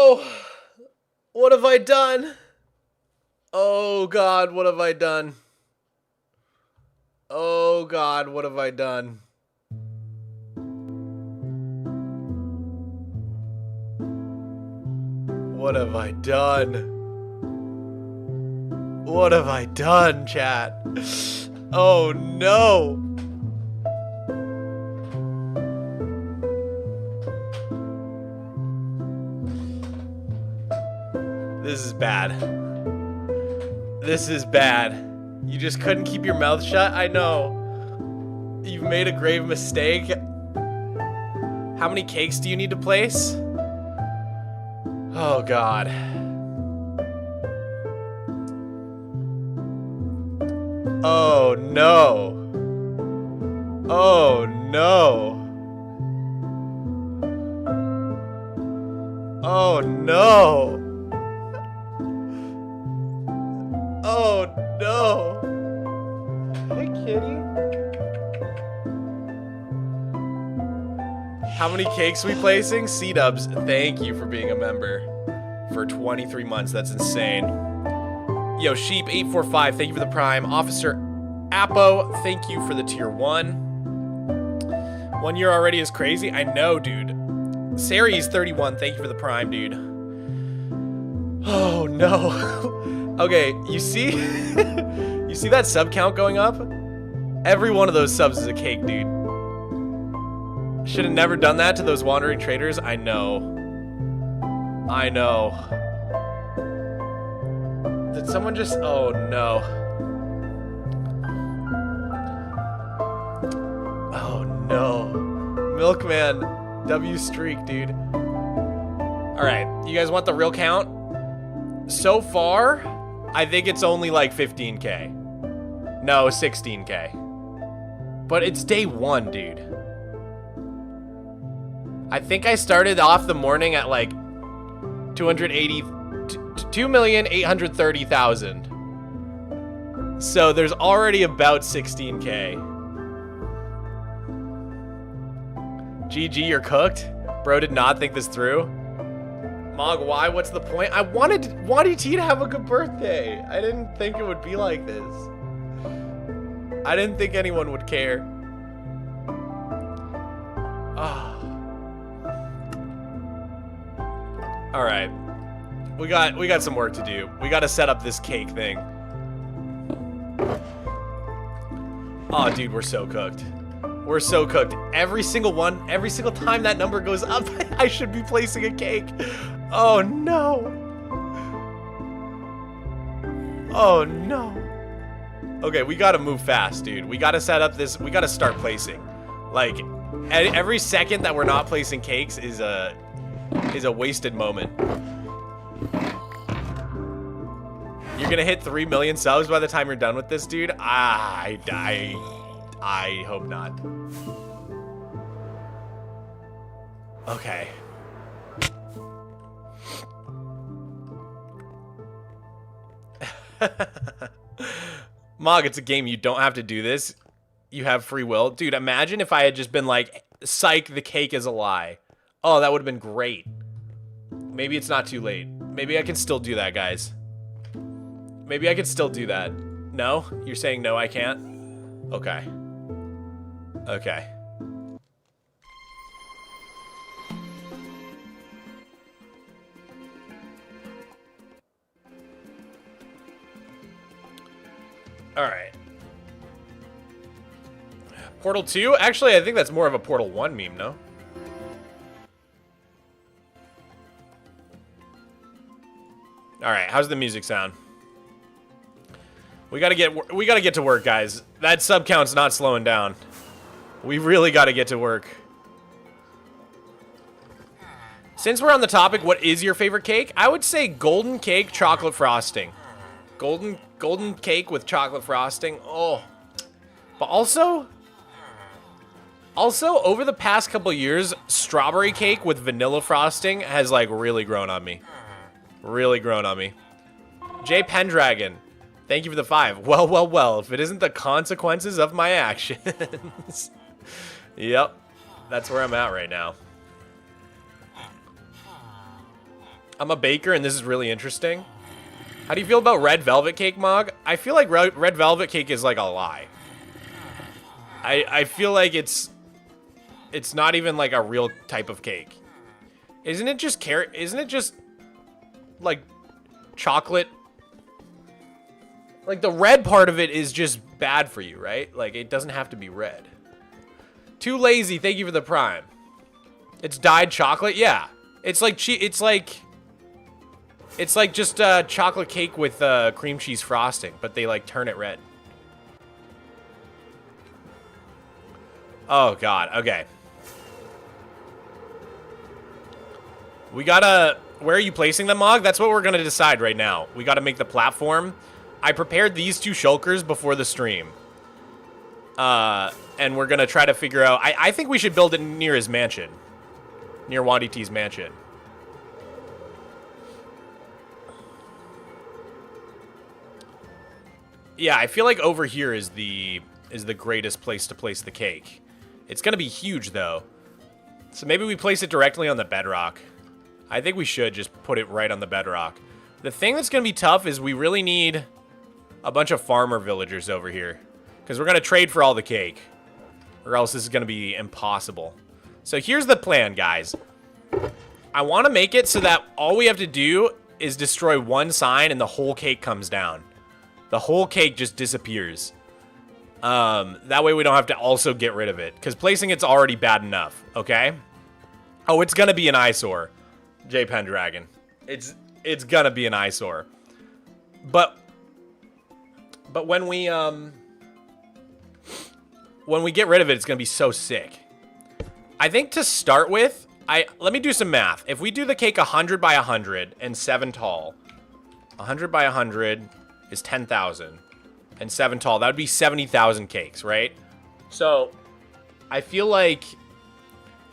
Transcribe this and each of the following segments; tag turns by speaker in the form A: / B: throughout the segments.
A: no! What have I done? Oh God, what have I done? Oh God, what have I done? What have I done? What have I done, chat? Oh no! This is bad. This is bad. You just couldn't keep your mouth shut? I know. You've made a grave mistake. How many cakes do you need to place? Oh God. Oh no. Oh no. Oh no. Oh no. Hey kitty. How many cakes we placing? C-dubs, thank you for being a member for 23 months. That's insane. Yo, Sheep845, thank you for the prime. Officer Apo, thank you for the tier 1. 1 year already is crazy. I know, dude. Saries31, thank you for the prime, dude. Oh no. Okay, you see? You see that sub count going up? Every one of those subs is a cake, dude. Should have never done that to those wandering traders. I know. I know. Did someone just... Oh, no. Oh, no. Milkman. W streak, dude. Alright, you guys want the real count? So far, I think it's only like 15K. No, 16K. But it's day 1, dude. I think I started off the morning at like 2,830,000. So there's already about 16K. GG, you're cooked. Bro did not think this through. Mog, why? What's the point? I wanted T to have a good birthday. I didn't think it would be like this. I didn't think anyone would care. Ah. All right, we got some work to do. We got to set up this cake thing. Oh, dude, we're so cooked. We're so cooked. Every single time that number goes up, I should be placing a cake. Oh no. Oh no. Okay, we got to move fast, dude. We got to set up this. We got to start placing. Like, every second that we're not placing cakes is a wasted moment. You're gonna hit 3 million subs by the time you're done with this, dude? I hope not. Okay. Mog, it's a game. You don't have to do this. You have free will. Dude, imagine if I had just been like, psych, the cake is a lie. Oh, that would have been great. Maybe it's not too late. Maybe I can still do that, guys. Maybe I could still do that. No? You're saying no, I can't? Okay. Okay. Alright. Portal 2? Actually, I think that's more of a Portal 1 meme, no? Alright, how's the music sound? We gotta get to work, guys. That sub count's not slowing down. We really gotta get to work. Since we're on the topic, what is your favorite cake? I would say golden cake, chocolate frosting. Golden cake with chocolate frosting. Oh. But also over the past couple years, strawberry cake with vanilla frosting has like really grown on me. Really grown on me. J Pendragon, thank you for the 5. Well, well, well, if it isn't the consequences of my actions. Yep, that's where I'm at right now. I'm a baker, and this is really interesting. How do you feel about red velvet cake, Mog? I feel like red velvet cake is like a lie. I feel like it's not even like a real type of cake. Isn't it just carrot? Isn't it just like chocolate? Like the red part of it is just bad for you, right? Like it doesn't have to be red. Too lazy. Thank you for the prime. It's dyed chocolate. Yeah, it's like it's like just chocolate cake with cream cheese frosting, but they like turn it red. Oh God. Okay. We gotta. Where are you placing them, Mog? That's what we're gonna decide right now. We gotta make the platform. I prepared these two shulkers before the stream. And we're gonna try to figure out. I think we should build it near his mansion, near Wandy T's mansion. Yeah, I feel like over here is the greatest place to place the cake. It's gonna be huge though, so maybe we place it directly on the bedrock. I think we should just put it right on the bedrock. The thing that's gonna be tough is we really need a bunch of farmer villagers over here, because we're gonna trade for all the cake, or else this is gonna be impossible. So here's the plan, guys. I want to make it so that all we have to do is destroy one sign and the whole cake comes down. The whole cake just disappears. That way we don't have to also get rid of it, because placing it's already bad enough, okay? Oh, it's gonna be an eyesore, J Pendragon. It's gonna be an eyesore. But when we get rid of it, it's gonna be so sick. I think to start with, let me do some math. If we do the cake 100 by 100 and 7 tall, 100 by 100 is 10,000. And 7 tall, that would be 70,000 cakes, right? So, I feel like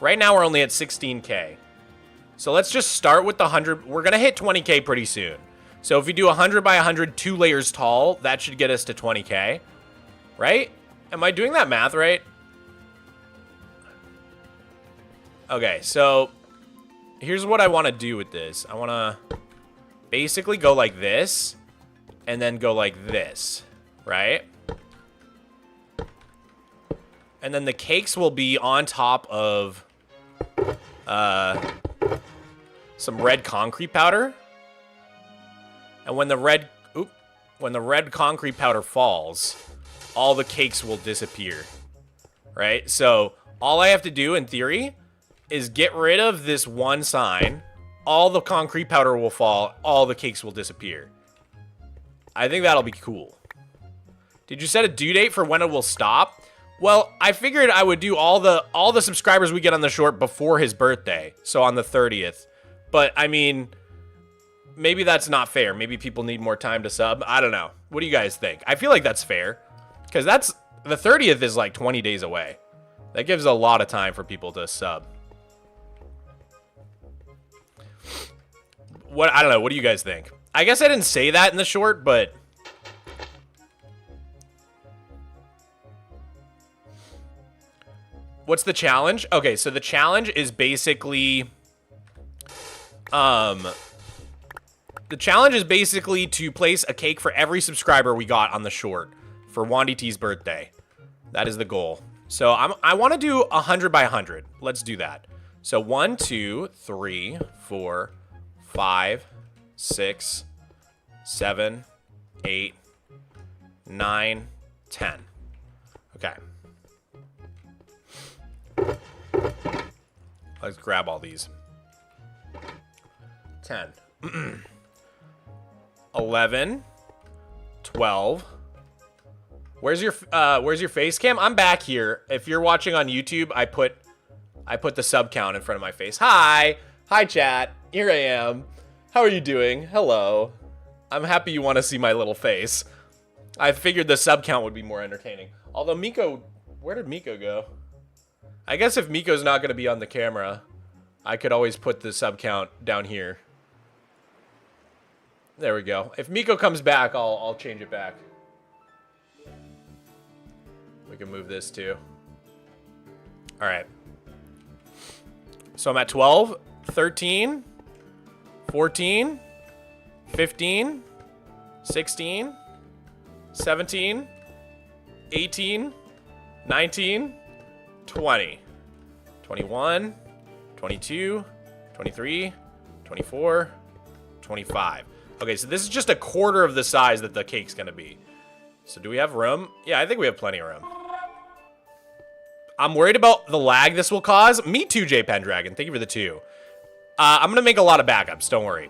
A: right now we're only at 16K. So let's just start with the 100. We're going to hit 20K pretty soon. So if we do 100 by 100, 2 layers tall, that should get us to 20K, right? Am I doing that math right? Okay, so here's what I want to do with this. I want to basically go like this and then go like this. Right? And then the cakes will be on top of some red concrete powder. And when the red concrete powder falls, all the cakes will disappear. Right? So all I have to do in theory is get rid of this one sign. All the concrete powder will fall, all the cakes will disappear. I think that'll be cool. Did you set a due date for when it will stop? Well, I figured I would do all the subscribers we get on the short before his birthday, so on the 30th. But I mean, maybe that's not fair. Maybe people need more time to sub. I don't know. What do you guys think? I feel like that's fair, because the 30th is like 20 days away. That gives a lot of time for people to sub. I don't know. What do you guys think? I guess I didn't say that in the short, but what's the challenge? Okay, so the challenge is basically to place a cake for every subscriber we got on the short for Wandy T's birthday. That is the goal. So I want to do 100 by 100. Let's do that. So 1, 2, 3, 4, 5, 6, 7, 8, 9, 10. Okay. Let's grab all these. 10. 11. 12. Where's your face cam? I'm back here. If you're watching on YouTube, I put the sub count in front of my face. Hi chat. Here I am. How are you doing? Hello. I'm happy you want to see my little face. I figured the sub count would be more entertaining. Although Miko, where did Miko go? I guess if Miko's not going to be on the camera, I could always put the sub count down here. There we go. If Miko comes back, I'll change it back. We can move this too. All right. So I'm at 12, 13, 14, 15, 16, 17, 18, 19, 20, 21, 22, 23, 24, 25. Okay, so this is just a quarter of the size that the cake's gonna be. So do we have room? Yeah, I think we have plenty of room. I'm worried about the lag this will cause. Me too, J Pendragon. Thank you for the 2. I'm gonna make a lot of backups, don't worry.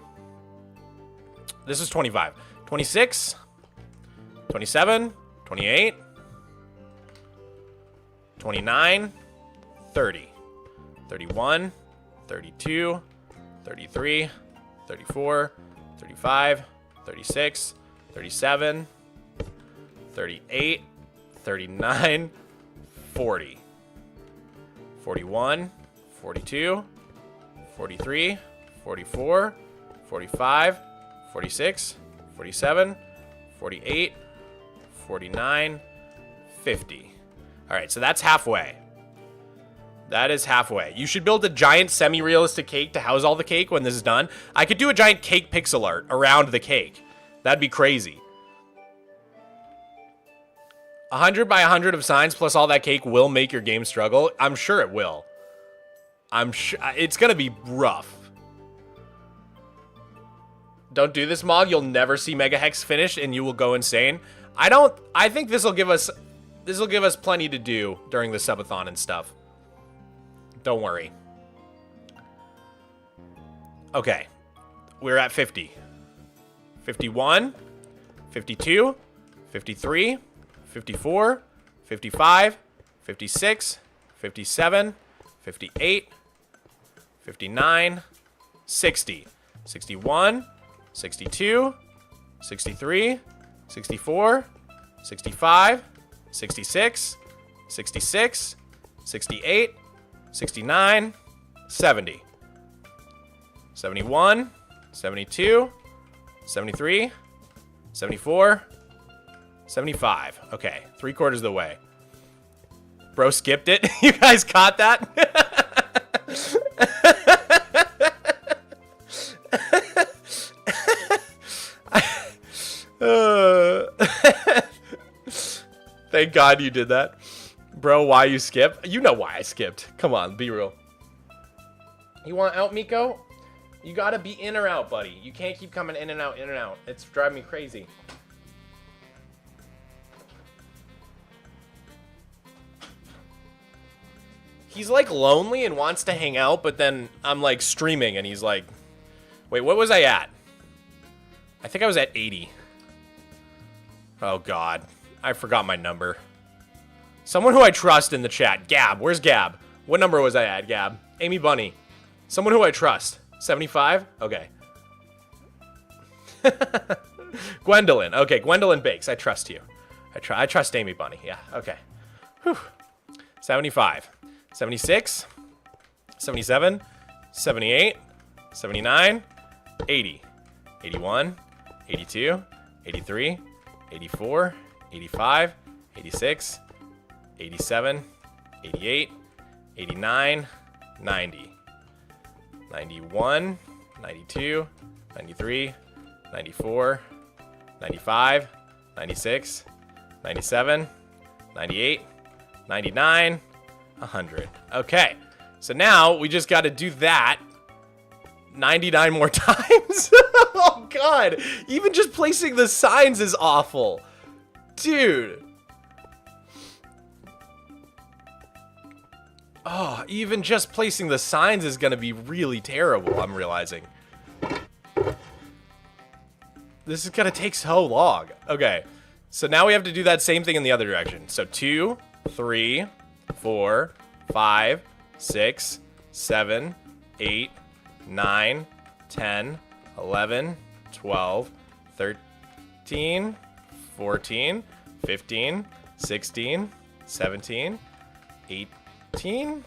A: This is 25. 26, 27, 28, 29, 30, 31, 32, 33, 34, 35, 36, 37, 38, 39, 40, 41, 42, 43, 44, 45, 46, 47, 48, 49, 50. All right, so that's halfway. That is halfway. You should build a giant semi-realistic cake to house all the cake when this is done. I could do a giant cake pixel art around the cake. That'd be crazy. 100 by 100 of signs plus all that cake will make your game struggle. I'm sure it will. I'm sure it's gonna be rough. Don't do this, Mog. You'll never see Mega Hex finish and you will go insane. I think this will give us plenty to do during the subathon and stuff. Don't worry. Okay. We're at 50. 51, 52, 53, 54, 55, 56, 57, 58, 59, 60, 61, 62, 63, 64, 65, 66, 66, 68, 69, 70, 71, 72, 73, 74, 75. Okay, 3/4 of the way. Bro skipped it. You guys caught that? Thank God you did that. Bro, why you skip? You know why I skipped. Come on, be real. You want out, Miko? You gotta be in or out, buddy. You can't keep coming in and out, in and out. It's driving me crazy. He's like lonely and wants to hang out, but then I'm like streaming and he's like, wait, what was I at? I think I was at 80. Oh God, I forgot my number. Someone who I trust in the chat. Gab, where's Gab? What number was I at, Gab? Amy Bunny. Someone who I trust. 75? Okay. Gwendolyn. Okay, Gwendolyn Bakes. I trust you. I trust Amy Bunny. Yeah, okay. Whew. 75. 76. 77. 78. 79. 80. 81. 82. 83. 84. 85. 86. 87. 88. 89. 90. 91, 92, 93, 94, 95, 96, 97, 98, 99, 100. Okay, so now we just got to do that 99 more times. Oh God, even just placing the signs is awful. Dude. Oh, even just placing the signs is gonna be really terrible, I'm realizing. This is gonna take so long. Okay, so now we have to do that same thing in the other direction. So 2, 3, 4, 5, 6, 7, 8, 9, 10, 11, 12, 13, 14, 15, 16, 17, 18,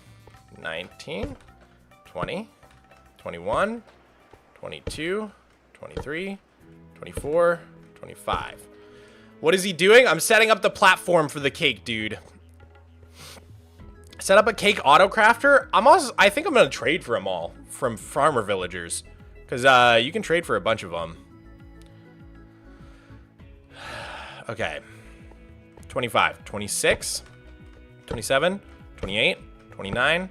A: 19, 20, 21, 22, 23, 24, 25. What is he doing? I'm setting up the platform for the cake, dude. Set up a cake auto crafter. I think I'm gonna trade for them all from farmer villagers. Because you can trade for a bunch of them. Okay. 25, 26, 27, 28, 29,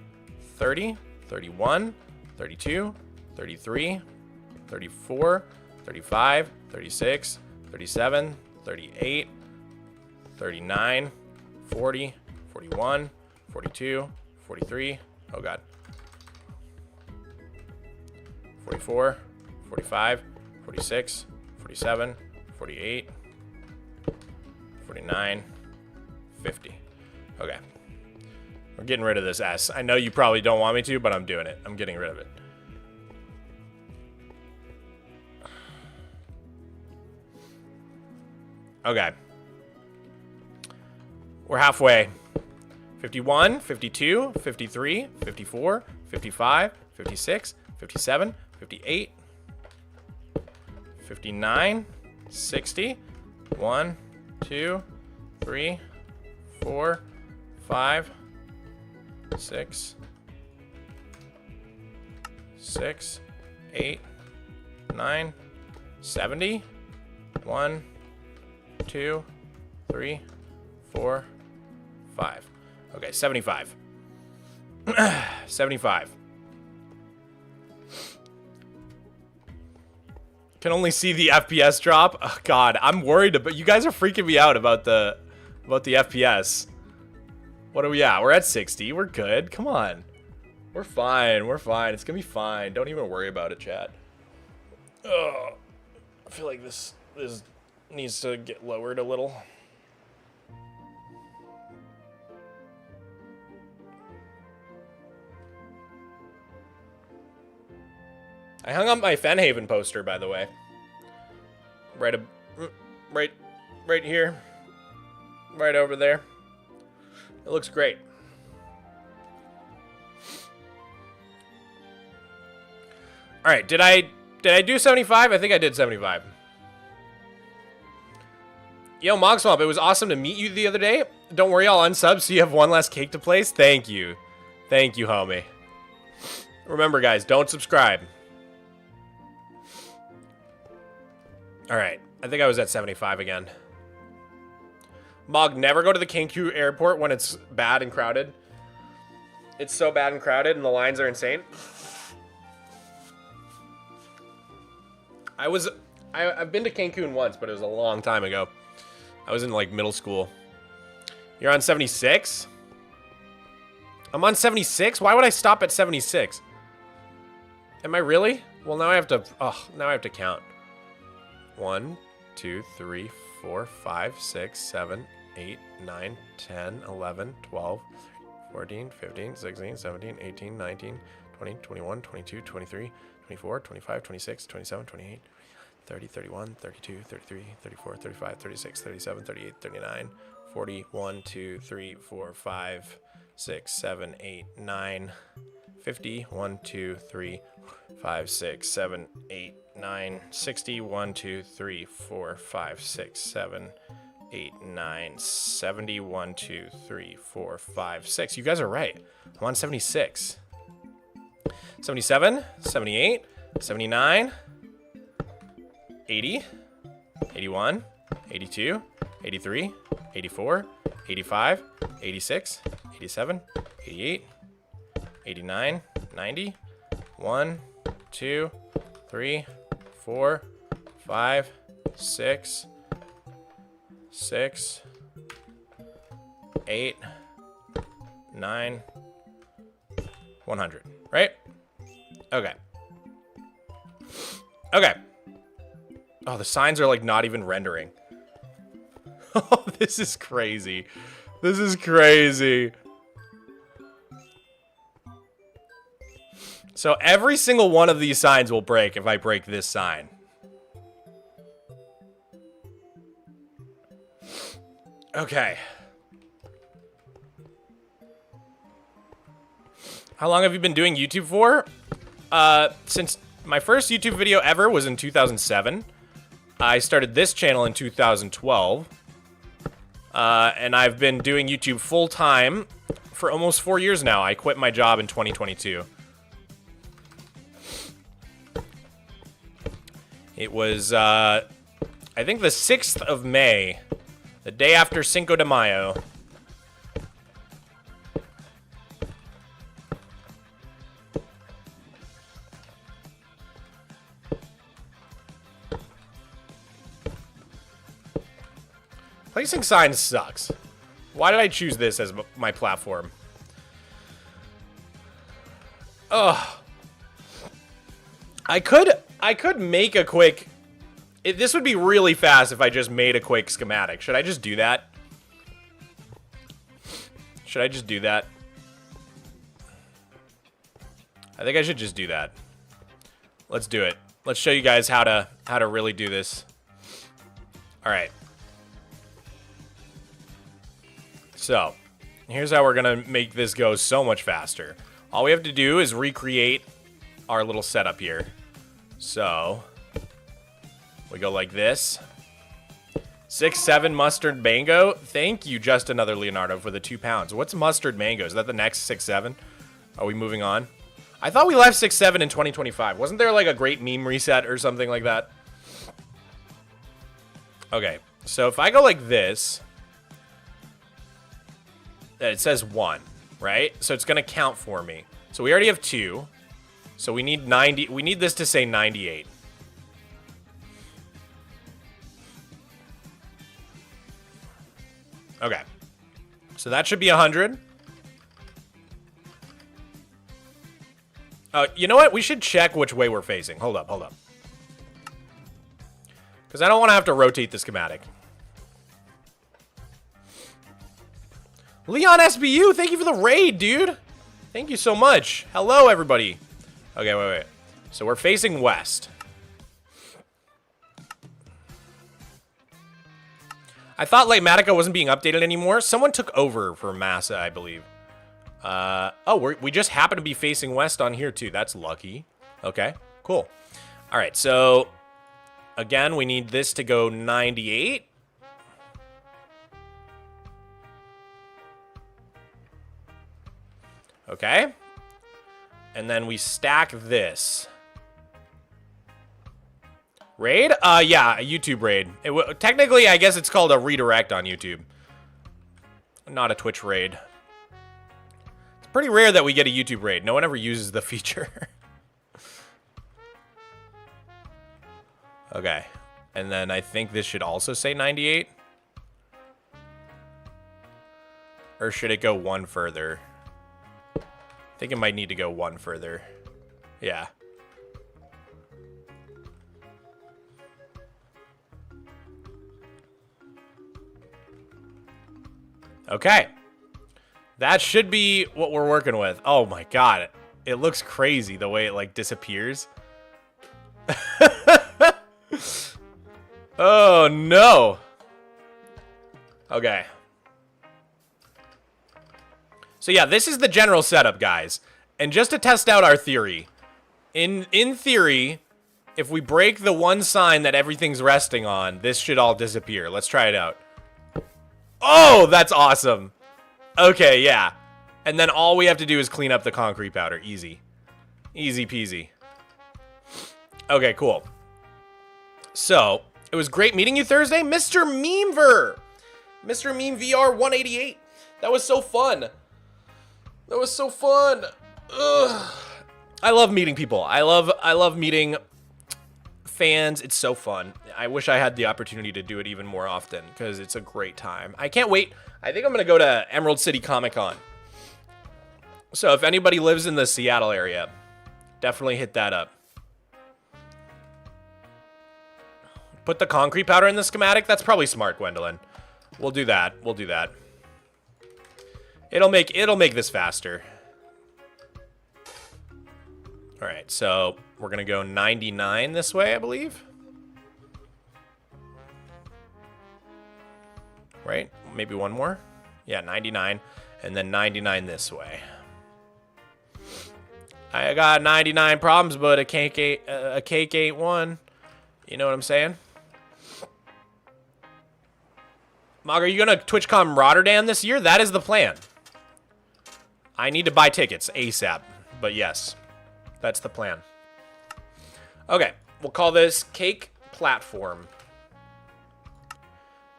A: 30, 31, 32, 33, 34, 35, 36, 37, 38, 39, 40, 41, 42, 43, oh god, 44, 45, 46, 47, 48, 49, 50. Okay. We're getting rid of this S. I know you probably don't want me to, but I'm doing it. I'm getting rid of it. Okay. We're halfway. 51, 52, 53, 54, 55, 56, 57, 58, 59, 60, 1, 2, 3, 4, 5, 6, 8, 9, 70, 1, 2, 3, 4, 5. Okay, 75. 75. Can only see the FPS drop. Oh god, I'm worried about you guys are freaking me out about the FPS. What are we at? We're at 60. We're good. Come on. We're fine. We're fine. It's gonna be fine. Don't even worry about it, chat. Oh, I feel like this needs to get lowered a little. I hung up my Fenhaven poster, by the way. Right here. Right over there. It looks great. All right, did I do 75? I think I did 75. Yo, Mogswamp, it was awesome to meet you the other day. Don't worry, I'll unsub so you have one less cake to place. Thank you. Thank you, homie. Remember, guys, don't subscribe. All right, I think I was at 75 again. Mog, never go to the Cancun airport when it's bad and crowded. It's so bad and crowded and the lines are insane. I've been to Cancun once, but it was a long time ago. I was in like middle school. You're on 76? I'm on 76? Why would I stop at 76? Am I really? Well, now I have to count. 1, 2, 3, 4, 5, 6, 7, 8, 9, 10, 11, 12, 14, 15, 16, 17, 18, 19, 20, 21, 22, 23, 24, 25, 26, 27, 28, 30, 31, 32, 33, 34, 35, 36, 37, 38, 39, 40, 1, 2, 3, 4, 5, 6, 7, 8, 9, 50, 1, 2, 3, 5, 6, 7, 8, 9, 60, 1, 2, 3, 4, 5, 6, 7, 8, 9, 70, 1, 2, 3, 4, 5, 6. You guys are right. I'm on 76. 77, 78, 79, 80, 81, 82, 83, 84, 85, 86, 87, 88, 89, 90, 1, 2, 3, 4, 5, 6, 8, 9, 100. Right? Okay. Okay. Oh, the signs are like not even rendering. Oh, this is crazy. This is crazy. So every single one of these signs will break if I break this sign. Okay. How long have you been doing YouTube for? Since my first YouTube video ever was in 2007. I started this channel in 2012. And I've been doing YouTube full time for almost 4 years now. I quit my job in 2022. It was, I think the 6th of May, the day after Cinco de Mayo. Placing signs sucks. Why did I choose this as my platform? Ugh. I could make a quick... this would be really fast if I just made a quick schematic. Should I just do that? Should I just do that? I think I should just do that. Let's do it. Let's show you guys how to really do this. All right. So, here's how we're gonna make this go so much faster. All we have to do is recreate our little setup here. So, we go like this. 6-7 mustard mango. Thank you, just another Leonardo, for the 2 pounds. What's mustard mango? Is that the next 6-7? Are we moving on? I thought we left 6-7 in 2025. Wasn't there like a great meme reset or something like that? Okay, so if I go like this, it says 1, right? So it's gonna count for me. So we already have 2. So we need 90. We need this to say 98. Okay. So that should be 100. You know what? We should check which way we're facing. Hold up, hold up. Because I don't want to have to rotate the schematic. Leon SBU, thank you for the raid, dude. Thank you so much. Hello, everybody. Okay, wait. So we're facing west. I thought Late-Matica wasn't being updated anymore. Someone took over for Massa, I believe. Oh, we just happen to be facing west on here, too. That's lucky. Okay, cool. All right, so, again, we need this to go 98. Okay. And then we stack this. Raid? Yeah, a YouTube raid. Technically, I guess it's called a redirect on YouTube. Not a Twitch raid. It's pretty rare that we get a YouTube raid. No one ever uses the feature. Okay. And then I think this should also say 98. Or should it go one further? I think it might need to go one further. Yeah. Okay. That should be what we're working with. Oh my god. It looks crazy the way it like disappears. Oh no. Okay. So yeah, this is the general setup, guys. And just to test out our theory, in theory, if we break the one sign that everything's resting on, this should all disappear. Let's try it out. Oh, that's awesome. Okay, yeah. And then all we have to do is clean up the concrete powder. Easy. Easy peasy. Okay, cool. So, it was great meeting you Thursday, Mr. Memever. Mr. Meme VR 188. That was so fun. That was so fun. Ugh. I love meeting people. I love meeting fans. It's so fun. I wish I had the opportunity to do it even more often because it's a great time. I can't wait. I think I'm going to go to Emerald City Comic Con. So if anybody lives in the Seattle area, definitely hit that up. Put the concrete powder in the schematic. That's probably smart, Gwendolyn. We'll do that. We'll do that. It'll make this faster. All right, so we're gonna go 99 this way, I believe. Right? Maybe one more. Yeah, 99, and then 99 this way. I got 99 problems, but a cake ain't one. You know what I'm saying? Mog, are you gonna TwitchCon Rotterdam this year? That is the plan. I need to buy tickets ASAP, but yes, that's the plan. Okay, We'll call this cake platform.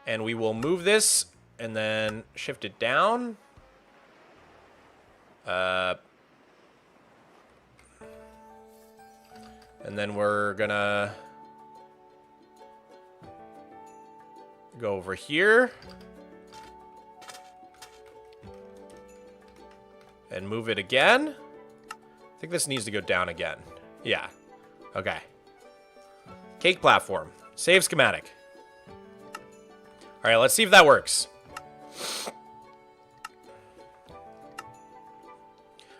A: And we will move this and then shift it down. And then we're gonna go over here and move it again. I think this needs to go down again. Yeah. Okay. Cake platform. Save schematic. All right, let's see if that works.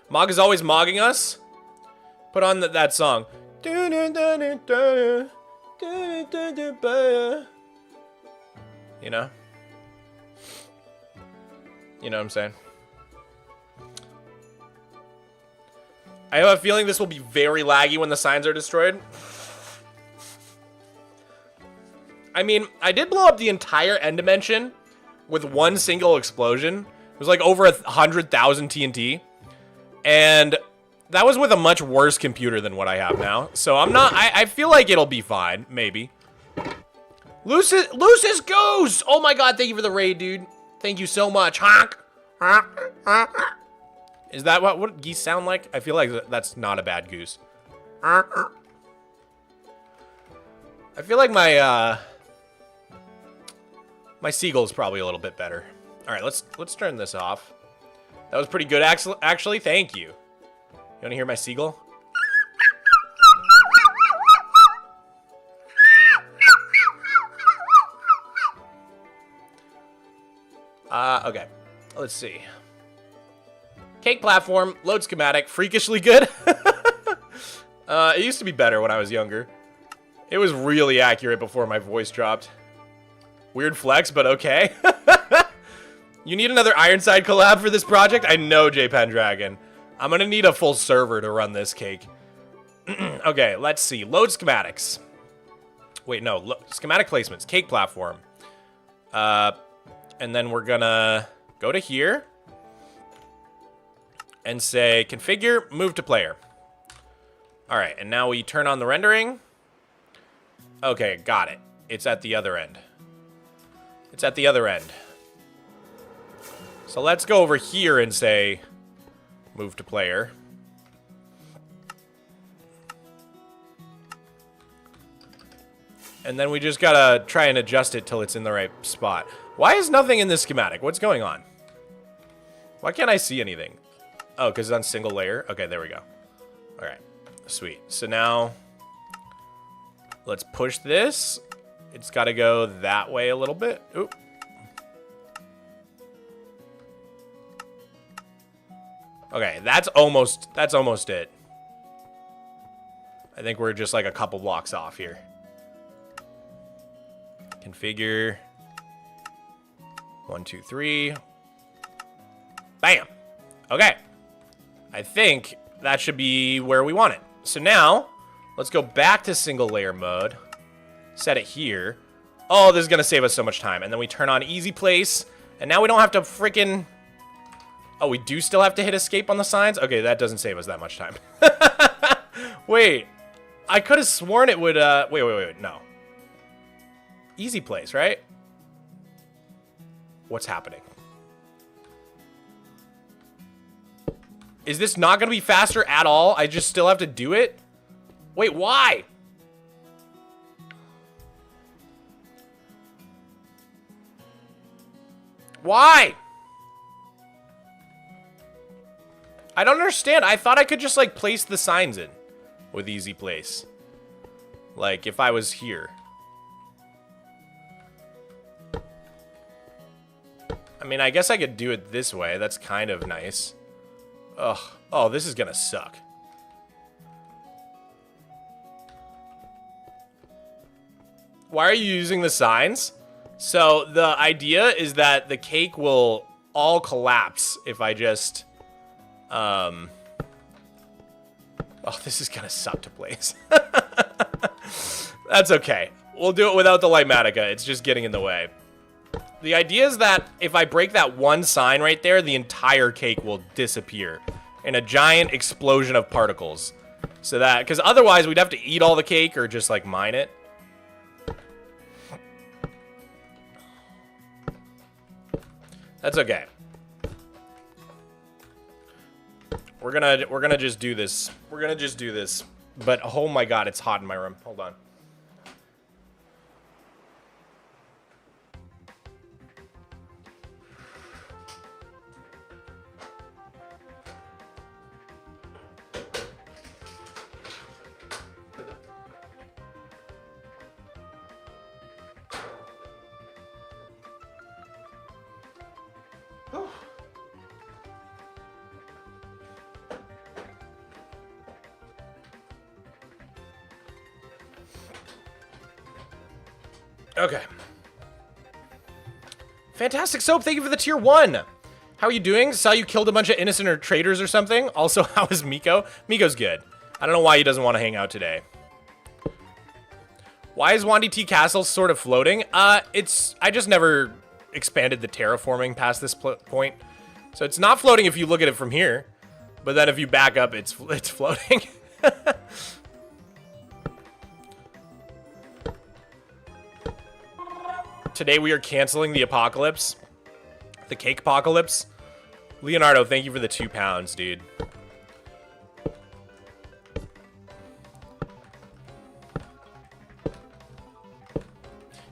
A: Mog is always mogging us. Put on that song. You know? You know what I'm saying? I have a feeling this will be very laggy when the signs are destroyed. I mean, I did blow up the entire end dimension with one single explosion. It was like over 100,000 TNT. And that was with a much worse computer than what I have now. So I'm not, I feel like it'll be fine, maybe. Lucis Goose! Oh my god, thank you for the raid, dude. Thank you so much. Honk! Is that what geese sound like? I feel like that's not a bad goose. I feel like my my seagull's probably a little bit better. All right, let's turn this off. That was pretty good, actually. Thank you. You want to hear my seagull? Okay. Let's see. Cake platform, load schematic, freakishly good. It used to be better when I was younger. It was really accurate before my voice dropped. Weird flex, but okay. You need another Ironside collab for this project? I know, J Pendragon. I'm gonna need a full server to run this cake. Okay, let's see. Load schematics. Wait, no. Schematic placements. Cake platform. And then we're gonna go to here and say configure, move to player. All right, and now we turn on the rendering. Okay, got it. It's at the other end. It's at the other end. So let's go over here and say move to player. And then we just gotta try and adjust it till it's in the right spot. Why is nothing in this schematic? What's going on? Why can't I see anything? Oh, because it's on single layer? Okay, there we go. All right, sweet. So now, let's push this. It's got to go that way a little bit. Oop. Okay, that's almost it. I think we're just like a couple blocks off here. Configure. 1, 2, 3. Bam. Okay. I think that should be where we want it. So now, let's go back to single layer mode. Set it here. Oh, this is going to save us so much time. And then we turn on easy place. And now we don't have to freaking... Oh, we do still have to hit escape on the signs? Okay, that doesn't save us that much time. Wait. I could have sworn it would... Wait. No. Easy place, right? What's happening? Is this not going to be faster at all? I just still have to do it? Wait, why? Why? I don't understand. I thought I could just, like, place the signs in with easy place. Like, if I was here. I mean, I guess I could do it this way. That's kind of nice. Ugh. Oh, this is gonna suck. Why are you using the signs? So, the idea is that the cake will all collapse if I just... Oh, this is gonna suck to place. That's okay. We'll do it without the Lightmatica. It's just getting in the way. The idea is that if I break that one sign right there, the entire cake will disappear in a giant explosion of particles. So that, because otherwise we'd have to eat all the cake or just like mine it. That's okay. We're gonna just do this. We're gonna just do this. But oh my god, it's hot in my room. Hold on. Okay. Fantastic Soap, thank you for the tier 1. How are you doing? Saw you killed a bunch of innocent or traitors or something. Also, how is Miko? Miko's good. I don't know why he doesn't want to hang out today. Why is Wandy T Castle sort of floating? I just never expanded the terraforming past this point. So it's not floating if you look at it from here. But then if you back up, it's floating. Today we are canceling the apocalypse. The cake apocalypse. Leonardo, thank you for the 2 pounds, dude.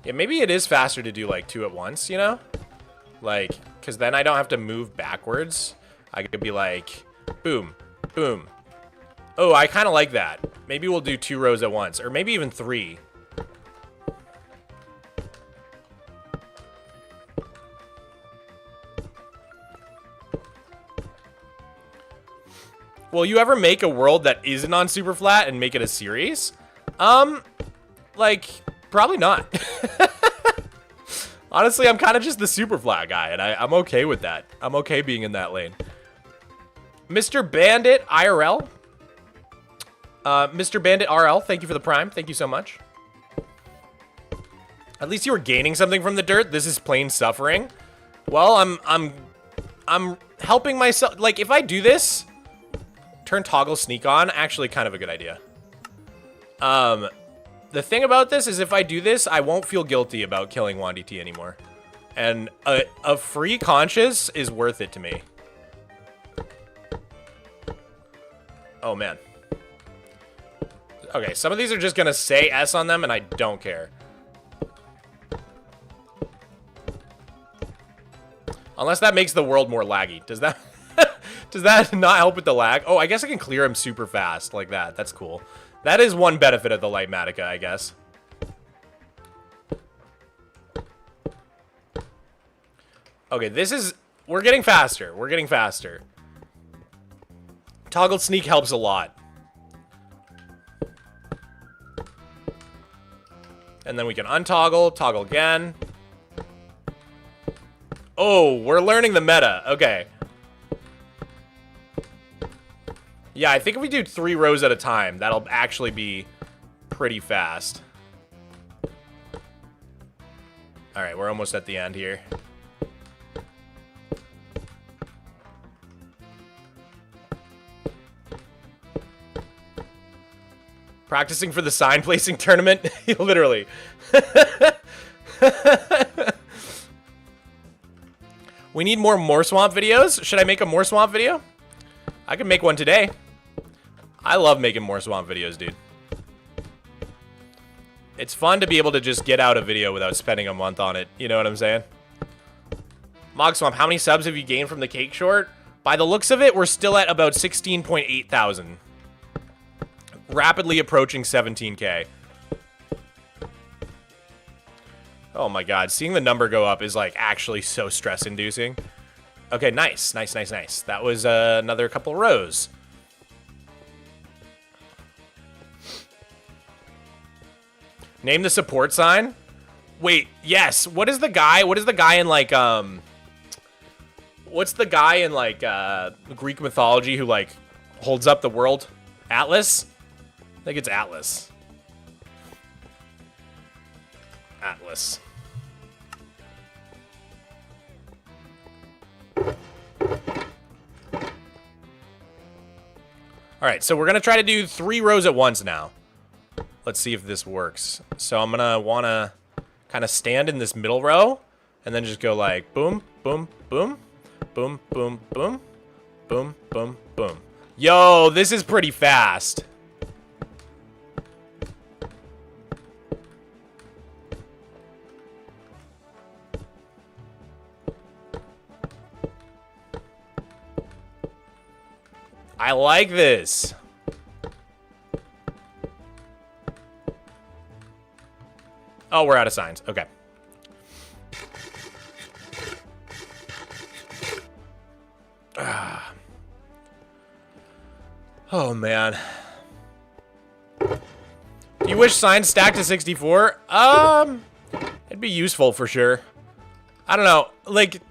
A: Yeah, maybe it is faster to do like 2 at once, you know? Like, because then I don't have to move backwards. I could be like, boom, boom. Oh, I kind of like that. Maybe we'll do 2 rows at once, or maybe even 3. Will you ever make a world that isn't on super flat and make it a series? Like, probably not. Honestly, I'm kind of just the super flat guy, and I'm okay with that. I'm okay being in that lane. Mr. Bandit IRL. Mr. Bandit RL, thank you for the prime. Thank you so much. At least you were gaining something from the dirt. This is plain suffering. Well, I'm helping myself. Like, if I do this, turn toggle sneak on, actually kind of a good idea. The thing about this is if I do this, I won't feel guilty about killing Wandy T anymore. And a free conscience is worth it to me. Oh, man. Okay, some of these are just going to say S on them, and I don't care. Unless that makes the world more laggy. Does that... Does that not help with the lag? Oh, I guess I can clear him super fast like that. That's cool. That is one benefit of the Lightmatica, I guess. Okay, this is... We're getting faster. We're getting faster. Toggle sneak helps a lot. And then we can untoggle, toggle again. Oh, we're learning the meta. Okay. Yeah, I think if we do 3 rows at a time, that'll actually be pretty fast. All right, we're almost at the end here. Practicing for the sign placing tournament? Literally. We need more Mogswamp videos. Should I make a Mogswamp video? I could make one today. I love making Mogswamp videos, dude. It's fun to be able to just get out a video without spending a month on it. You know what I'm saying? Mogswamp, how many subs have you gained from the cake short? By the looks of it, we're still at about 16.8 thousand. Rapidly approaching 17K. Oh my god, seeing the number go up is like actually so stress-inducing. Okay, nice, nice, nice, nice. That was another couple rows. Name the support sign? Wait, yes. What is the guy? What is the guy in like what's the guy in like Greek mythology who like holds up the world? Atlas? I think it's Atlas. Atlas. All right, so we're going to try to do 3 rows at once now. Let's see if this works. So I'm going to want to kind of stand in this middle row and then just go like boom, boom, boom, boom, boom, boom, boom, boom, boom. Yo, this is pretty fast. I like this. Oh, we're out of signs. Okay. Oh, man. Do you wish signs stacked to 64? It'd be useful for sure. I don't know. Like,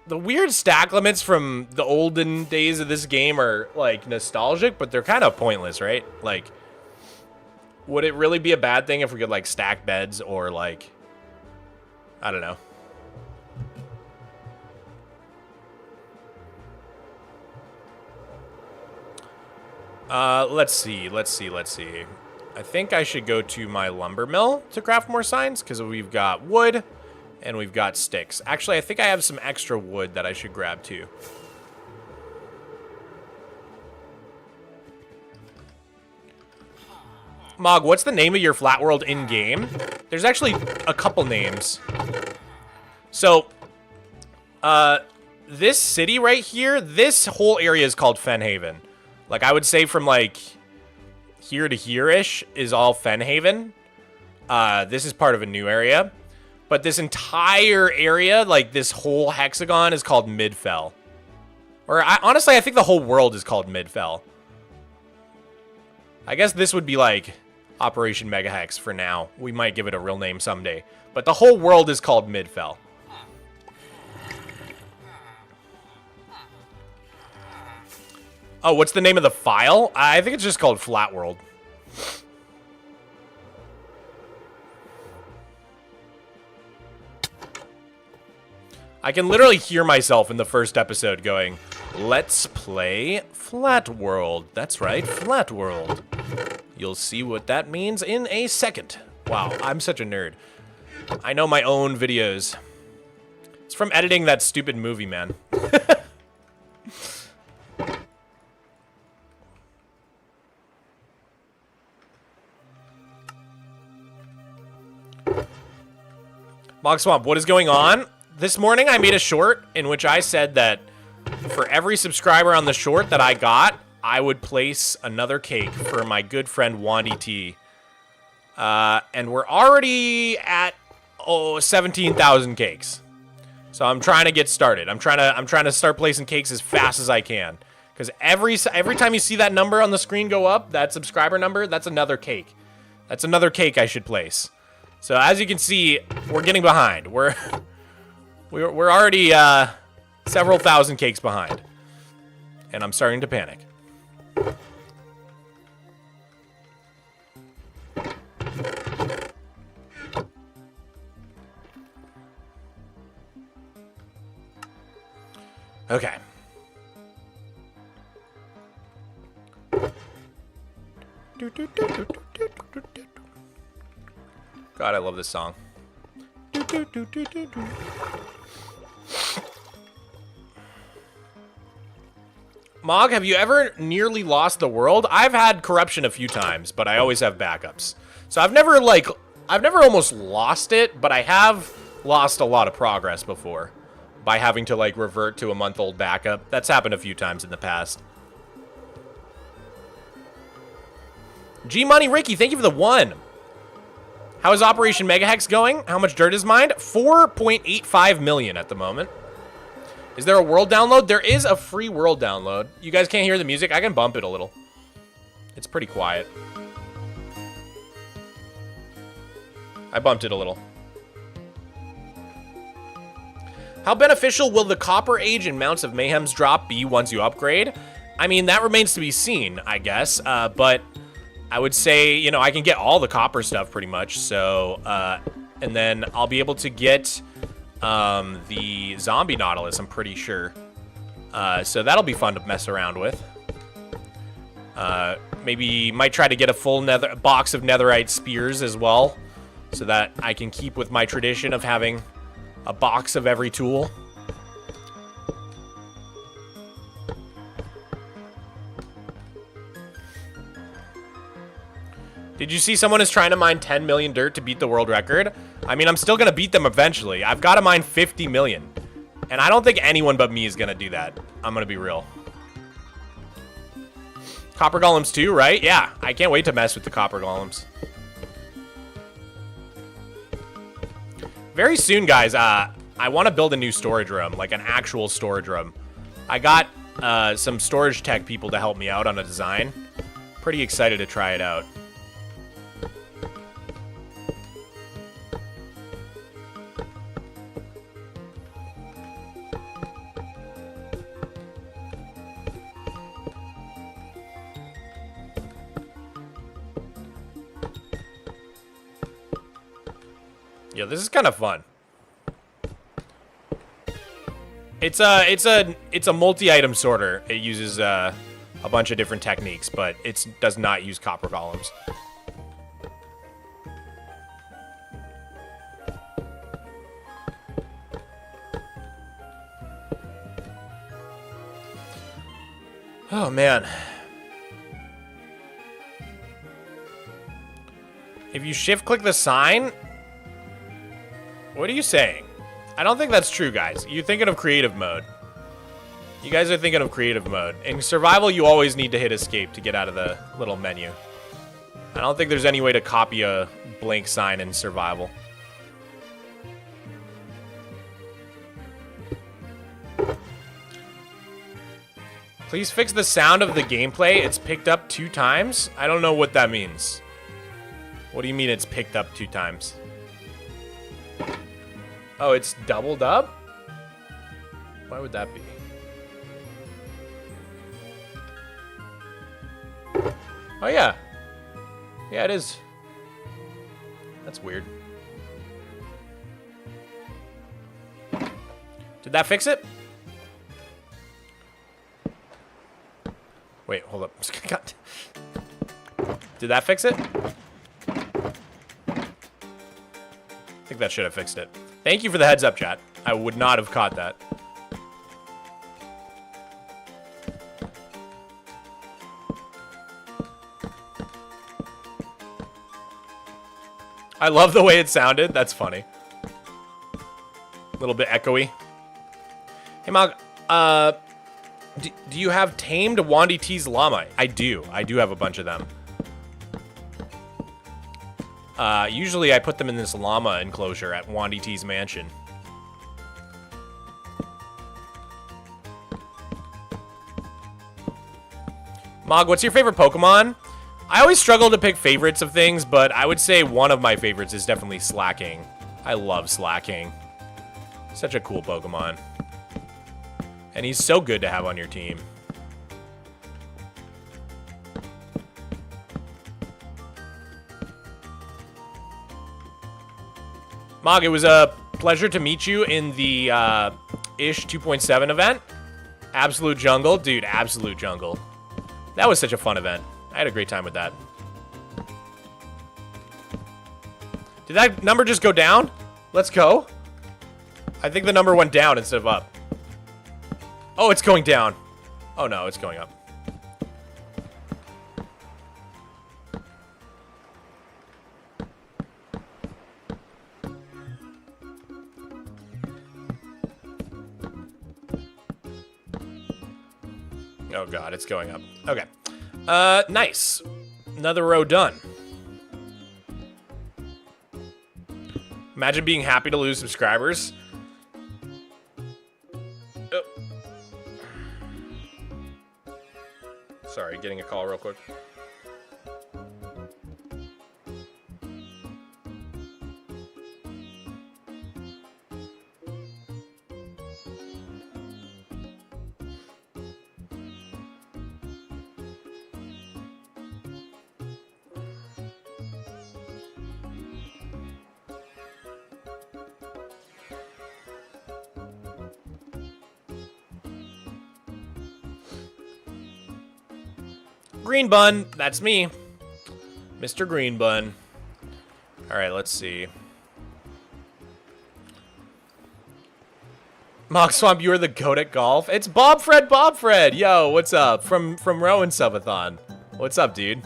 A: the weird stack limits from the olden days of this game are, like, nostalgic, but they're kind of pointless, right? Like, would it really be a bad thing if we could, like, stack beds or, like, I don't know. Let's see. I think I should go to my lumber mill to craft more signs, because we've got wood and we've got sticks. Actually, I think I have some extra wood that I should grab too. Mog, what's the name of your flat world in-game? There's actually a couple names. So, this city right here, this whole area is called Fenhaven. Like, I would say from, like, here to here-ish is all Fenhaven. This is part of a new area. But this entire area, like, this whole hexagon is called Midfell. Or, honestly, I think the whole world is called Midfell. I guess this would be, like, Operation Megahex for now. We might give it a real name someday. But the whole world is called Midfell. Oh, what's the name of the file? I think it's just called Flat World. I can literally hear myself in the first episode going, "Let's play Flat World." That's right, Flat World. You'll see what that means in a second. Wow, I'm such a nerd. I know my own videos. It's from editing that stupid movie, man. Mogswamp, what is going on? This morning I made a short in which I said that for every subscriber on the short that I got, I would place another cake for my good friend Wandy T. And we're already at 17,000 cakes. So I'm trying to get started. I'm trying to start placing cakes as fast as I can. Because every time you see that number on the screen go up, that subscriber number, that's another cake. That's another cake I should place. So as you can see, we're getting behind. We're already several thousand cakes behind. And I'm starting to panic. Okay. God, I love this song. Mog, have you ever nearly lost the world? I've had corruption a few times, but I always have backups. So I've never almost lost it, but I have lost a lot of progress before by having to, like, revert to a month-old backup. That's happened a few times in the past. G-Money Ricky, thank you for the 1. How is Operation Megahex going? How much dirt is mined? 4.85 million at the moment. Is there a world download? There is a free world download. You guys can't hear the music? I can bump it a little. It's pretty quiet. I bumped it a little. How beneficial will the Copper Age and Mounts of Mayhem's drop be once you upgrade? I mean, that remains to be seen, I guess. But I would say, you know, I can get all the copper stuff pretty much. So, and then I'll be able to get the zombie Nautilus, I'm pretty sure. So that'll be fun to mess around with. Maybe might try to get a full box of netherite spears as well, so that I can keep with my tradition of having a box of every tool. Did you see someone is trying to mine 10 million dirt to beat the world record? I mean, I'm still going to beat them eventually. I've got to mine 50 million. And I don't think anyone but me is going to do that. I'm going to be real. Copper golems too, right? Yeah, I can't wait to mess with the copper golems. Very soon, guys, I want to build a new storage room, like an actual storage room. I got some storage tech people to help me out on a design. Pretty excited to try it out. Yeah, this is kind of fun. It's a multi-item sorter. It uses a bunch of different techniques, but it does not use copper golems. Oh man. If you shift click the sign, what are you saying? I don't think that's true, guys. You're thinking of creative mode. You guys are thinking of creative mode. In survival, you always need to hit escape to get out of the little menu. I don't think there's any way to copy a blank sign in survival. Please fix the sound of the gameplay. It's picked up 2 times. I don't know what that means. What do you mean it's picked up 2 times? Oh, it's doubled up? Why would that be? Oh, yeah. Yeah, it is. That's weird. Did that fix it? Wait, hold up. Did that fix it? I think that should have fixed it. Thank you for the heads up, chat. I would not have caught that. I love the way it sounded. That's funny. A little bit echoey. Hey, Mog. Do you have tamed Wandy T's llama? I do. I do have a bunch of them. Usually I put them in this llama enclosure at Wandy T's mansion. Mog, what's your favorite Pokemon? I always struggle to pick favorites of things, but I would say one of my favorites is definitely Slacking. I love Slacking. Such a cool Pokemon. And he's so good to have on your team. Mog, it was a pleasure to meet you in the Ish 2.7 event. Absolute Jungle. Dude, Absolute Jungle. That was such a fun event. I had a great time with that. Did that number just go down? Let's go. I think the number went down instead of up. Oh, it's going down. Oh no, it's going up. Oh god, it's going up. Okay. Nice. Another row done. Imagine being happy to lose subscribers. Oh. Sorry, getting a call real quick. Green Bun, that's me. Mr. Green Bun. All right, let's see. Mogswamp, you are the goat at golf. It's Bob Fred. Yo, what's up? From Rowan Subathon. What's up, dude?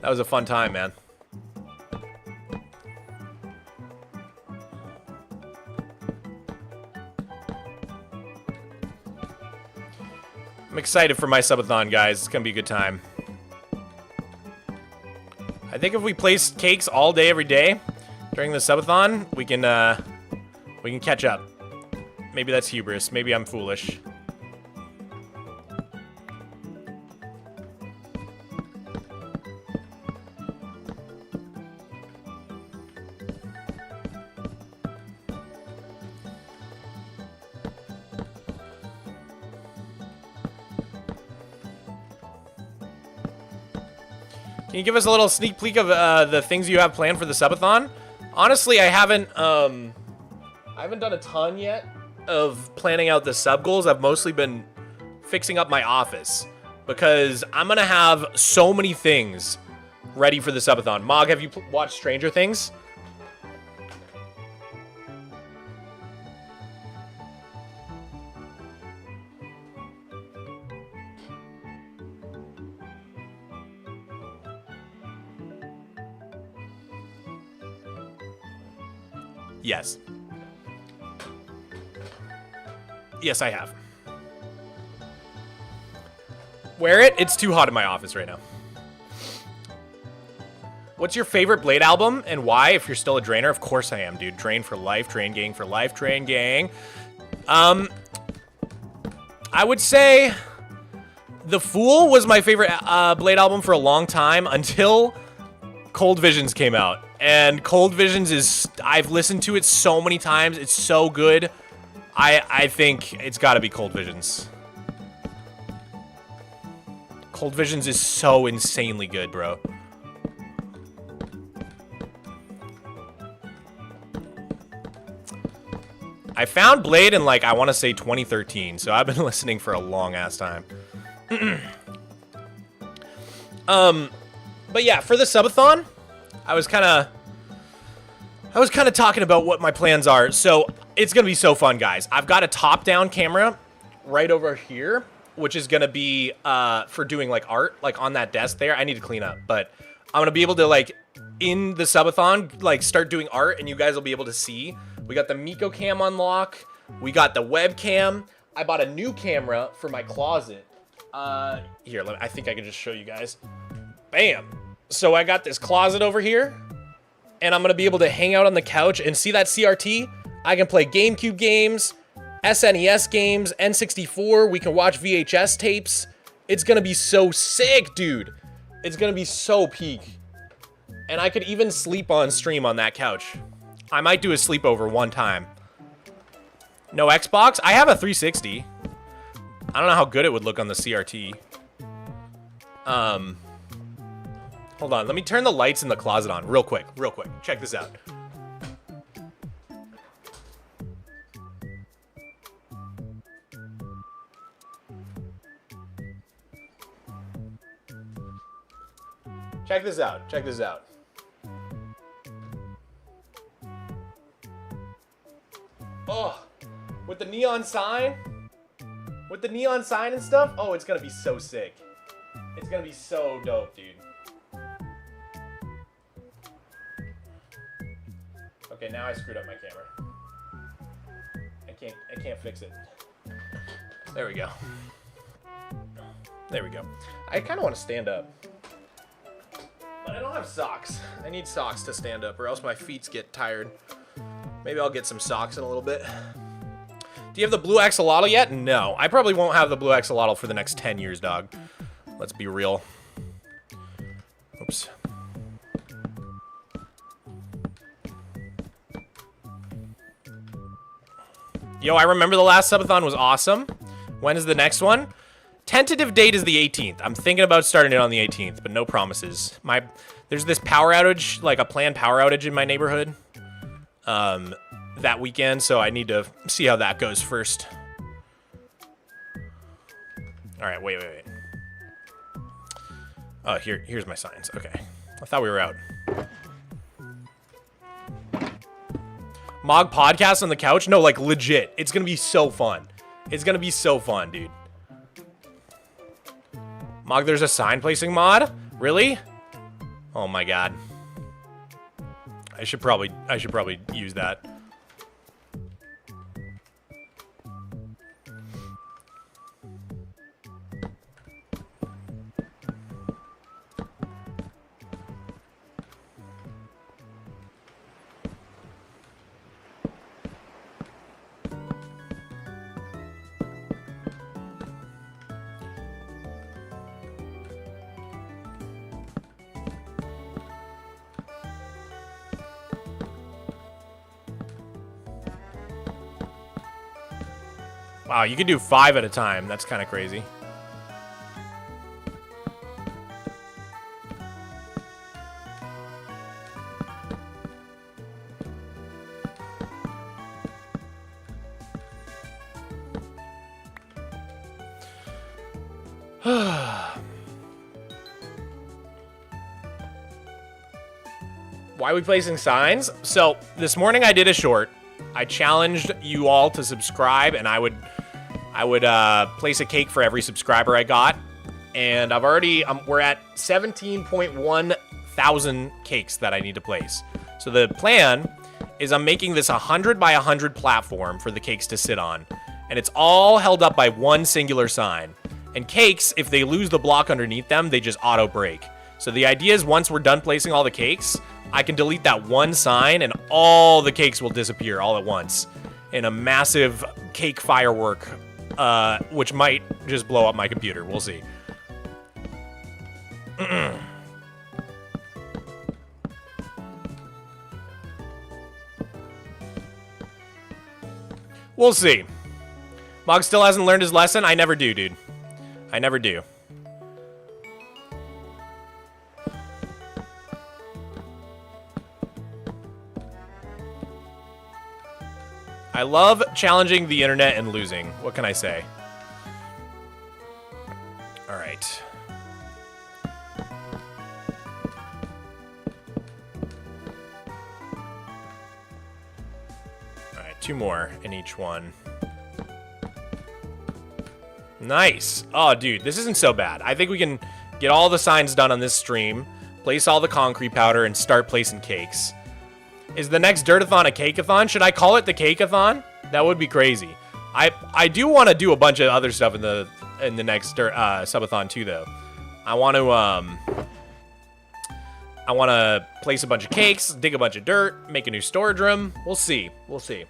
A: That was a fun time, man. I'm excited for my subathon, guys. It's gonna be a good time. I think if we place cakes all day, every day during the subathon, we can catch up. Maybe that's hubris. Maybe I'm foolish. Can you give us a little sneak peek of the things you have planned for the subathon? Honestly, I haven't done a ton yet of planning out the sub goals. I've mostly been fixing up my office because I'm gonna have so many things ready for the subathon. Mog, have you watched Stranger Things? Yes. Yes, I have. Wear it. It's too hot in my office right now. What's your favorite Blade album and why? If you're still a Drainer, of course I am, dude. Drain for life, Drain Gang for life, Drain Gang. I would say The Fool was my favorite Blade album for a long time until Cold Visions came out. And Cold Visions is, I've listened to it so many times. It's so good. I think it's got to be Cold Visions. Cold Visions is so insanely good, bro. I found Blade in, like, I want to say 2013, so I've been listening for a long-ass time. But yeah, for the subathon, I was kind of talking about what my plans are. So it's going to be so fun, guys. I've got a top-down camera right over here, which is going to be for doing, like, art, like, on that desk there. I need to clean up, but I'm going to be able to, like, in the subathon, like, start doing art, and you guys will be able to see. We got the Miko cam on lock. We got the webcam. I bought a new camera for my closet. Here, I think I can just show you guys. Bam. So I got this closet over here, and I'm going to be able to hang out on the couch and see that CRT. I can play GameCube games, SNES games, N64. We can watch VHS tapes. It's going to be so sick, dude. It's going to be so peak. And I could even sleep on stream on that couch. I might do a sleepover one time. No Xbox? I have a 360. I don't know how good it would look on the CRT. Hold on, let me turn the lights in the closet on real quick. Check this out. Check this out. Oh, with the neon sign? With the neon sign and stuff? Oh, it's gonna be so sick. It's gonna be so dope, dude. Okay, now I screwed up my camera. I can't fix it. There we go. I kind of want to stand up. But I don't have socks. I need socks to stand up or else my feet get tired. Maybe I'll get some socks in a little bit. Do you have the blue axolotl yet? No. I probably won't have the blue axolotl for the next 10 years, dog. Let's be real. Oops. Yo, I remember the last subathon was awesome. When is the next one? Tentative date is the 18th. I'm thinking about starting it on the 18th, but no promises. There's this power outage, like a planned power outage in my neighborhood. That weekend, so I need to see how that goes first. All right, wait. Oh, here's my signs. Okay. I thought we were out. Mog podcast on the couch? No, like legit. It's gonna be so fun. It's gonna be so fun, dude. Mog, there's a sign placing mod? Really? Oh my god. I should probably use that. Wow, you can do 5 at a time. That's kind of crazy. Why are we placing signs? So, this morning I did a short. I challenged you all to subscribe, and I would place a cake for every subscriber I got. And I've already, we're at 17.1 thousand cakes that I need to place. So the plan is I'm making this 100 by 100 platform for the cakes to sit on. And it's all held up by one singular sign. And cakes, if they lose the block underneath them, they just auto break. So the idea is once we're done placing all the cakes, I can delete that one sign and all the cakes will disappear all at once in a massive cake firework, which might just blow up my computer. We'll see. We'll see. Mog still hasn't learned his lesson? I never do, dude. I never do. I love challenging the internet and losing. What can I say? All right. All right, 2 more in each one. Nice. Oh, dude, this isn't so bad. I think we can get all the signs done on this stream, place all the concrete powder, and start placing cakes. Is the next Dirtathon a cakeathon? Should I call it the cakeathon? That would be crazy. I do want to do a bunch of other stuff in the next subathon too, though. I want to place a bunch of cakes, dig a bunch of dirt, make a new storage room. We'll see. We'll see.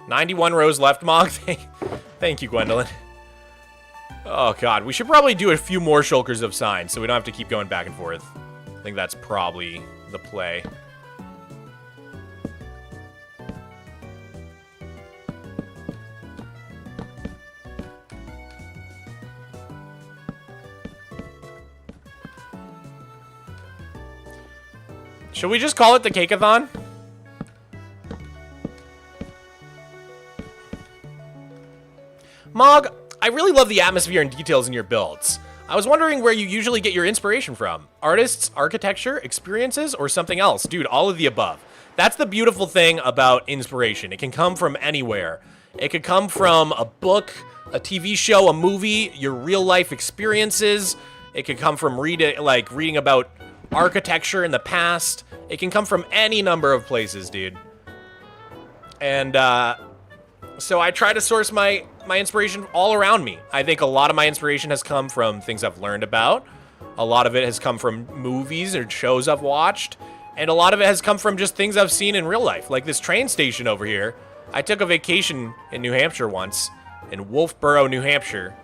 A: 91 rows left, Mog. Thank you, Gwendolyn. Oh god, we should probably do a few more shulkers of signs so we don't have to keep going back and forth. I think that's probably the play. Should we just call it the cakeathon? Mog, I really love the atmosphere and details in your builds. I was wondering where you usually get your inspiration from. Artists, architecture, experiences, or something else? Dude, all of the above. That's the beautiful thing about inspiration. It can come from anywhere. It could come from a book, a TV show, a movie, your real life experiences. It could come from reading about architecture in the past. It can come from any number of places, dude. And so I try to source my inspiration all around me. I think a lot of my inspiration has come from things I've learned about. A lot of it has come from movies or shows I've watched. And a lot of it has come from just things I've seen in real life. Like this train station over here. I took a vacation in New Hampshire once, in Wolfboro, New Hampshire.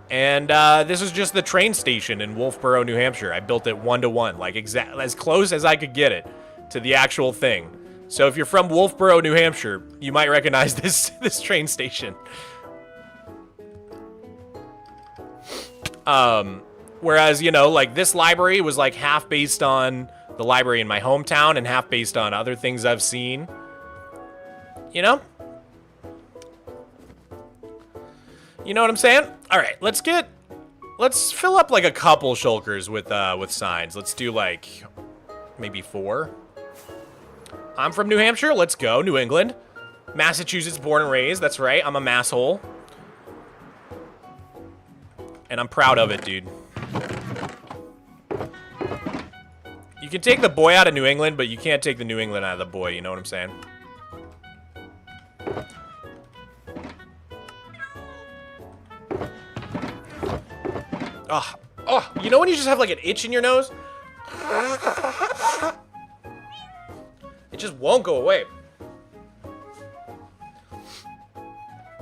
A: And this is just the train station in Wolfboro, New Hampshire. I built it 1-to-1, like as close as I could get it to the actual thing. So if you're from Wolfboro, New Hampshire, you might recognize this train station. Whereas, you know, like this library was like half based on the library in my hometown and half based on other things I've seen. You know? You know what I'm saying? All right, let's let's fill up like a couple shulkers with signs. Let's do like maybe 4. I'm from New Hampshire. Let's go. New England. Massachusetts born and raised. That's right. I'm a masshole. And I'm proud of it, dude. You can take the boy out of New England, but you can't take the New England out of the boy. You know what I'm saying? Oh, oh, you know when you just have like an itch in your nose? It just won't go away.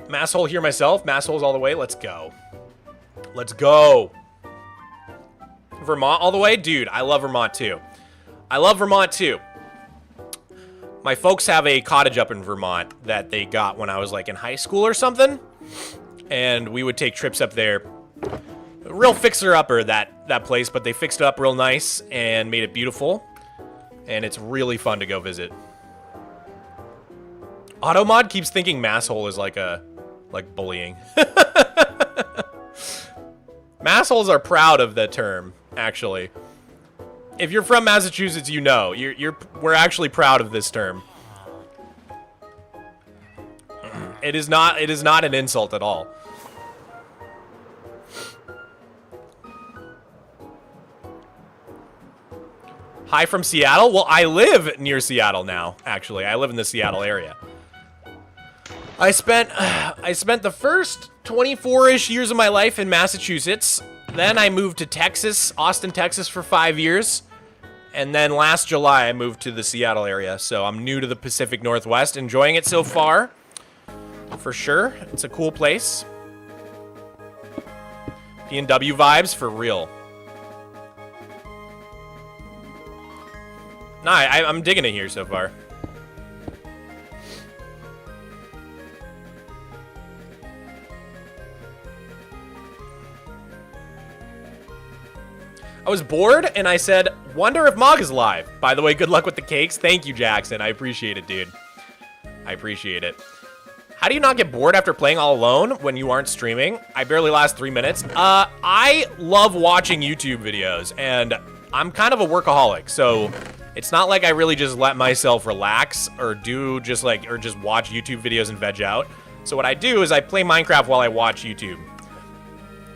A: Masshole here myself. Massholes all the way. Let's go. Let's go. Vermont all the way? Dude, I love Vermont too. I love Vermont too. My folks have a cottage up in Vermont that they got when I was like in high school or something. And we would take trips up there. Real fixer-upper, that place, but they fixed it up real nice and made it beautiful. And it's really fun to go visit. Automod keeps thinking masshole is like bullying. Massholes are proud of the term, actually. If you're from Massachusetts, you know. We're actually proud of this term. It is not an insult at all. Hi from Seattle? Well, I live near Seattle now, actually. I live in the Seattle area. I spent the first 24-ish years of my life in Massachusetts. Then I moved to Texas, Austin, Texas for 5 years. And then last July, I moved to the Seattle area. So I'm new to the Pacific Northwest, enjoying it so far. For sure. It's a cool place. P&W vibes for real. Nah, I'm digging it here so far. I was bored, and I said, wonder if Mog is live. By the way, good luck with the cakes. Thank you, Jackson. I appreciate it, dude. I appreciate it. How do you not get bored after playing all alone when you aren't streaming? I barely last 3 minutes. I love watching YouTube videos, and I'm kind of a workaholic, so it's not like I really just let myself relax or just watch YouTube videos and veg out. So what I do is I play Minecraft while I watch YouTube.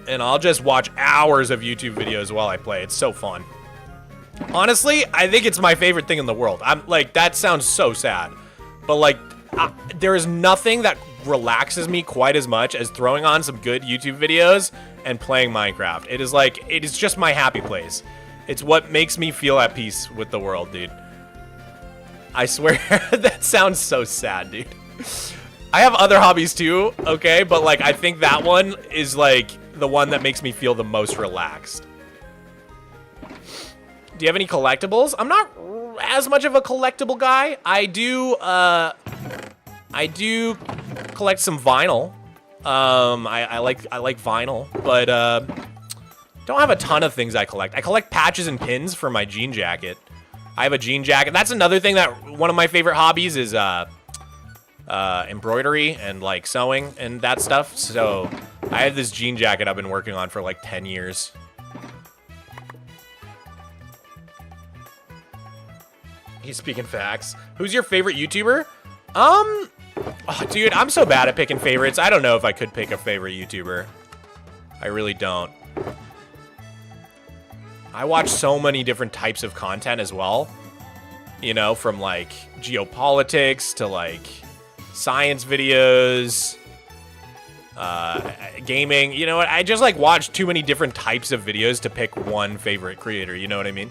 A: And I'll just watch hours of YouTube videos while I play. It's so fun. Honestly, I think it's my favorite thing in the world. I'm like, that sounds so sad. But like, there is nothing that relaxes me quite as much as throwing on some good YouTube videos and playing Minecraft. It is just my happy place. It's what makes me feel at peace with the world, dude. I swear, that sounds so sad, dude. I have other hobbies too, okay? But like, I think that one is like the one that makes me feel the most relaxed. Do you have any collectibles? I'm not as much of a collectible guy. I do collect some vinyl. I like vinyl, but don't have a ton of things I collect. I collect patches and pins for my jean jacket. I have a jean jacket. That's another thing that one of my favorite hobbies is embroidery and like sewing and that stuff. So I have this jean jacket I've been working on for like 10 years. He's speaking facts. Who's your favorite YouTuber? Oh, dude, I'm so bad at picking favorites. I don't know if I could pick a favorite YouTuber. I really don't. I watch so many different types of content as well. You know, from like geopolitics to like science videos, gaming. You know what? I just like watch too many different types of videos to pick one favorite creator. You know what I mean?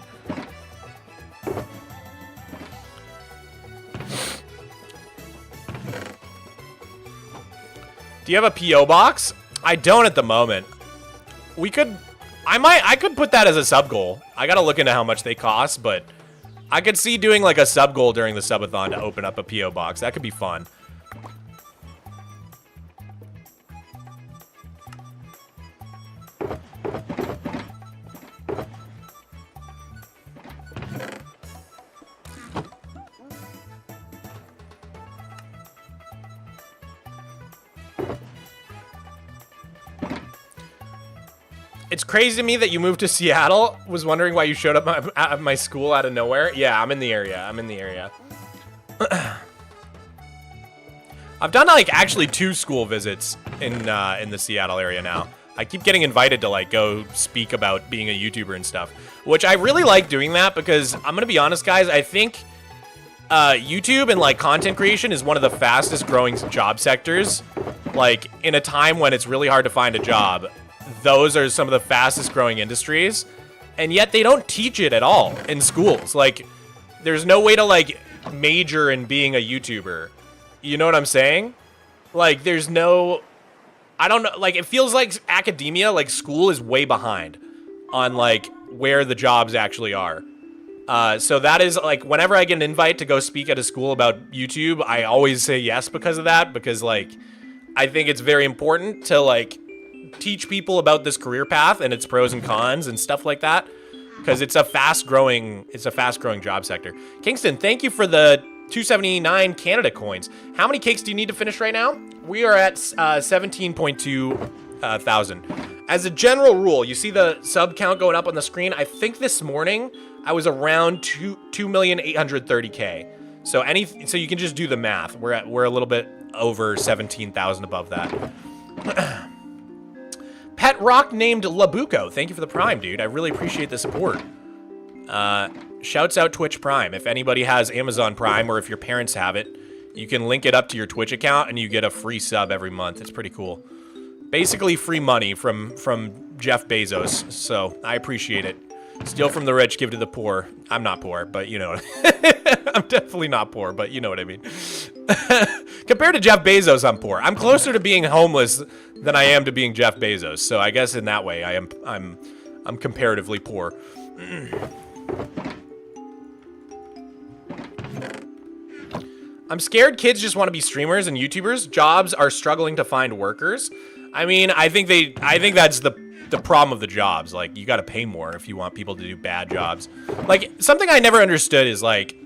A: Do you have a P.O. box? I don't at the moment. I could put that as a sub goal. I gotta look into how much they cost, but I could see doing like a sub goal during the subathon to open up a P.O. box. That could be fun. It's crazy to me that you moved to Seattle. Was wondering why you showed up at my school out of nowhere. Yeah, I'm in the area. I'm in the area. I've done like actually 2 school visits in the Seattle area now. I keep getting invited to like go speak about being a YouTuber and stuff, which I really like doing that because I'm gonna be honest, guys. I think YouTube and like content creation is one of the fastest growing job sectors. Like in a time when it's really hard to find a job, those are some of the fastest growing industries, and yet they don't teach it at all in schools. Like there's no way to like major in being a YouTuber. You know what I'm saying? Like there's no, I don't know, like it feels like academia, like school is way behind on like where the jobs actually are. So that is like whenever I get an invite to go speak at a school about YouTube, I always say yes because of that, because like I think it's very important to like teach people about this career path and its pros and cons and stuff like that, because it's a fast growing job sector. Kingston, thank you for the 279 Canada coins. How many cakes do you need to finish right now? We are at 17.2 thousand. As a general rule, you see the sub count going up on the screen. I think this morning I was around 2,830,000. So so you can just do the math. We're a little bit over 17,000 above that. Pet Rock named Labuco. Thank you for the Prime, dude. I really appreciate the support. Shouts out Twitch Prime. If anybody has Amazon Prime, or if your parents have it, you can link it up to your Twitch account and you get a free sub every month. It's pretty cool. Basically free money from Jeff Bezos, so I appreciate it. Steal from the rich, give to the poor. I'm not poor, but you know. I'm definitely not poor, but you know what I mean. Compared to Jeff Bezos, I'm poor. I'm closer to being homeless than I am to being Jeff Bezos. So I guess in that way, I'm comparatively poor. I'm scared kids just want to be streamers and YouTubers. Jobs are struggling to find workers. I mean, I think that's the problem of the jobs. Like, you got to pay more if you want people to do bad jobs. Like, something I never understood is like,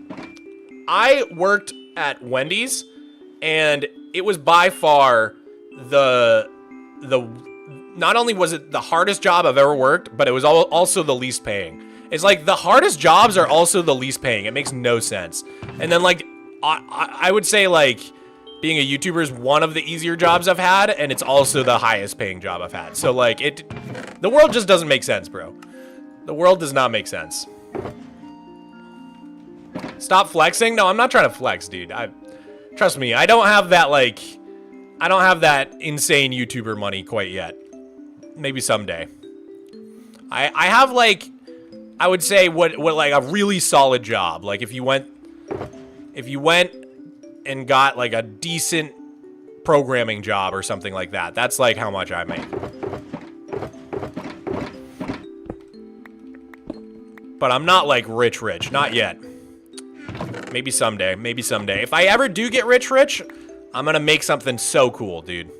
A: I worked at Wendy's, and it was by far the not only was it the hardest job I've ever worked, but it was also the least paying. It's like the hardest jobs are also the least paying. It makes no sense. And then like I would say like being a YouTuber is one of the easier jobs I've had, and it's also the highest paying job I've had. So like the world just doesn't make sense, bro. The world does not make sense. Stop flexing? No, I'm not trying to flex, dude. Trust me, I don't have that insane YouTuber money quite yet. Maybe someday. I have like, I would say what like a really solid job. Like if you went and got like a decent programming job or something like that, that's like how much I make. But I'm not like rich, not yet. Maybe someday, maybe someday. If I ever do get rich, I'm gonna make something so cool, dude.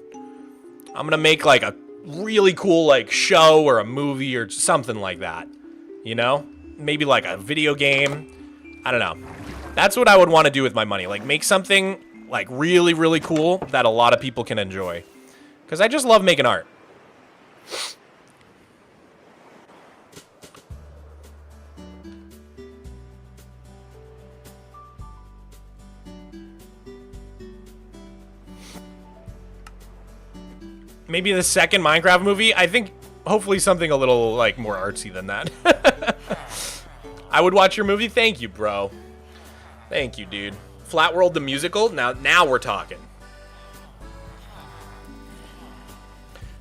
A: I'm gonna make like a really cool like show or a movie or something like that. You know? Maybe like a video game. I don't know. That's what I would want to do with my money. Like make something like really, really cool that a lot of people can enjoy. Because I just love making art. Maybe the second Minecraft movie. I think hopefully something a little like more artsy than that. I would watch your movie. Thank you, bro. Thank you, dude. Flat World the musical. Now we're talking.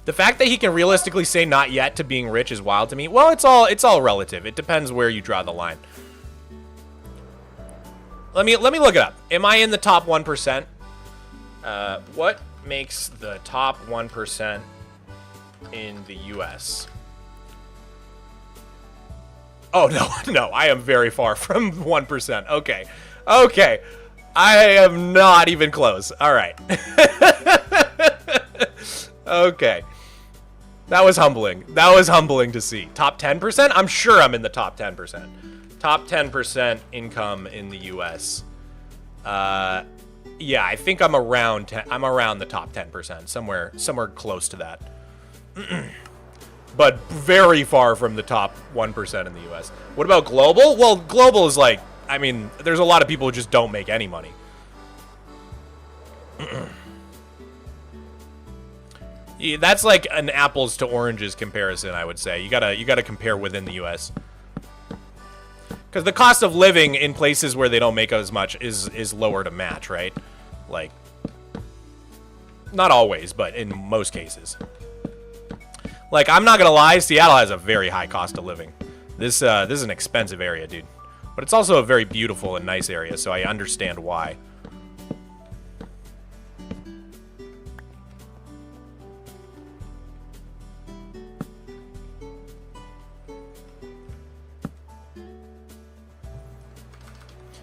A: The fact that he can realistically say not yet to being rich is wild to me. Well, it's all relative. It depends where you draw the line. Let me look it up. Am I in the top 1%? What makes the top 1% in the US? Oh, no, I am very far from 1%. Okay. I am not even close. All right. Okay. That was humbling. That was humbling to see. Top 10%? I'm sure I'm in the top 10%. Top 10% income in the US. Yeah, I think I'm around the top 10%, somewhere close to that. but very far from the top 1% in the US. What about global? Well, global is like, I mean, there's a lot of people who just don't make any money. Yeah, that's like an apples to oranges comparison, I would say. You gotta compare within the US. Because the cost of living in places where they don't make as much is lower to match, right? Like, not always, but in most cases. Like, I'm not gonna lie, Seattle has a very high cost of living. This is an expensive area, dude. But it's also a very beautiful and nice area, so I understand why.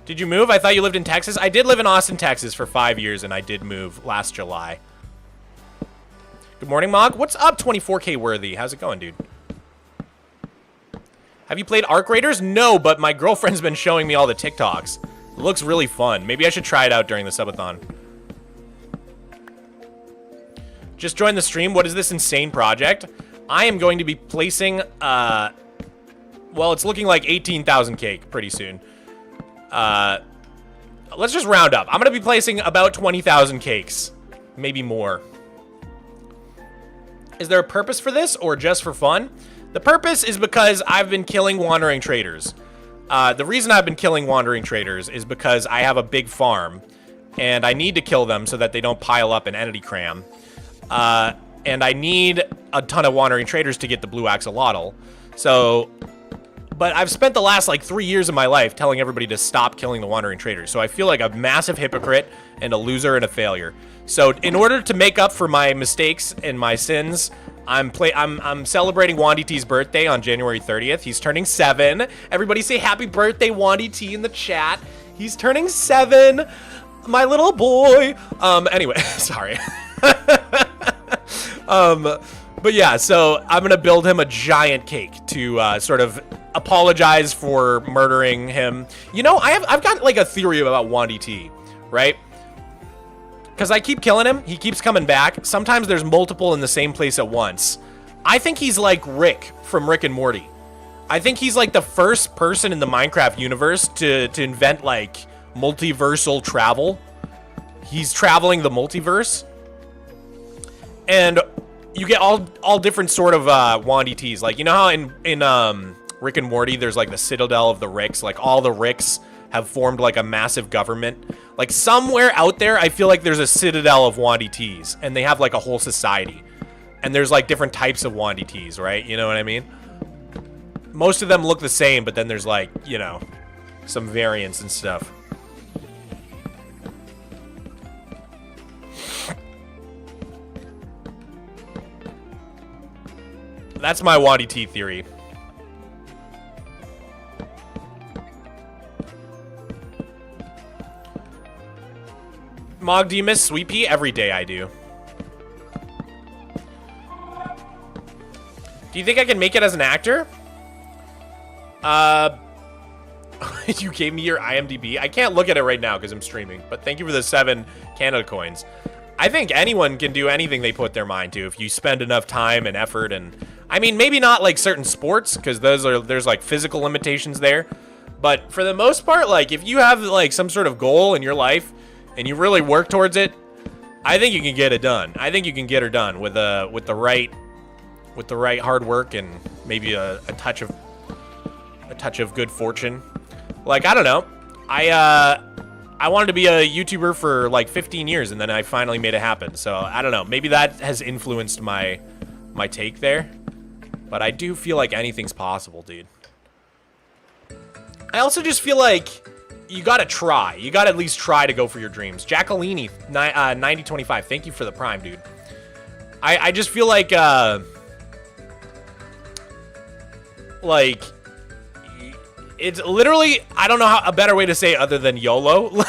A: Did you move? I thought you lived in Texas. I did live in Austin, Texas for 5 years, and I did move last July. Good morning, Mog. What's up, 24K Worthy? How's it going, dude? Have you played Arc Raiders? No, but my girlfriend's been showing me all the TikToks. It looks really fun. Maybe I should try it out during the subathon. Just joined the stream. What is this insane project? I am going to be placing, well, it's looking like 18,000 cake pretty soon. Let's just round up. I'm going to be placing about 20,000 cakes. Maybe more. Is there a purpose for this or just for fun? The purpose is because I've been killing wandering traders. The reason I've been killing wandering traders is because I have a big farm and I need to kill them so that they don't pile up in entity cram. And I need a ton of wandering traders to get the blue axolotl. So... But I've spent the last, like, 3 years of my life telling everybody to stop killing the wandering traders. So I feel like a massive hypocrite and a loser and a failure. So in order to make up for my mistakes and my sins, I'm celebrating Wandy T's birthday on January 30th. He's turning 7. Everybody say happy birthday, Wandy T, in the chat. He's turning 7. My little boy. Anyway, sorry. But yeah, so I'm gonna build him a giant cake to sort of apologize for murdering him. You know, I've got like a theory about Wandy T, right? Because I keep killing him, he keeps coming back. Sometimes there's multiple in the same place at once. I think he's like Rick from Rick and Morty. I think he's like the first person in the Minecraft universe to invent like multiversal travel. He's traveling the multiverse. And you get all different sort of Wandy T's. Like, you know how in Rick and Morty, there's like the Citadel of the Ricks. Like, all the Ricks have formed like a massive government. Like, somewhere out there, I feel like there's a Citadel of Wandy T's. And they have like a whole society. And there's like different types of Wandy T's, right? You know what I mean? Most of them look the same, but then there's like, you know, some variants and stuff. That's my Wandy T theory. Mog, do you miss Sweet Pea? Every day I do. Do you think I can make it as an actor? You gave me your IMDb. I can't look at it right now because I'm streaming, but thank you for the 7 Canada coins. I think anyone can do anything they put their mind to if you spend enough time and effort. And I mean, maybe not like certain sports, because there's like physical limitations there. But for the most part, like if you have like some sort of goal in your life and you really work towards it, I think you can get it done. I think you can get her done with the right hard work and maybe a touch of good fortune. Like, I don't know. I wanted to be a YouTuber for like 15 years, and then I finally made it happen. So I don't know. Maybe that has influenced my take there. But I do feel like anything's possible, dude. I also just feel like you gotta try. You gotta at least try to go for your dreams. Jacqueline, 9025. Thank you for the prime, dude. I just feel like it's literally, I don't know how a better way to say it other than YOLO.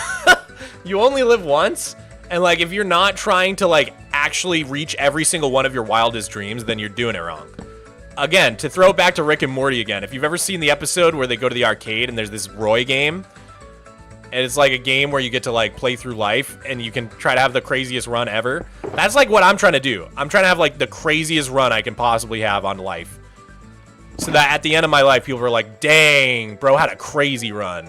A: You only live once, and like if you're not trying to like actually reach every single one of your wildest dreams, then you're doing it wrong. Again, to throw it back to Rick and Morty again, if you've ever seen the episode where they go to the arcade and there's this Roy game, and it's like a game where you get to like play through life and you can try to have the craziest run ever. That's like what I'm trying to do. I'm trying to have like the craziest run I can possibly have on life. So that at the end of my life, people were like, dang, bro had a crazy run.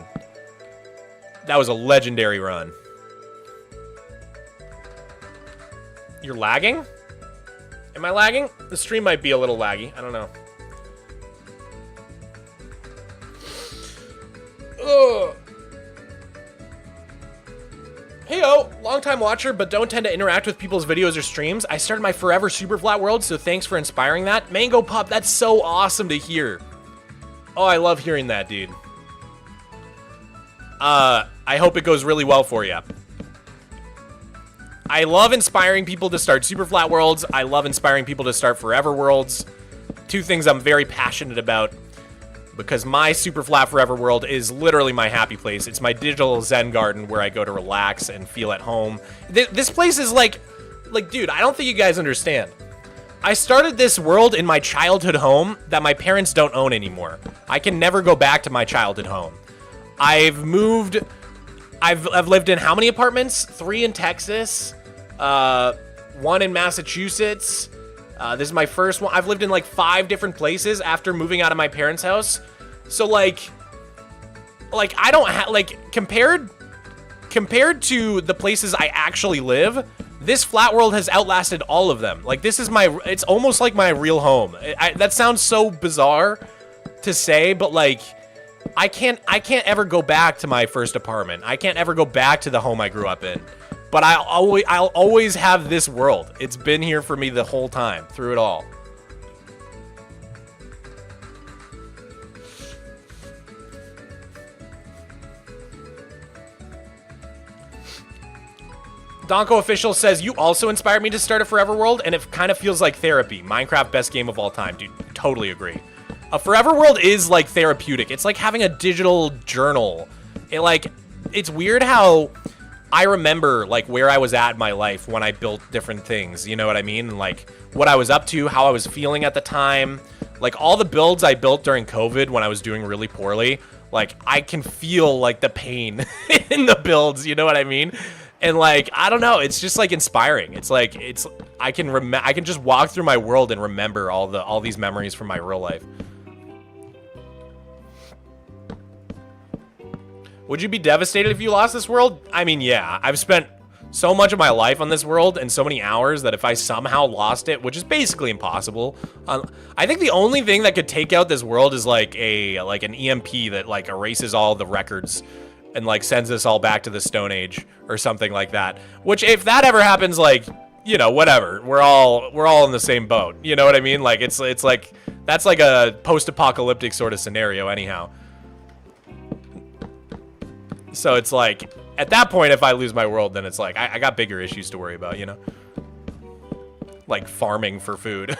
A: That was a legendary run. You're lagging? Am I lagging? The stream might be a little laggy. I don't know. Ugh. Heyo, long-time watcher, but don't tend to interact with people's videos or streams. I started my forever super flat world, so thanks for inspiring that. Mango Pup, that's so awesome to hear. Oh, I love hearing that, dude. I hope it goes really well for you. I love inspiring people to start super flat worlds. I love inspiring people to start forever worlds. Two things I'm very passionate about. Because my super flat forever world is literally my happy place. It's my digital zen garden where I go to relax and feel at home. This place is like, dude, I don't think you guys understand. I started this world in my childhood home that my parents don't own anymore. I can never go back to my childhood home. I've moved, I've lived in how many apartments? 3 in Texas, 1 in Massachusetts. This is my first one. I've lived in like 5 different places after moving out of my parents' house. So like I don't have like compared to the places I actually live, this flat world has outlasted all of them. Like this is it's almost like my real home. That sounds so bizarre to say, but like I can't ever go back to my first apartment. I can't ever go back to the home I grew up in. But I'll always have this world. It's been here for me the whole time, through it all. Donko Official says, you also inspired me to start a forever world, and it kind of feels like therapy. Minecraft, best game of all time. Dude, totally agree. A forever world is like therapeutic. It's like having a digital journal. It's weird how I remember like where I was at in my life when I built different things, you know what I mean? And like what I was up to, how I was feeling at the time. Like all the builds I built during COVID when I was doing really poorly, like I can feel like the pain in the builds, you know what I mean? And like, I don't know, it's just like inspiring. It's like, I can just walk through my world and remember all these memories from my real life. Would you be devastated if you lost this world? I mean, yeah. I've spent so much of my life on this world and so many hours that if I somehow lost it, which is basically impossible, I think the only thing that could take out this world is like an EMP that like erases all the records and like sends us all back to the Stone Age or something like that. Which if that ever happens, like, you know, whatever. We're all in the same boat. You know what I mean? Like it's like that's like a post-apocalyptic sort of scenario anyhow. So it's like, at that point, if I lose my world, then it's like, I got bigger issues to worry about, you know? Like farming for food.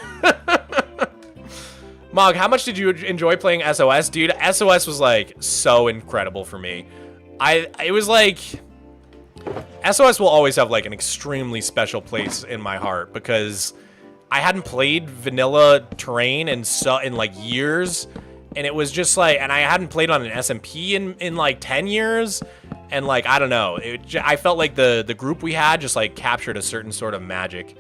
A: Mog, how much did you enjoy playing SOS? Dude, SOS was like so incredible for me. It was like, SOS will always have like an extremely special place in my heart because I hadn't played vanilla terrain in like years. And it was just like, and I hadn't played on an SMP in like 10 years. And like, I don't know. I felt like the group we had just like captured a certain sort of magic.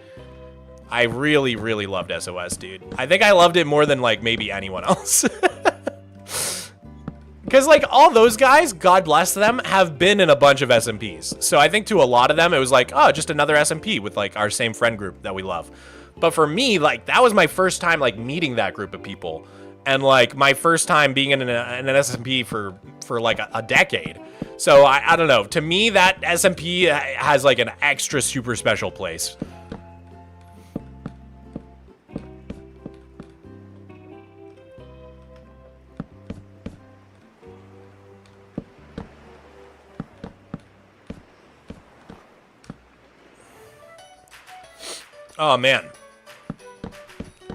A: I really, really loved SOS, dude. I think I loved it more than like maybe anyone else. Because like all those guys, God bless them, have been in a bunch of SMPs. So I think to a lot of them, it was like, oh, just another SMP with like our same friend group that we love. But for me, like that was my first time like meeting that group of people. And like my first time being in an SMP for like a decade. So I don't know. To me, that SMP has like an extra super special place. Oh man.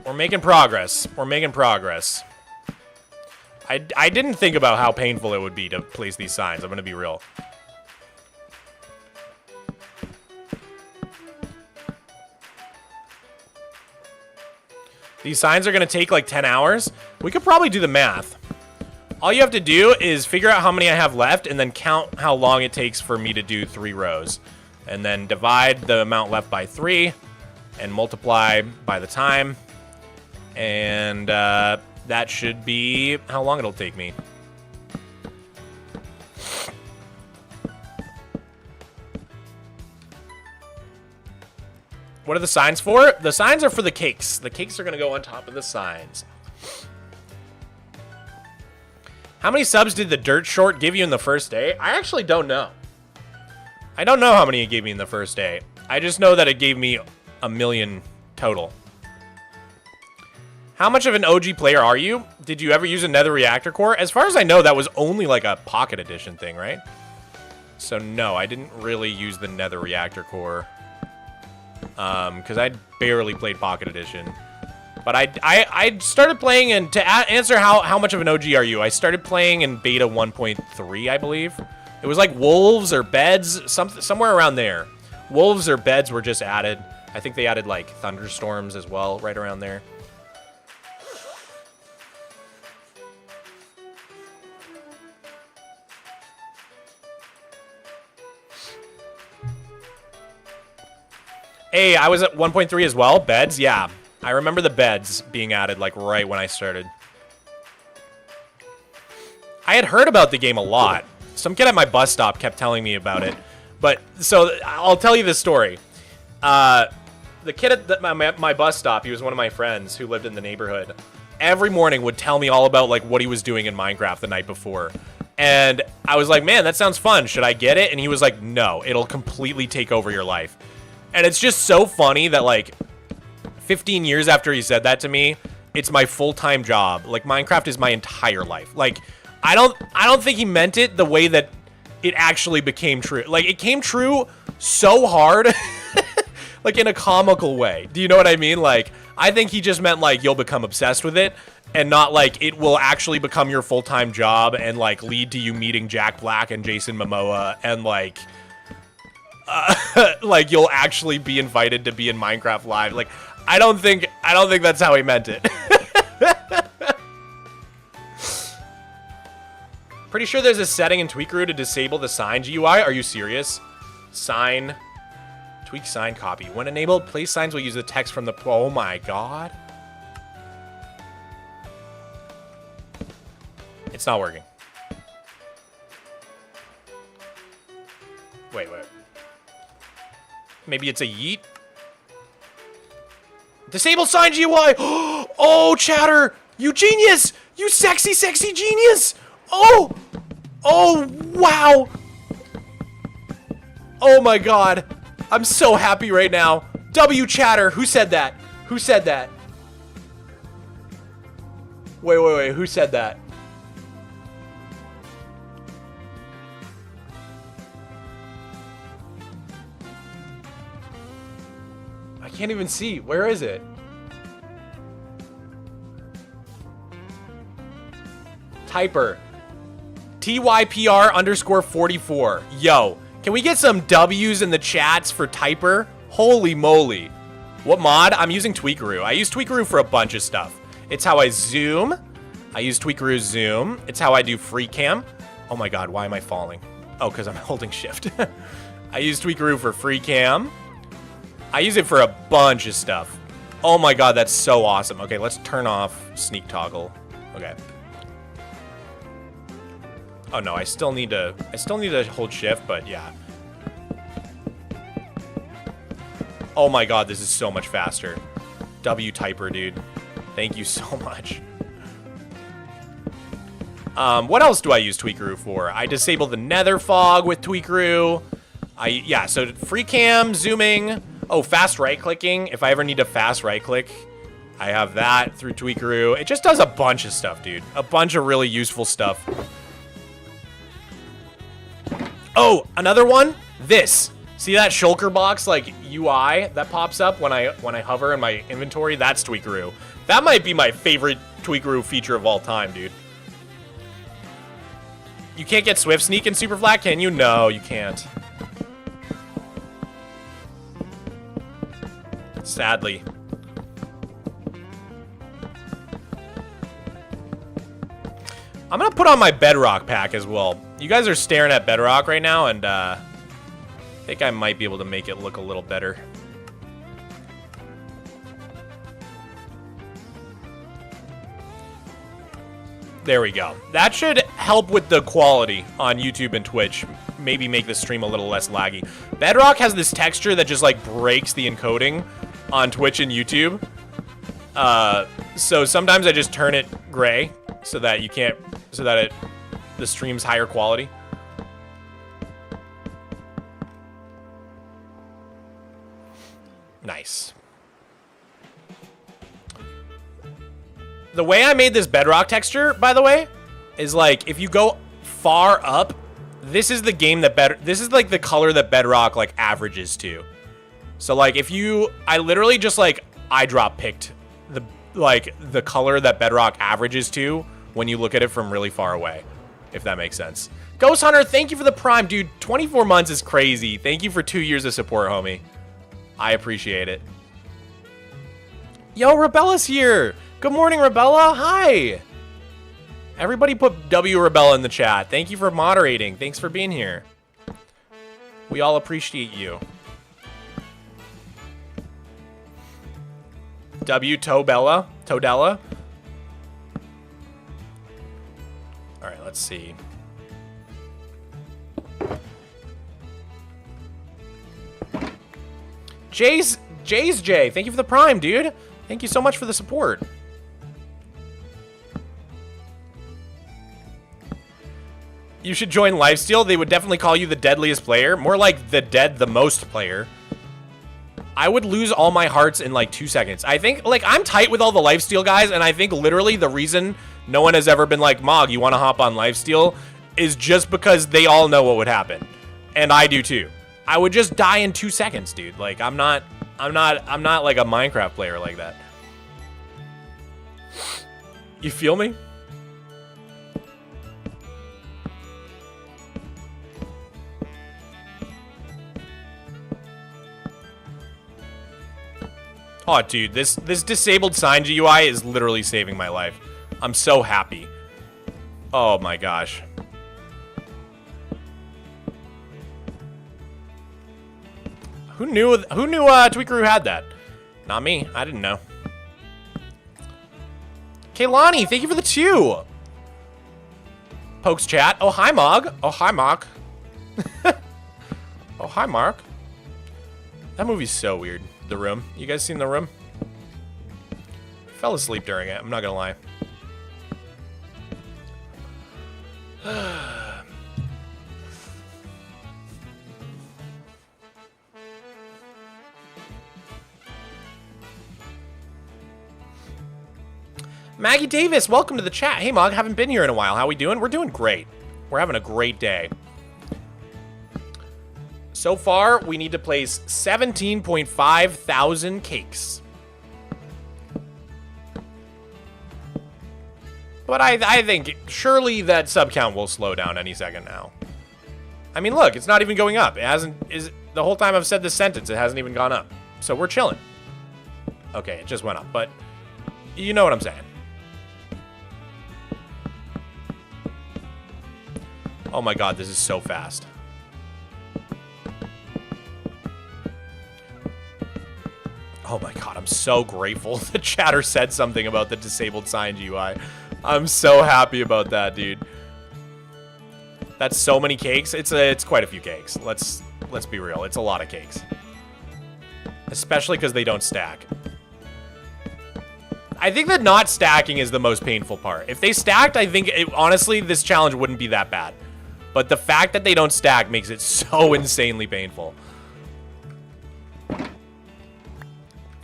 A: We're making progress. We're making progress. I didn't think about how painful it would be to place these signs. I'm going to be real. These signs are going to take like 10 hours. We could probably do the math. All you have to do is figure out how many I have left and then count how long it takes for me to do 3 rows. And then divide the amount left by 3 and multiply by the time. And that should be how long it'll take me. What are the signs for? The signs are for the cakes. The cakes are going to go on top of the signs. How many subs did the dirt short give you in the first day? I actually don't know. I don't know how many it gave me in the first day. I just know that it gave me 1 million total. How much of an OG player are you? Did you ever use a Nether reactor core? As far as I know, that was only like a pocket edition thing, right? So no, I didn't really use the Nether reactor core. Because I barely played pocket edition. But I started playing, and to answer how much of an OG are you, I started playing in beta 1.3, I believe. It was like wolves or beds, somewhere around there. Wolves or beds were just added. I think they added like thunderstorms as well, right around there. Hey, I was at 1.3 as well. Beds, yeah. I remember the beds being added like right when I started. I had heard about the game a lot. Some kid at my bus stop kept telling me about it. But, so, I'll tell you this story. The kid at my bus stop, he was one of my friends who lived in the neighborhood. Every morning would tell me all about, like, what he was doing in Minecraft the night before. And I was like, man, that sounds fun. Should I get it? And he was like, no, it'll completely take over your life. And it's just so funny that, like, 15 years after he said that to me, it's my full-time job. Like, Minecraft is my entire life. Like, I don't think he meant it the way that it actually became true. Like, it came true so hard, like, in a comical way. Do you know what I mean? Like, I think he just meant, like, you'll become obsessed with it, and not, like, it will actually become your full-time job and, like, lead to you meeting Jack Black and Jason Momoa, and, like, like, you'll actually be invited to be in Minecraft Live. Like, I don't think that's how he meant it. Pretty sure there's a setting in Tweakeroo to disable the sign GUI. Are you serious? Sign. Tweak sign copy. When enabled, place signs will use the text from the... Oh my god. It's not working. Wait. Maybe it's a yeet? Disable sign GUI! Oh, Chatter! You genius! You sexy, sexy genius! Oh! Oh, wow! Oh my god. I'm so happy right now. W Chatter, who said that? Who said that? Wait, who said that? I can't even see. Where is it? Typer. TYPR_44. Yo, can we get some W's in the chats for Typer? Holy moly. What mod? I'm using Tweakeroo. I use Tweakeroo for a bunch of stuff. It's how I zoom. I use Tweakeroo Zoom. It's how I do free cam. Oh my god, why am I falling? Oh, because I'm holding shift. I use Tweakeroo for free cam. I use it for a bunch of stuff. Oh my god, that's so awesome. Okay, let's turn off sneak toggle. Okay. Oh no, I still need to hold shift, but yeah. Oh my god, this is so much faster. W Typer, dude. Thank you so much. What else do I use Tweakeroo for? I disable the nether fog with Tweakeroo. Yeah, so free cam, zooming. Oh, fast right-clicking. If I ever need to fast right-click, I have that through Tweakeroo. It just does a bunch of stuff, dude. A bunch of really useful stuff. Oh, another one? This. See that shulker box, like, UI that pops up when I hover in my inventory? That's Tweakeroo. That might be my favorite Tweakeroo feature of all time, dude. You can't get Swift Sneak in Super Flat, can you? No, you can't. Sadly. I'm gonna put on my Bedrock pack as well. You guys are staring at Bedrock right now, and I think I might be able to make it look a little better. There we go. That should help with the quality on YouTube and Twitch. Maybe make the stream a little less laggy. Bedrock has this texture that just like breaks the encoding on Twitch and YouTube. So sometimes I just turn it gray so that you can't, so that the stream's higher quality. Nice. The way I made this Bedrock texture, by the way, is like if you go far up, this is the game that this is like the color that Bedrock like averages to. So like if I literally just like eyedrop picked the color that Bedrock averages to when you look at it from really far away, if that makes sense. Ghost Hunter, thank you for the Prime, dude. 24 months is crazy. Thank you for 2 years of support, homie. I appreciate it. Yo, Rebella's here. Good morning, Rebella. Hi. Everybody put W Rebella in the chat. Thank you for moderating. Thanks for being here. We all appreciate you. W Tobella. Todella. All right, let's see. Jay's J. Thank you for the Prime, dude. Thank you so much for the support. You should join Lifesteal. They would definitely call you the deadliest player. More like the most player. I would lose all my hearts in like 2 seconds. I think, like, I'm tight with all the Lifesteal guys, and I think literally the reason no one has ever been like, Mog, you want to hop on Lifesteal, is just because they all know what would happen. And I do too. I would just die in 2 seconds, dude. Like, I'm not like a Minecraft player like that. You feel me? Oh, dude, this disabled sign GUI is literally saving my life. I'm so happy. Oh my gosh. Who knew Tweakeroo had that? Not me. I didn't know. Kaylani, thank you for the 2. Pokes chat. Oh, hi, Mog. Oh, hi, Mark. Oh, hi, Mark. That movie's so weird. The Room. You guys seen The Room? Fell asleep during it. I'm not gonna lie. Maggie Davis, welcome to the chat. Hey, Mog, haven't been here in a while. How we doing? We're doing great. We're having a great day. So far, we need to place 17.5 thousand cakes. But I think surely that sub count will slow down any second now. I mean, look, it's not even going up. It hasn't, the whole time I've said this sentence, it hasn't even gone up. So we're chilling. Okay, it just went up, but you know what I'm saying. Oh my god, this is so fast. Oh my god, I'm so grateful the chatter said something about the disabled sign GUI. I'm so happy about that, dude. That's so many cakes. It's quite a few cakes. Let's be real. It's a lot of cakes. Especially because they don't stack. I think that not stacking is the most painful part. If they stacked, I think, honestly, this challenge wouldn't be that bad. But the fact that they don't stack makes it so insanely painful.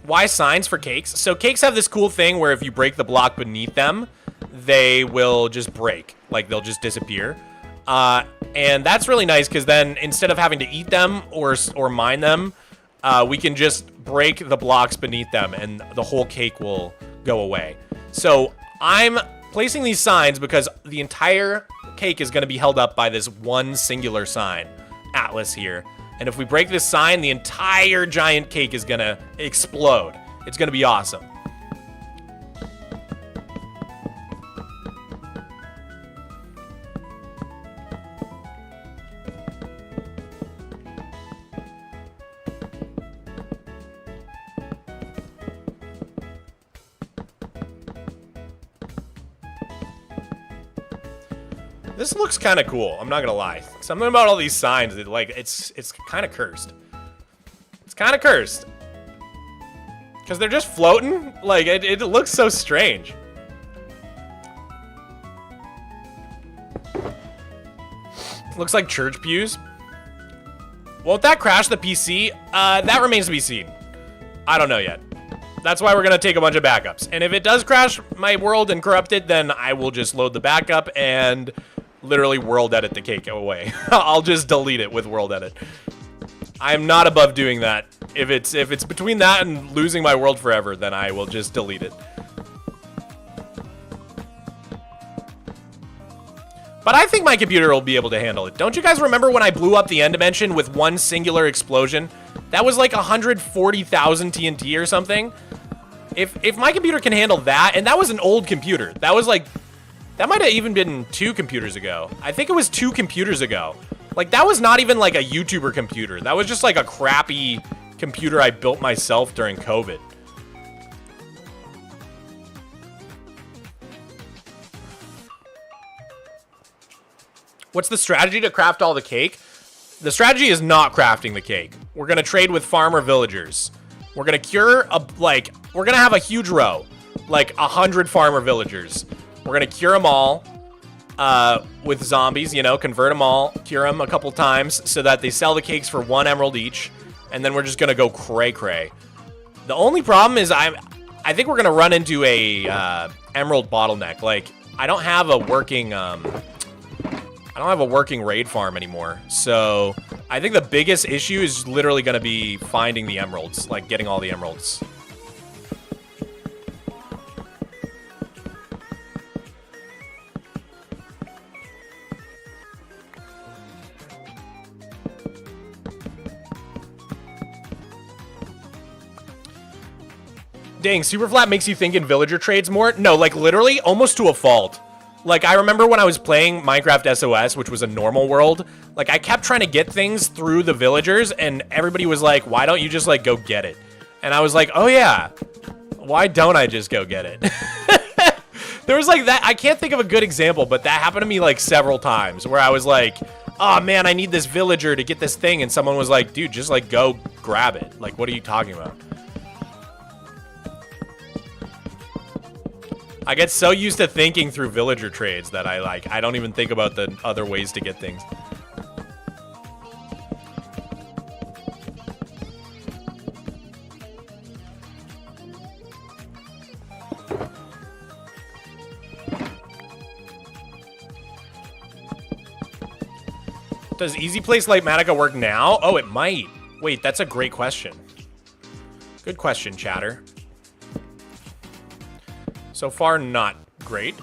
A: Why signs for cakes? So cakes have this cool thing where if you break the block beneath them, they will just break. Like, they'll just disappear. And that's really nice because then instead of having to eat them or mine them, we can just break the blocks beneath them and the whole cake will go away. So I'm placing these signs because the entire cake is going to be held up by this one singular sign, Atlas here. And if we break this sign, the entire giant cake is going to explode. It's going to be awesome. This looks kind of cool. I'm not gonna lie. Something about all these signs, like it's kind of cursed. It's kind of cursed because they're just floating. Like it looks so strange. Looks like church pews. Won't that crash the PC? That remains to be seen. I don't know yet. That's why we're gonna take a bunch of backups. And if it does crash my world and corrupt it, then I will just load the backup and literally world edit the cake away. I'll just delete it with world edit. I'm not above doing that. If it's between that and losing my world forever, then I will just delete it. But I think my computer will be able to handle it. Don't you guys remember when I blew up the end dimension with one singular explosion? That was like 140,000 TNT or something. If my computer can handle that, and that was an old computer. That was like, that might have even been 2 computers ago. I think it was 2 computers ago. Like, that was not even like a YouTuber computer. That was just like a crappy computer I built myself during COVID. What's the strategy to craft all the cake? The strategy is not crafting the cake. We're gonna trade with farmer villagers. We're gonna cure we're gonna have a huge row, like 100 farmer villagers. We're gonna cure them all with zombies, you know, convert them all, cure them a couple times so that they sell the cakes for 1 emerald each, and then we're just gonna go cray-cray. The only problem is I think we're gonna run into a emerald bottleneck. Like, I don't have a working raid farm anymore. So I think the biggest issue is literally gonna be finding the emeralds, like getting all the emeralds. Dang, Superflat makes you think in villager trades more? No, like literally almost to a fault. Like, I remember when I was playing Minecraft SOS, which was a normal world, like, I kept trying to get things through the villagers, and everybody was like, why don't you just, like, go get it? And I was like, oh, yeah. Why don't I just go get it? There was, like, that. I can't think of a good example, but that happened to me, like, several times, where I was like, oh, man, I need this villager to get this thing, and someone was like, dude, just, like, go grab it. Like, what are you talking about? I get so used to thinking through villager trades that I don't even think about the other ways to get things. Does Easy Place Lightmatica work now? Oh, it might. Wait, that's a great question. Good question, chatter. So far, not great.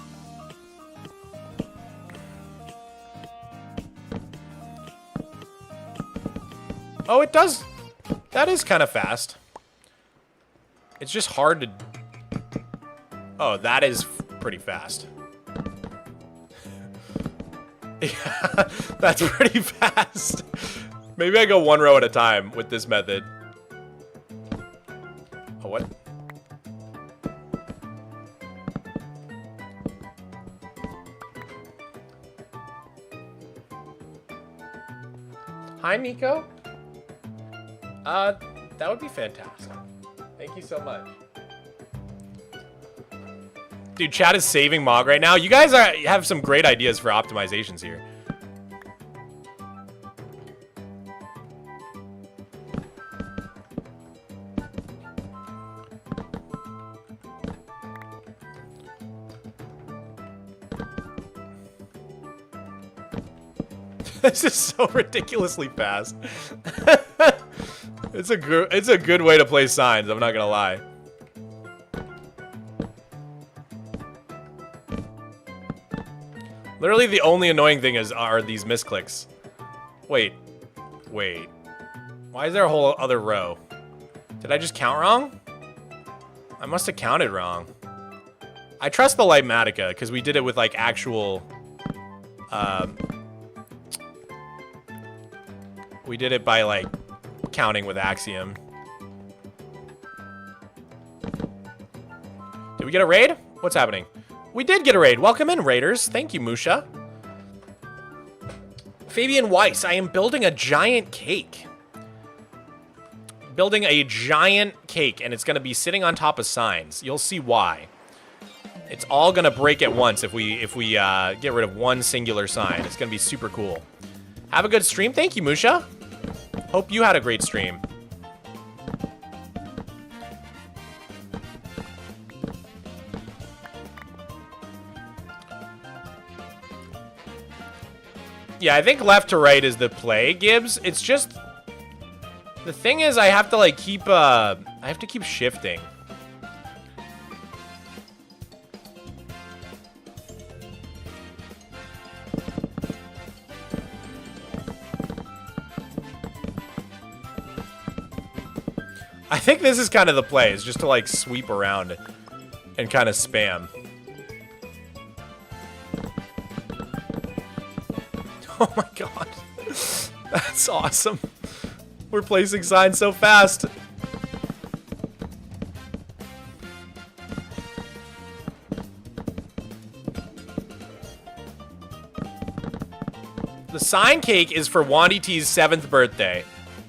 A: Oh, it does. That is kind of fast. It's just hard to... Oh, that is pretty fast. Yeah, that's pretty fast. Maybe I go 1 row at a time with this method. Oh, what? Hi, Nico. That would be fantastic. Thank you so much. Dude, chat is saving Mog right now. You guys have some great ideas for optimizations here. This is so ridiculously fast. It's a good way to play signs, I'm not gonna lie. Literally the only annoying thing are these misclicks. Wait. Why is there a whole other row? Did I just count wrong? I must have counted wrong. I trust the Lightmatica because we did it with like actual we did it by, like, counting with Axiom. Did we get a raid? What's happening? We did get a raid. Welcome in, raiders. Thank you, Musha. Fabian Weiss, I am building a giant cake. Building a giant cake, and it's going to be sitting on top of signs. You'll see why. It's all going to break at once if we get rid of one singular sign. It's going to be super cool. Have a good stream. Thank you, Musha. Hope you had a great stream. Yeah, I think left to right is the play, Gibbs. It's just... The thing is, I have to, like, keep, I have to keep shifting. I think this is kind of the play, is just to, like, sweep around and kind of spam. Oh my god. That's awesome. We're placing signs so fast. The sign cake is for Wandy T's 7th birthday.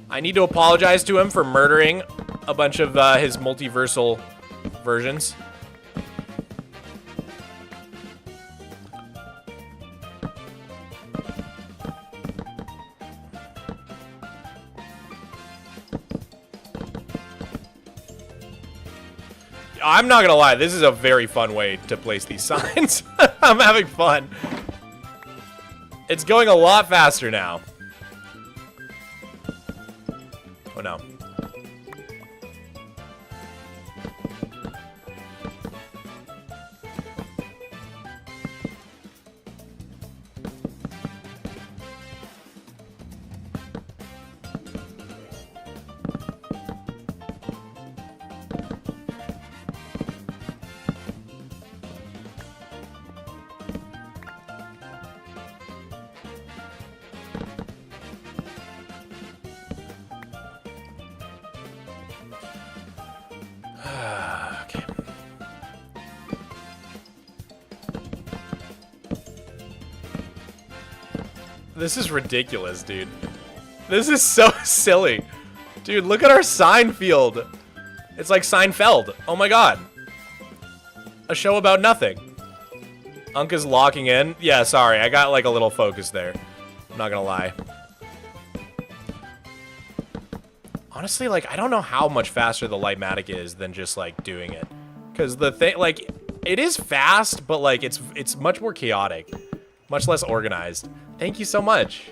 A: I need to apologize to him for murdering a bunch of his multiversal versions. I'm not gonna lie, this is a very fun way to place these signs. I'm having fun. It's going a lot faster now. Oh no. Okay. This is ridiculous, dude. This is so silly. Dude, look at our sign field. It's like Seinfeld. Oh my god. A show about nothing. Unca's locking in. Yeah, sorry. I got like a little focus there. I'm not gonna lie. Honestly, like, I don't know how much faster the Lightmatic is than just, like, doing it. Because the thing, like, it is fast, but, like, it's much more chaotic. Much less organized. Thank you so much.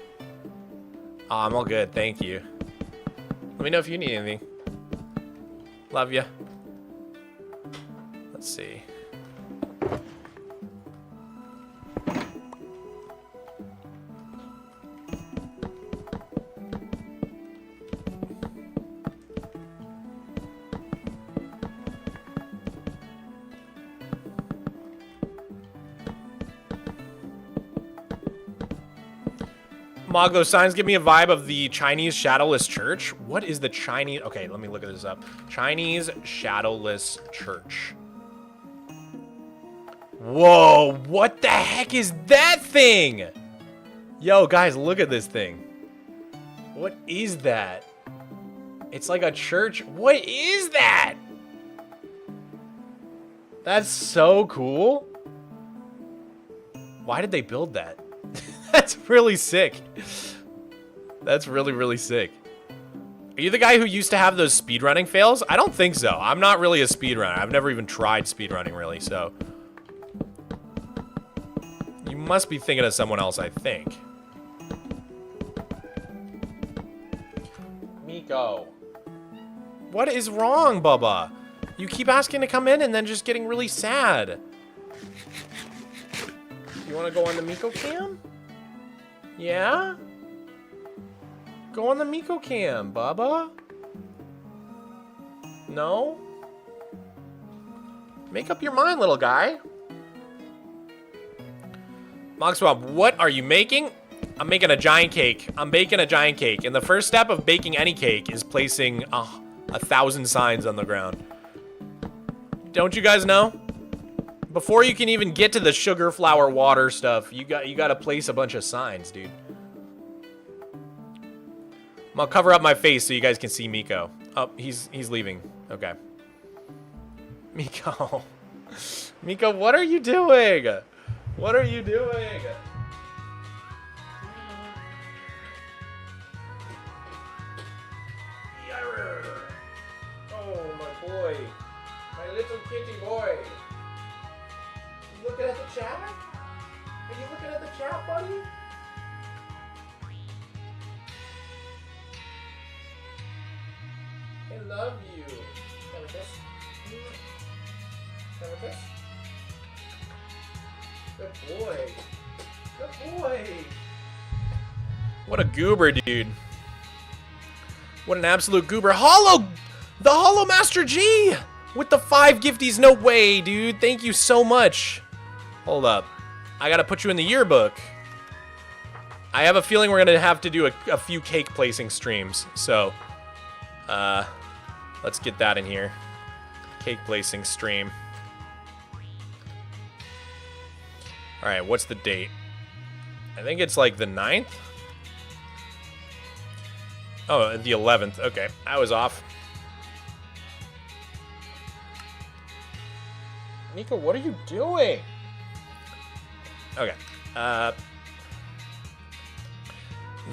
A: Oh, I'm all good. Thank you. Let me know if you need anything. Love ya. Let's see. Mog, those signs give me a vibe of the Chinese shadowless church. What is the Chinese? Okay, let me look at this up. Chinese shadowless church. Whoa, what the heck is that thing? Yo, guys, look at this thing. What is that? It's like a church. What is that? That's so cool. Why did they build that? That's really sick. That's really, really sick. Are you the guy who used to have those speedrunning fails? I don't think so. I'm not really a speedrunner. I've never even tried speedrunning, really, so. You must be thinking of someone else, I think. Miko. What is wrong, Bubba? You keep asking to come in and then just getting really sad. You want to go on the Miko cam? Yeah? Go on the Miko cam, Bubba. No? Make up your mind, little guy. Mogswamp, what are you making? I'm making a giant cake. I'm baking a giant cake. And the first step of baking any cake is placing 1,000 signs on the ground. Don't you guys know? Before you can even get to the sugar, flour, water stuff, you got to place a bunch of signs, dude. I'll cover up my face so you guys can see Miko. Oh, he's leaving. Okay. Miko. Miko, what are you doing? What are you doing? Oh, my boy. My little kitty boy. You looking at the chat? Are you looking at the chat, buddy? I love you. Come with this. Come with this. Good boy. Good boy. What a goober, dude. What an absolute goober. The Hollow Master G with the 5 gifties. No way, dude. Thank you so much. Hold up. I gotta put you in the yearbook. I have a feeling we're gonna have to do a few cake placing streams. So, let's get that in here. Cake placing stream. Alright, what's the date? I think it's like the 9th? Oh, the 11th. Okay, I was off. Nico, what are you doing? Okay.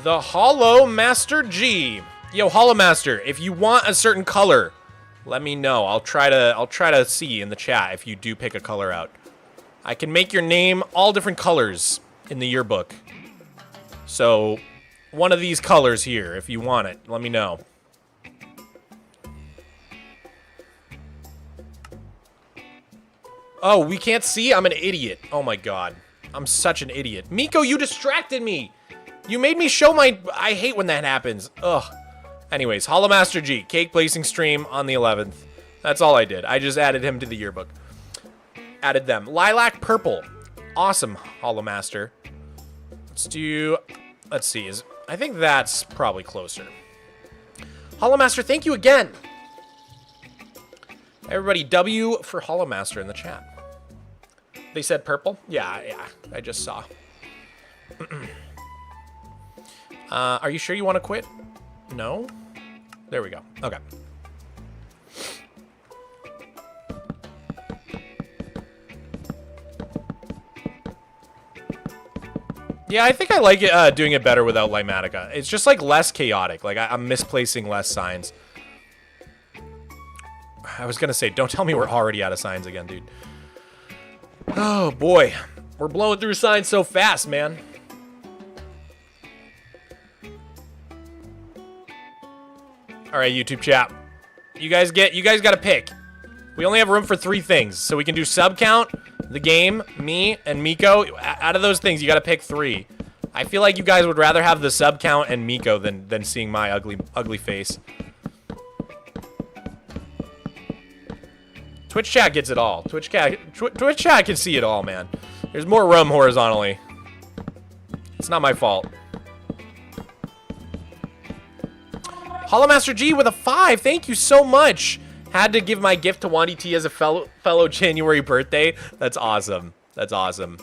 A: The Hollow Master G. Yo, Hollow Master, if you want a certain color, let me know. I'll try to see in the chat if you do pick a color out. I can make your name all different colors in the yearbook. So, one of these colors here, if you want it, let me know. Oh, we can't see? I'm an idiot. Oh my god. I'm such an idiot. Miko, you distracted me! You made me show my... I hate when that happens. Ugh. Anyways, Hollow Master G, cake placing stream on the 11th. That's all I did. I just added him to the yearbook. Added them. Lilac Purple. Awesome, Hollow Master. Let's do... Let's see. I think that's probably closer. Hollow Master, thank you again. Everybody, W for Hollow Master in the chat. They said purple? Yeah, I just saw. Are you sure you want to quit? No? There we go. Okay. Yeah, I think I like it, doing it better without Limatica. It's just, like, less chaotic. Like, I'm misplacing less signs. I was gonna say, don't tell me we're already out of signs again, dude. Oh, boy. We're blowing through signs so fast, man. Alright, YouTube chat. You guys gotta pick. We only have room for 3 things, so we can do sub count, the game, me, and Miko. Out of those things, you gotta pick 3. I feel like you guys would rather have the sub count and Miko than seeing my ugly face. Twitch chat gets it all. Twitch chat can see it all, man. There's more room horizontally. It's not my fault. Hollow Master G with a 5. Thank you so much. Had to give my gift to Wandy T as a fellow January birthday. That's awesome. That's awesome.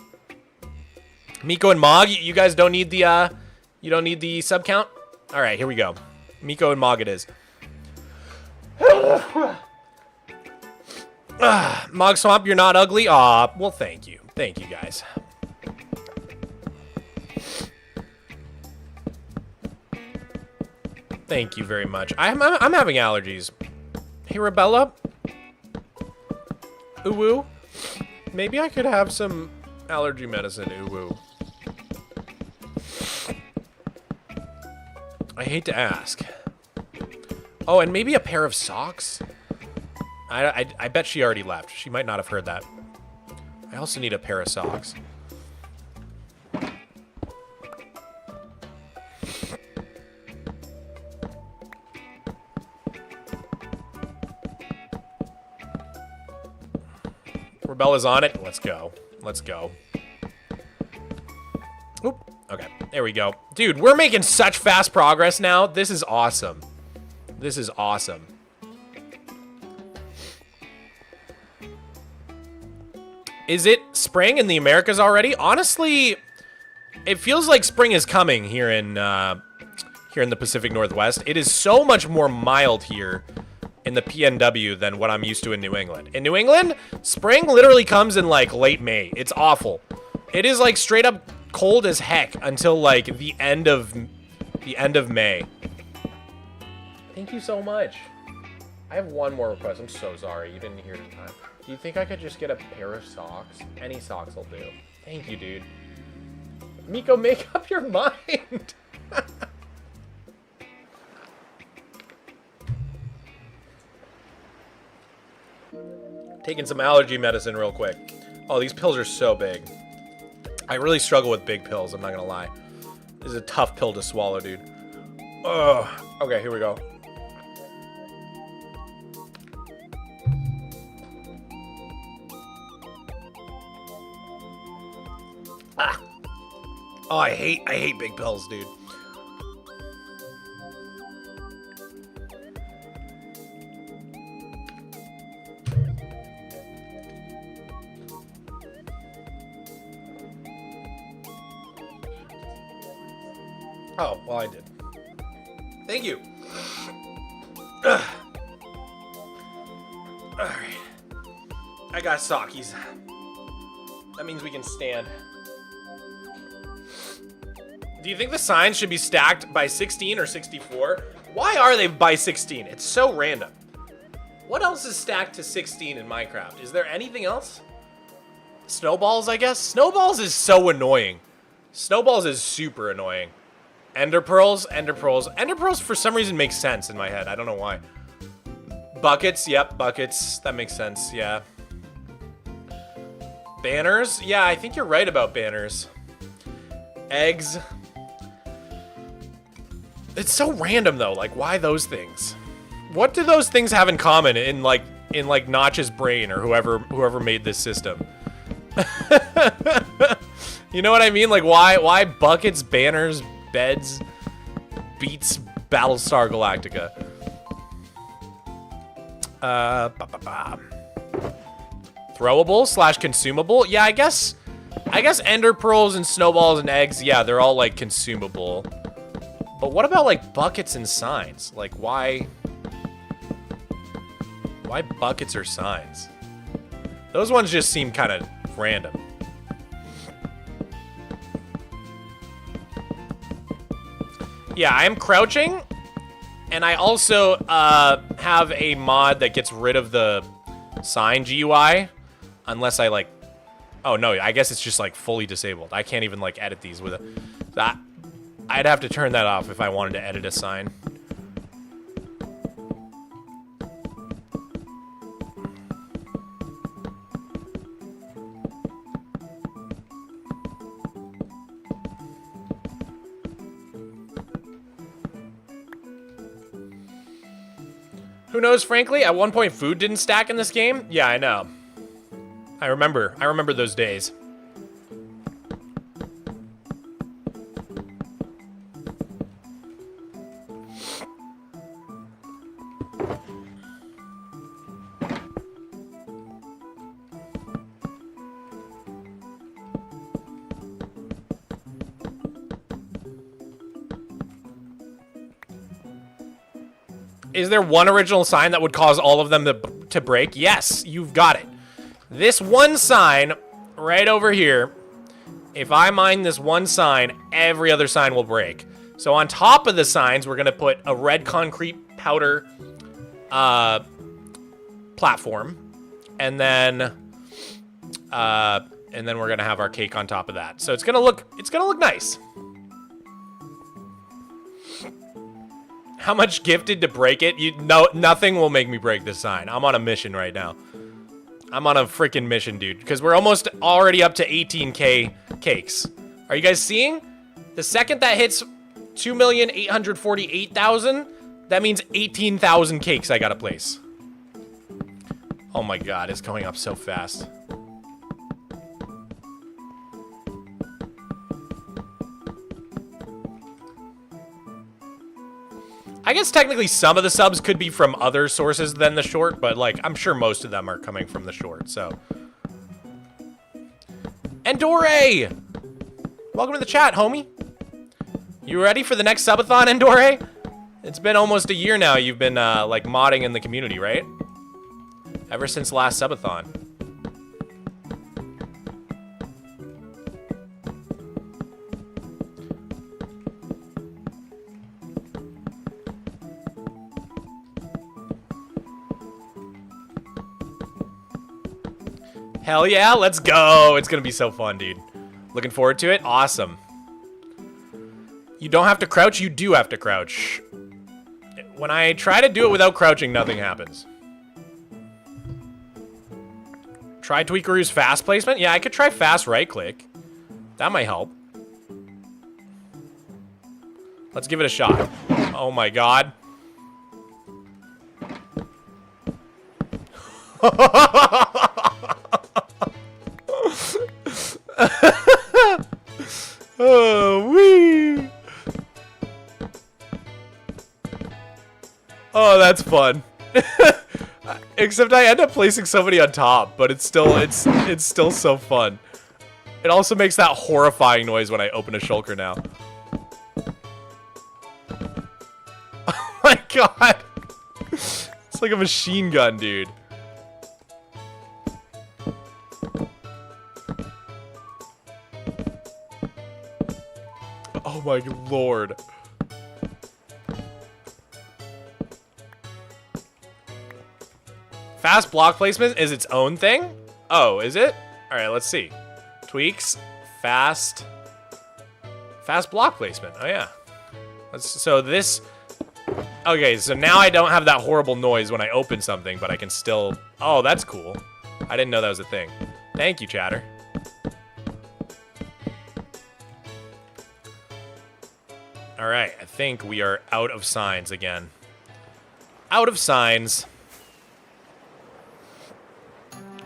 A: Miko and Mog, you guys don't need the you don't need the sub count? All right, here we go. Miko and Mog it is. Mogswamp, you're not ugly? Aw, well, thank you. Thank you, guys. Thank you very much. I'm having allergies. Hey, Rebella? Ooh-woo? Maybe I could have some allergy medicine, ooh-woo. I hate to ask. Oh, and maybe a pair of socks? I bet she already left. She might not have heard that. I also need a pair of socks. Rebella's on it. Let's go. Let's go. Oop. Okay. There we go. Dude, we're making such fast progress now. This is awesome. This is awesome. Is it spring in the Americas already? Honestly, it feels like spring is coming here in here in the Pacific Northwest. It is so much more mild here in the PNW than what I'm used to in New England. In New England, spring literally comes in like late May. It's awful. It is like straight up cold as heck until like the end of May. Thank you so much. I have one more request. I'm so sorry. You didn't hear it in time. Do you think I could just get a pair of socks? Any socks will do. Thank you, dude. Miko, make up your mind. Taking some allergy medicine real quick. Oh, these pills are so big. I really struggle with big pills, I'm not gonna lie. This is a tough pill to swallow, dude. Ugh. Okay, here we go. Ah. Oh, I hate big pills, dude. Oh, well, I did. Thank you. Ugh. All right. I got Sakis. That means we can stand. Do you think the signs should be stacked by 16 or 64? Why are they by 16? It's so random. What else is stacked to 16 in Minecraft? Is there anything else? Snowballs, I guess? Snowballs is so annoying. Snowballs is super annoying. Ender pearls, ender pearls. Ender pearls for some reason makes sense in my head. I don't know why. Buckets, yep, buckets. That makes sense, yeah. Banners? Yeah, I think you're right about banners. Eggs. It's so random though, like why those things? What do those things have in common in like Notch's brain or whoever made this system? You know what I mean? Like why buckets, banners, beds beats Battlestar Galactica? Throwable / consumable? Yeah, I guess ender pearls and snowballs and eggs, yeah, they're all like consumable. But what about like buckets and signs? Like why buckets or signs? Those ones just seem kind of random. Yeah, I'm crouching, and I also have a mod that gets rid of the sign GUI, unless I like. Oh no, I guess it's just like fully disabled. I can't even like edit these with it. I'd have to turn that off if I wanted to edit a sign. Who knows, frankly? At one point, food didn't stack in this game? Yeah, I know. I remember those days. Is there one original sign that would cause all of them to break? Yes, you've got it. This one sign right over here, if I mine this one sign, every other sign will break. So on top of the signs, we're going to put a red concrete powder platform. And then we're going to have our cake on top of that. So it's going to look nice. How much gifted to break it? Nothing will make me break this sign. I'm on a mission right now. I'm on a freaking mission, dude. Because we're almost already up to 18K cakes. Are you guys seeing? The second that hits 2,848,000, that means 18,000 cakes I gotta place. Oh my god, it's going up so fast. I guess technically some of the subs could be from other sources than the short, but like I'm sure most of them are coming from the short, so. Endore! Welcome to the chat, homie. You ready for the next subathon, Endore? It's been almost a year now you've been, like, modding in the community, right? Ever since last subathon. Hell yeah, let's go. It's gonna be so fun, dude. Looking forward to it. Awesome. You don't have to crouch, you do have to crouch. When I try to do it without crouching, nothing happens. Try Tweakeroo's fast placement? Yeah, I could try fast right click. That might help. Let's give it a shot. Oh my god. Oh, wee. Oh, that's fun. Except I end up placing somebody on top, but it's still so fun. It also makes that horrifying noise when I open a shulker now. Oh my god. It's like a machine gun, dude. Oh my lord. Fast block placement is its own thing? Oh, is it? Alright, let's see. Tweaks. Fast block placement. Oh yeah. So this... Okay, so now I don't have that horrible noise when I open something, but I can still... Oh, that's cool. I didn't know that was a thing. Thank you, chatter. Alright, I think we are out of signs again. Out of signs.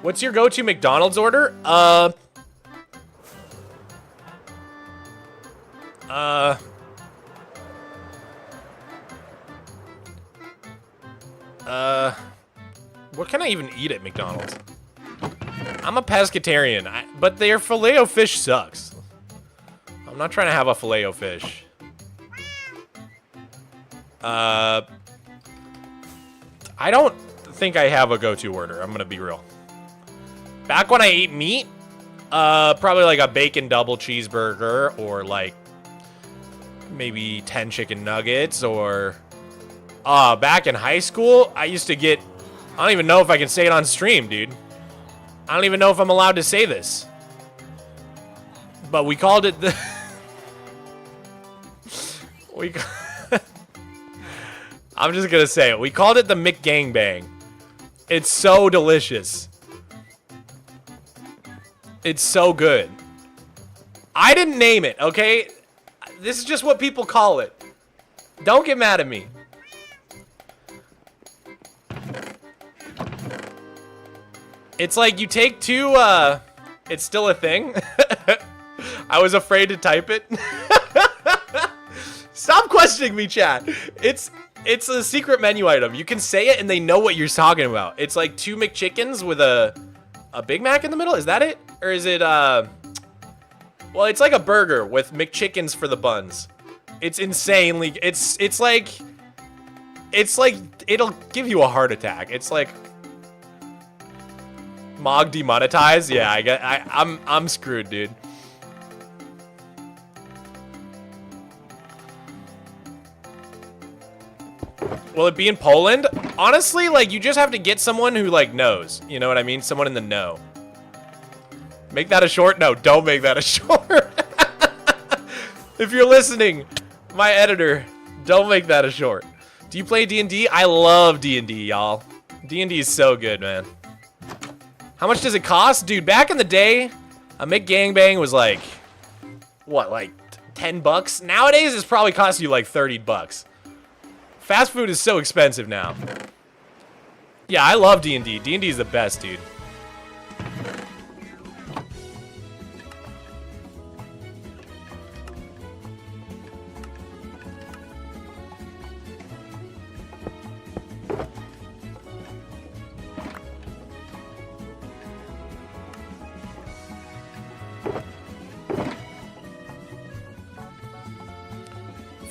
A: What's your go-to McDonald's order? What can I even eat at McDonald's? I'm a pescatarian, but their filet-o-fish sucks. I'm not trying to have a filet-o-fish. I don't think I have a go-to order. I'm gonna be real. Back when I ate meat, probably like a bacon double cheeseburger, or like maybe 10 chicken nuggets, or back in high school, I used to get, I don't even know if I can say it on stream, dude. I don't even know if I'm allowed to say this. But we called it the... I'm just gonna say it. We called it the McGangbang. It's so delicious. It's so good. I didn't name it, okay? This is just what people call it. Don't get mad at me. It's like you take two, it's still a thing. I was afraid to type it. Stop questioning me, chat. It's a secret menu item. You can say it and they know what you're talking about. It's like 2 McChickens with a Big Mac in the middle. Is that it? Or is it, well, it's like a burger with McChickens for the buns. It's insanely, it's like, it'll give you a heart attack. It's like, Mog demonetized? Yeah, I'm screwed, dude. Will it be in Poland? Honestly, like, you just have to get someone who, like, knows. You know what I mean? Someone in the know. Make that a short? No, don't make that a short. If you're listening, my editor, don't make that a short. Do you play D&D? I love D&D, y'all. D&D is so good, man. How much does it cost? Dude, back in the day, a McGangbang was like, what, like 10 bucks? Nowadays, it's probably cost you like 30 bucks. Fast food is so expensive now. Yeah, I love D&D. D&D is the best, dude.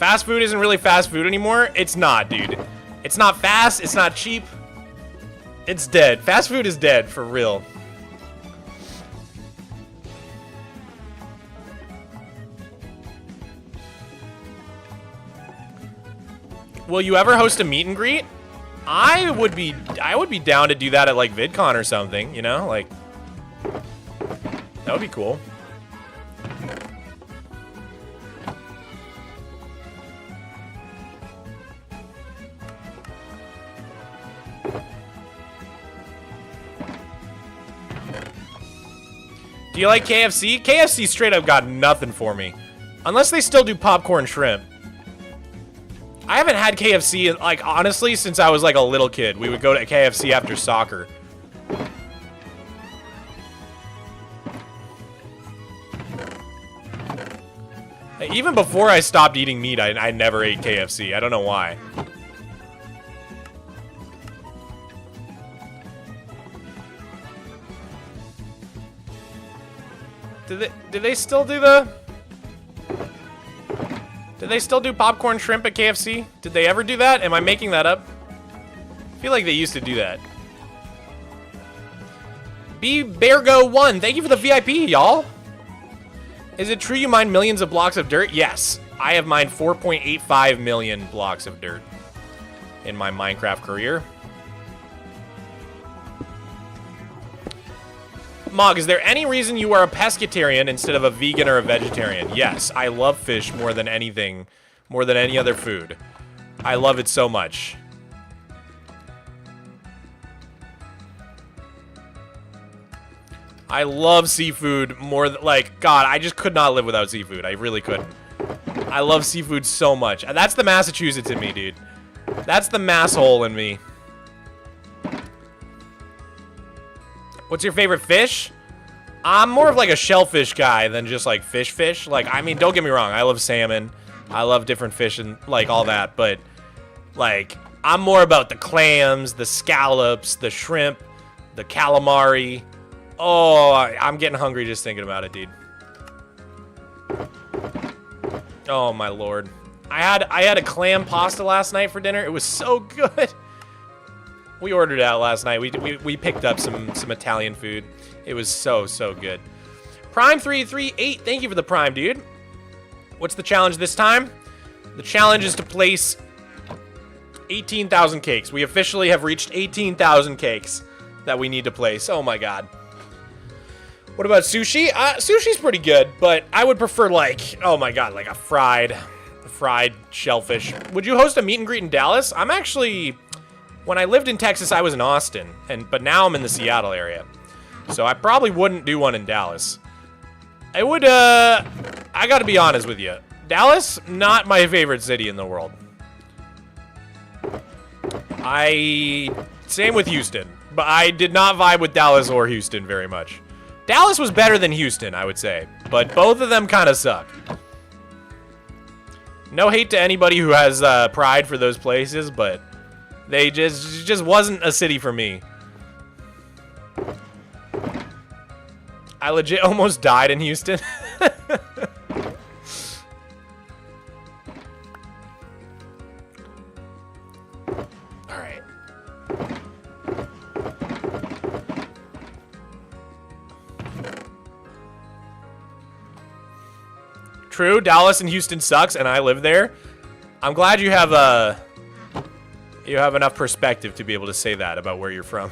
A: Fast food isn't really fast food anymore. It's not, dude. It's not fast. It's not cheap. It's dead. Fast food is dead, for real. Will you ever host a meet and greet? I would be down to do that at like VidCon or something, you know? Like, that would be cool. Do you like KFC? KFC straight up got nothing for me. Unless they still do popcorn shrimp. I haven't had KFC, like, honestly, since I was, like, a little kid. We would go to KFC after soccer. Even before I stopped eating meat, I never ate KFC. I don't know why. Did they still do the... Did they still do popcorn shrimp at KFC? Did they ever do that? Am I making that up? I feel like they used to do that. BearGo1, thank you for the VIP, y'all. Is it true you mine millions of blocks of dirt? Yes. I have mined 4.85 million blocks of dirt in my Minecraft career. Mog, is there any reason you are a pescatarian instead of a vegan or a vegetarian? Yes, I love fish more than anything, more than any other food. I love it so much. I love seafood more than, like, God, I just could not live without seafood. I really couldn't. I love seafood so much. And that's the Massachusetts in me, dude. That's the masshole in me. What's your favorite fish? I'm more of like a shellfish guy than just like fish. Like, I mean, don't get me wrong. I love salmon. I love different fish and like all that. But like, I'm more about the clams, the scallops, the shrimp, the calamari. Oh, I'm getting hungry just thinking about it, dude. Oh my lord. I had a clam pasta last night for dinner. It was so good. We ordered out last night. We picked up some Italian food. It was so good. Prime338, thank you for the Prime, dude. What's the challenge this time? The challenge is to place 18,000 cakes. We officially have reached 18,000 cakes that we need to place. Oh my god. What about sushi? Sushi's pretty good, but I would prefer like, oh my god, like a fried shellfish. Would you host a meet and greet in Dallas? I'm actually... When I lived in Texas, I was in Austin, but now I'm in the Seattle area. So I probably wouldn't do one in Dallas. I would, I gotta be honest with you. Dallas, not my favorite city in the world. Same with Houston, but I did not vibe with Dallas or Houston very much. Dallas was better than Houston, I would say, but both of them kind of suck. No hate to anybody who has pride for those places, but... They just wasn't a city for me. I legit almost died in Houston. Alright. True, Dallas and Houston sucks, and I live there. I'm glad you have enough perspective to be able to say that about where you're from.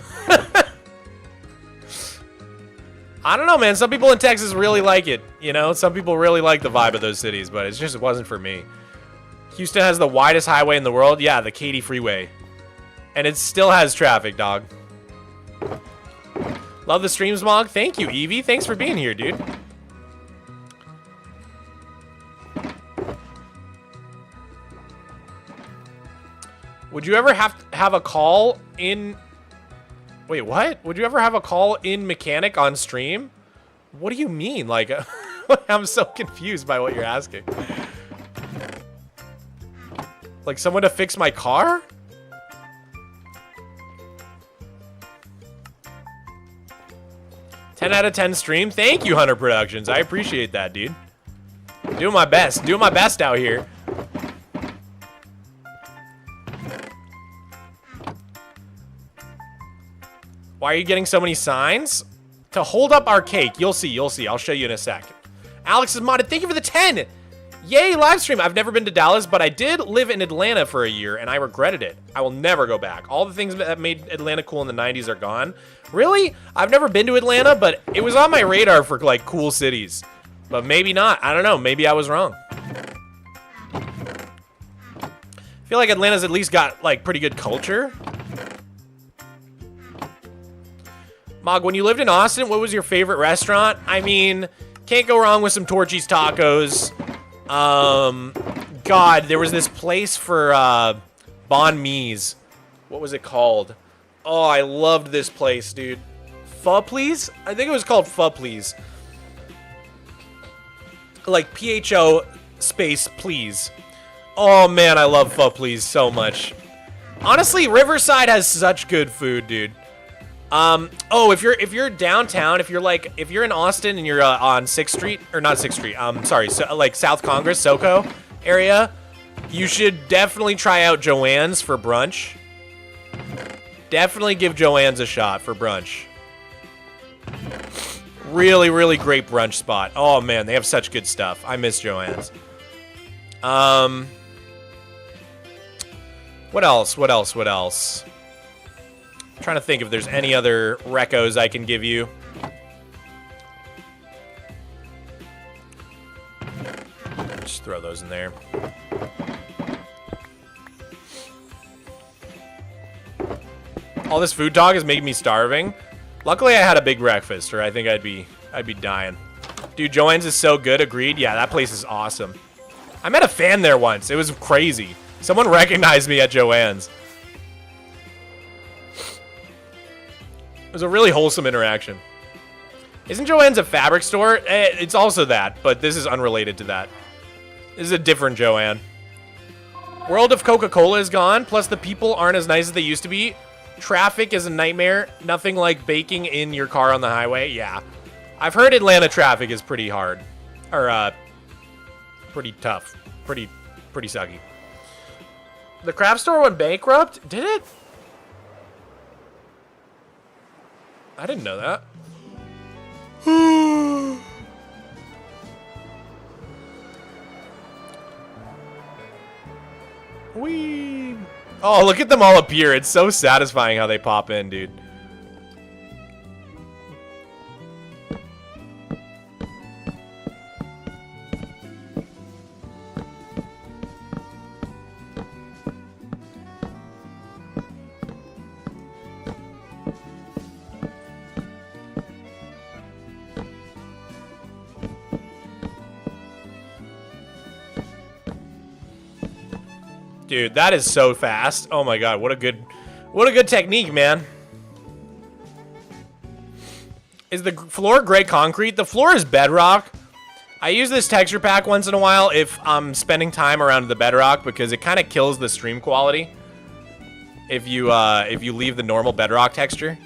A: I don't know, man. Some people in Texas really like it. You know, some people really like the vibe of those cities, but it wasn't for me. Houston has the widest highway in the world. Yeah, the Katy Freeway. And it still has traffic, dog. Love the streams, Mog. Thank you, Evie. Thanks for being here, dude. Would you ever have a call in... Wait, what? Would you ever have a call in mechanic on stream? What do you mean? Like, I'm so confused by what you're asking. Like, someone to fix my car? $10 out of 10 stream? Thank you, Hunter Productions. I appreciate that, dude. Doing my best. Doing my best out here. Why are you getting so many signs? To hold up our cake. You'll see. You'll see. I'll show you in a sec. Alex is modded. Thank you for the 10. Yay, live stream. I've never been to Dallas, but I did live in Atlanta for a year, and I regretted it. I will never go back. All the things that made Atlanta cool in the 90s are gone. Really? I've never been to Atlanta, but it was on my radar for, like, cool cities. But maybe not. I don't know. Maybe I was wrong. I feel like Atlanta's at least got, like, pretty good culture. Mog, when you lived in Austin, what was your favorite restaurant? I mean, can't go wrong with some Torchy's tacos. God, there was this place for, banh mi's. What was it called? Oh, I loved this place, dude. Pho Please? I think it was called Pho Please. Like, P-H-O space please. Oh, man, I love Pho Please so much. Honestly, Riverside has such good food, dude. Oh, if you're downtown, if you're in Austin and you're on 6th Street, or not 6th Street, sorry, so, like South Congress, SoCo area, you should definitely try out Joanne's for brunch. Definitely give Joanne's a shot for brunch. Really, really great brunch spot. Oh man, they have such good stuff. I miss Joanne's. What else? What else? What else? Trying to think if there's any other recos I can give you. Just throw those in there. All this food talk is making me starving. Luckily, I had a big breakfast, or I think I'd be dying. Dude, Joanne's is so good. Agreed. Yeah, that place is awesome. I met a fan there once. It was crazy. Someone recognized me at Joanne's. It was a really wholesome interaction. Isn't Joanne's a fabric store? It's also that, but this is unrelated to that. This is a different Joanne. World of Coca-Cola is gone, plus the people aren't as nice as they used to be. Traffic is a nightmare. Nothing like baking in your car on the highway. Yeah. I've heard Atlanta traffic is pretty hard. Or, pretty tough. Pretty sucky. The craft store went bankrupt? Did it? I didn't know that. Whee! Oh, look at them all appear. It's so satisfying how they pop in, dude. Dude, that is so fast. Oh my god, what a good technique, man. Is the floor gray concrete? The floor is bedrock. I use this texture pack once in a while if I'm spending time around the bedrock because it kind of kills the stream quality if you leave the normal bedrock texture.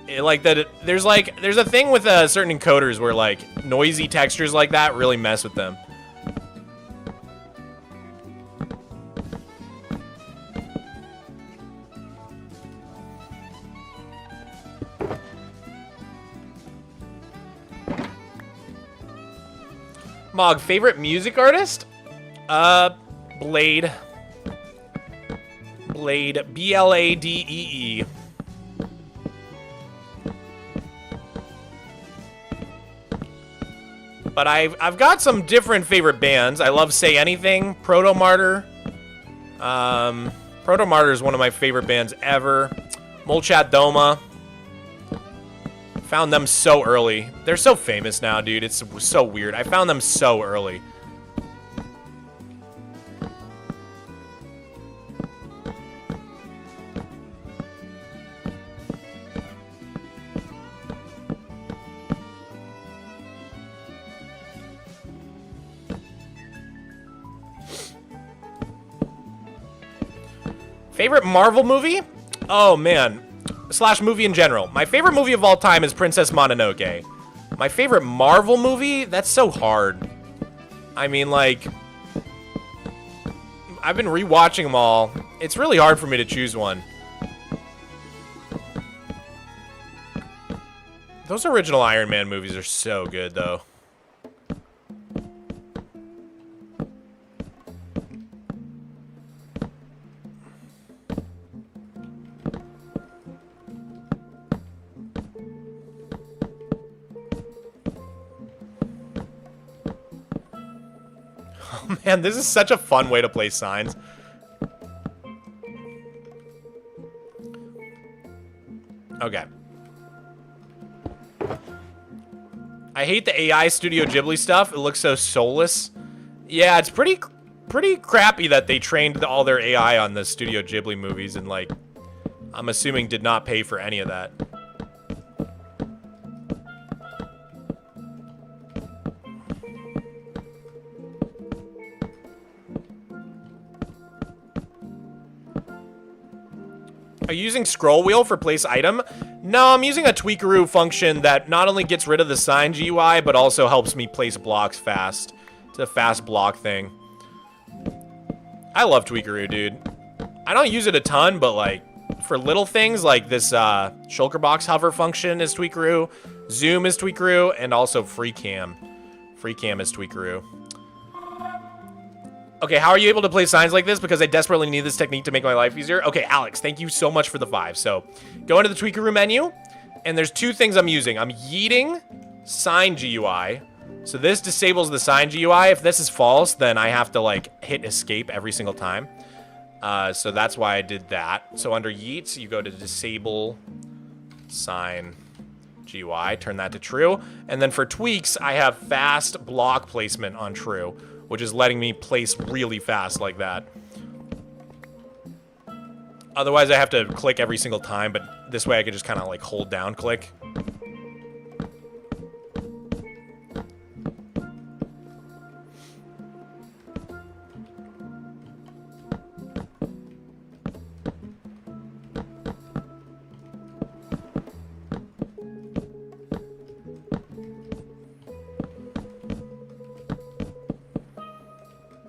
A: There's a thing with certain encoders where like noisy textures like that really mess with them. Mog, favorite music artist? Blade. Blade. B-L-A-D-E-E. But I've got some different favorite bands. I love Say Anything, Proto Martyr. Proto Martyr is one of my favorite bands ever. Molchat Doma. Found them so early. They're so famous now, dude. It's so weird. I found them so early. Favorite Marvel movie? Oh, man. Slash movie in general. My favorite movie of all time is Princess Mononoke. My favorite Marvel movie? That's so hard. I mean, like, I've been rewatching them all. It's really hard for me to choose one. Those original Iron Man movies are so good, though. Oh, man, this is such a fun way to play signs. Okay. I hate the AI Studio Ghibli stuff. It looks so soulless. Yeah, it's pretty crappy that they trained all their AI on the Studio Ghibli movies and, like, I'm assuming did not pay for any of that. Are you using scroll wheel for place item? No, I'm using a tweakaroo function that not only gets rid of the sign GUI, but also helps me place blocks fast. It's a fast block thing. I love tweakaroo, dude. I don't use it a ton, but like for little things like this shulker box hover function is tweakaroo, zoom is tweakaroo, and also free cam. Free cam is tweakaroo. Okay, how are you able to play signs like this? Because I desperately need this technique to make my life easier. Okay, Alex, thank you so much for the 5. So, go into the tweakaroo menu, and there's 2 things I'm using. I'm yeeting sign GUI. So this disables the sign GUI. If this is false, then I have to, like, hit escape every single time. So that's why I did that. So under yeets, you go to disable sign GUI, turn that to true. And then for tweaks, I have fast block placement on true, which is letting me place really fast like that. Otherwise, I have to click every single time, but this way I could just kind of like hold down click.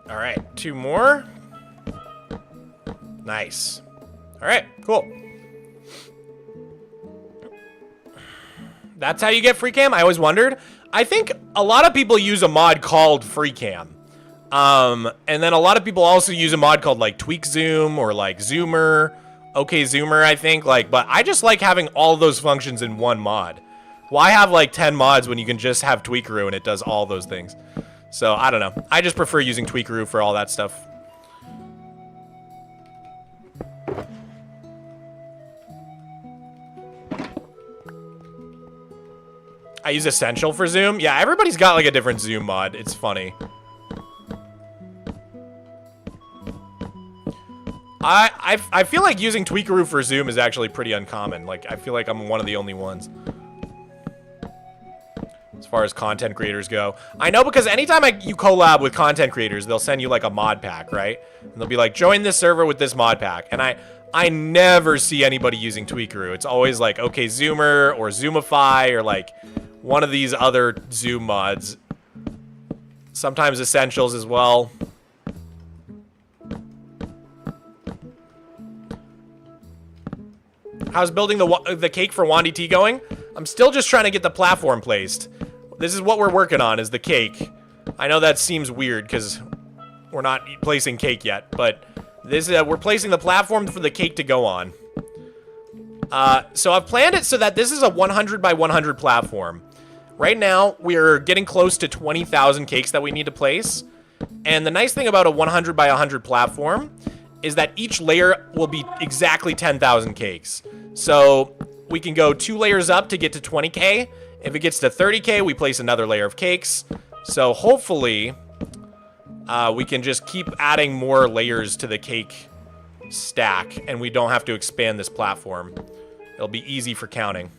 A: All right, 2 more. Nice. All right, cool. That's how you get free cam? I always wondered. I think a lot of people use a mod called free cam. And then a lot of people also use a mod called like tweak zoom or like zoomer, okay zoomer, I think. Like, but I just like having all those functions in one mod. Why have like 10 mods when you can just have tweakaroo and it does all those things? So, I don't know. I just prefer using tweakaroo for all that stuff. I use Essential for zoom. Yeah, everybody's got like a different zoom mod. It's funny. I feel like using tweakaroo for zoom is actually pretty uncommon. Like, I feel like I'm one of the only ones. As far as content creators go. I know because anytime you collab with content creators, they'll send you like a mod pack, right? And they'll be like, join this server with this mod pack. And I never see anybody using tweakaroo. It's always like, okay, Zoomer or Zoomify or like one of these other zoom mods. Sometimes Essentials as well. How's building the cake for Wandy T going? I'm still just trying to get the platform placed. This is what we're working on, is the cake. I know that seems weird because we're not placing cake yet, but this we're placing the platform for the cake to go on. So I've planned it so that this is a 100 by 100 platform. Right now, we're getting close to 20,000 cakes that we need to place. And the nice thing about a 100 by 100 platform is that each layer will be exactly 10,000 cakes. So we can go 2 layers up to get to 20K. If it gets to 30K, we place another layer of cakes. So hopefully, we can just keep adding more layers to the cake stack, and we don't have to expand this platform. It'll be easy for counting.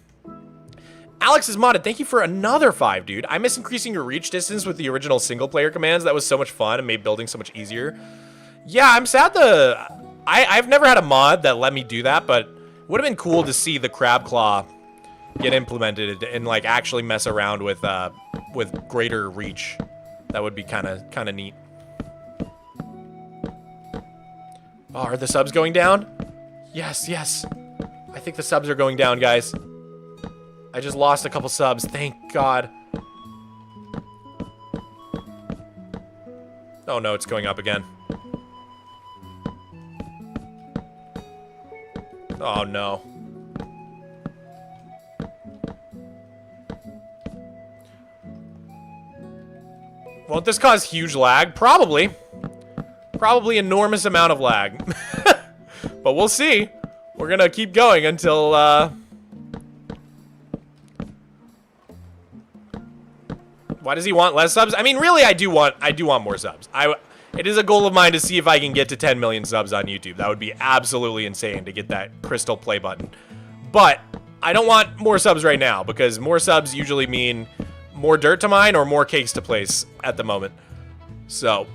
A: Alex is modded. Thank you for another 5, dude. I miss increasing your reach distance with the original single-player commands. That was so much fun and made building so much easier. Yeah, I'm sad I've never had a mod that let me do that, but it would have been cool to see the crab claw get implemented and like actually mess around with greater reach. That would be kind of neat. Oh, are the subs going down? Yes. I think the subs are going down, guys. I just lost a couple subs. Thank God. Oh no, it's going up again. Oh no. Won't this cause huge lag? Probably. Probably enormous amount of lag. But we'll see. We're gonna keep going until, Why does he want less subs? I mean, really, I do want more subs. It is a goal of mine to see if I can get to 10 million subs on YouTube. That would be absolutely insane to get that crystal play button. But I don't want more subs right now because more subs usually mean more dirt to mine or more cakes to place at the moment. So...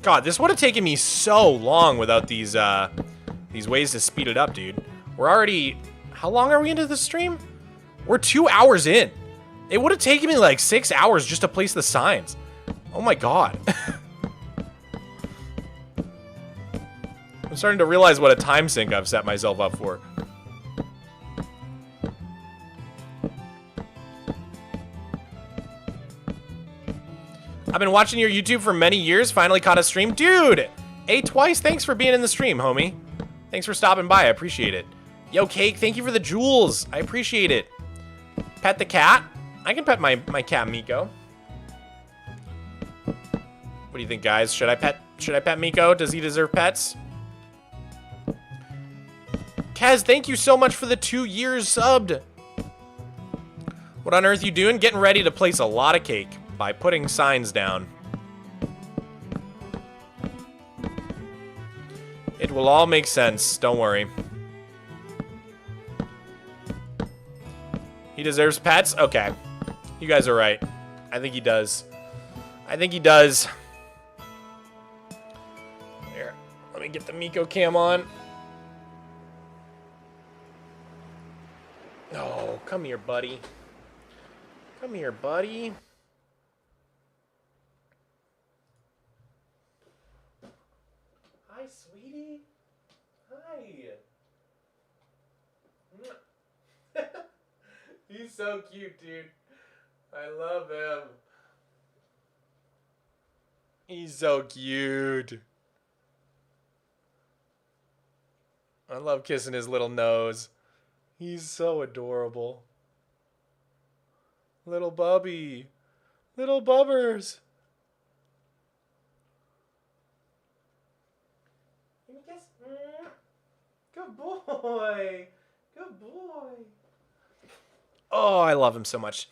A: God, this would have taken me so long without these ways to speed it up, dude. We're already... How long are we into the stream? We're 2 hours in. It would have taken me like 6 hours just to place the signs. Oh my God. I'm starting to realize what a time sink I've set myself up for. I've been watching your YouTube for many years, finally caught a stream. Dude, twice, thanks for being in the stream, homie. Thanks for stopping by, I appreciate it. Yo, Cake, thank you for the jewels. I appreciate it. Pet the cat? I can pet my cat, Miko. What do you think, guys? Should I pet Miko? Does he deserve pets? Kaz, thank you so much for the 2 years subbed. What on earth you doing? Getting ready to place a lot of cake by putting signs down. It will all make sense, don't worry. He deserves pets? Okay. You guys are right. I think he does. I think he does. Here, let me get the Miko cam on. Oh, come here, buddy. Come here, buddy. Hi, sweetie. Hi. He's so cute, dude. I love him. He's so cute. I love kissing his little nose. He's so adorable. Little Bubby. Little Bubbers. Give me a kiss. Good boy. Good boy. Oh, I love him so much.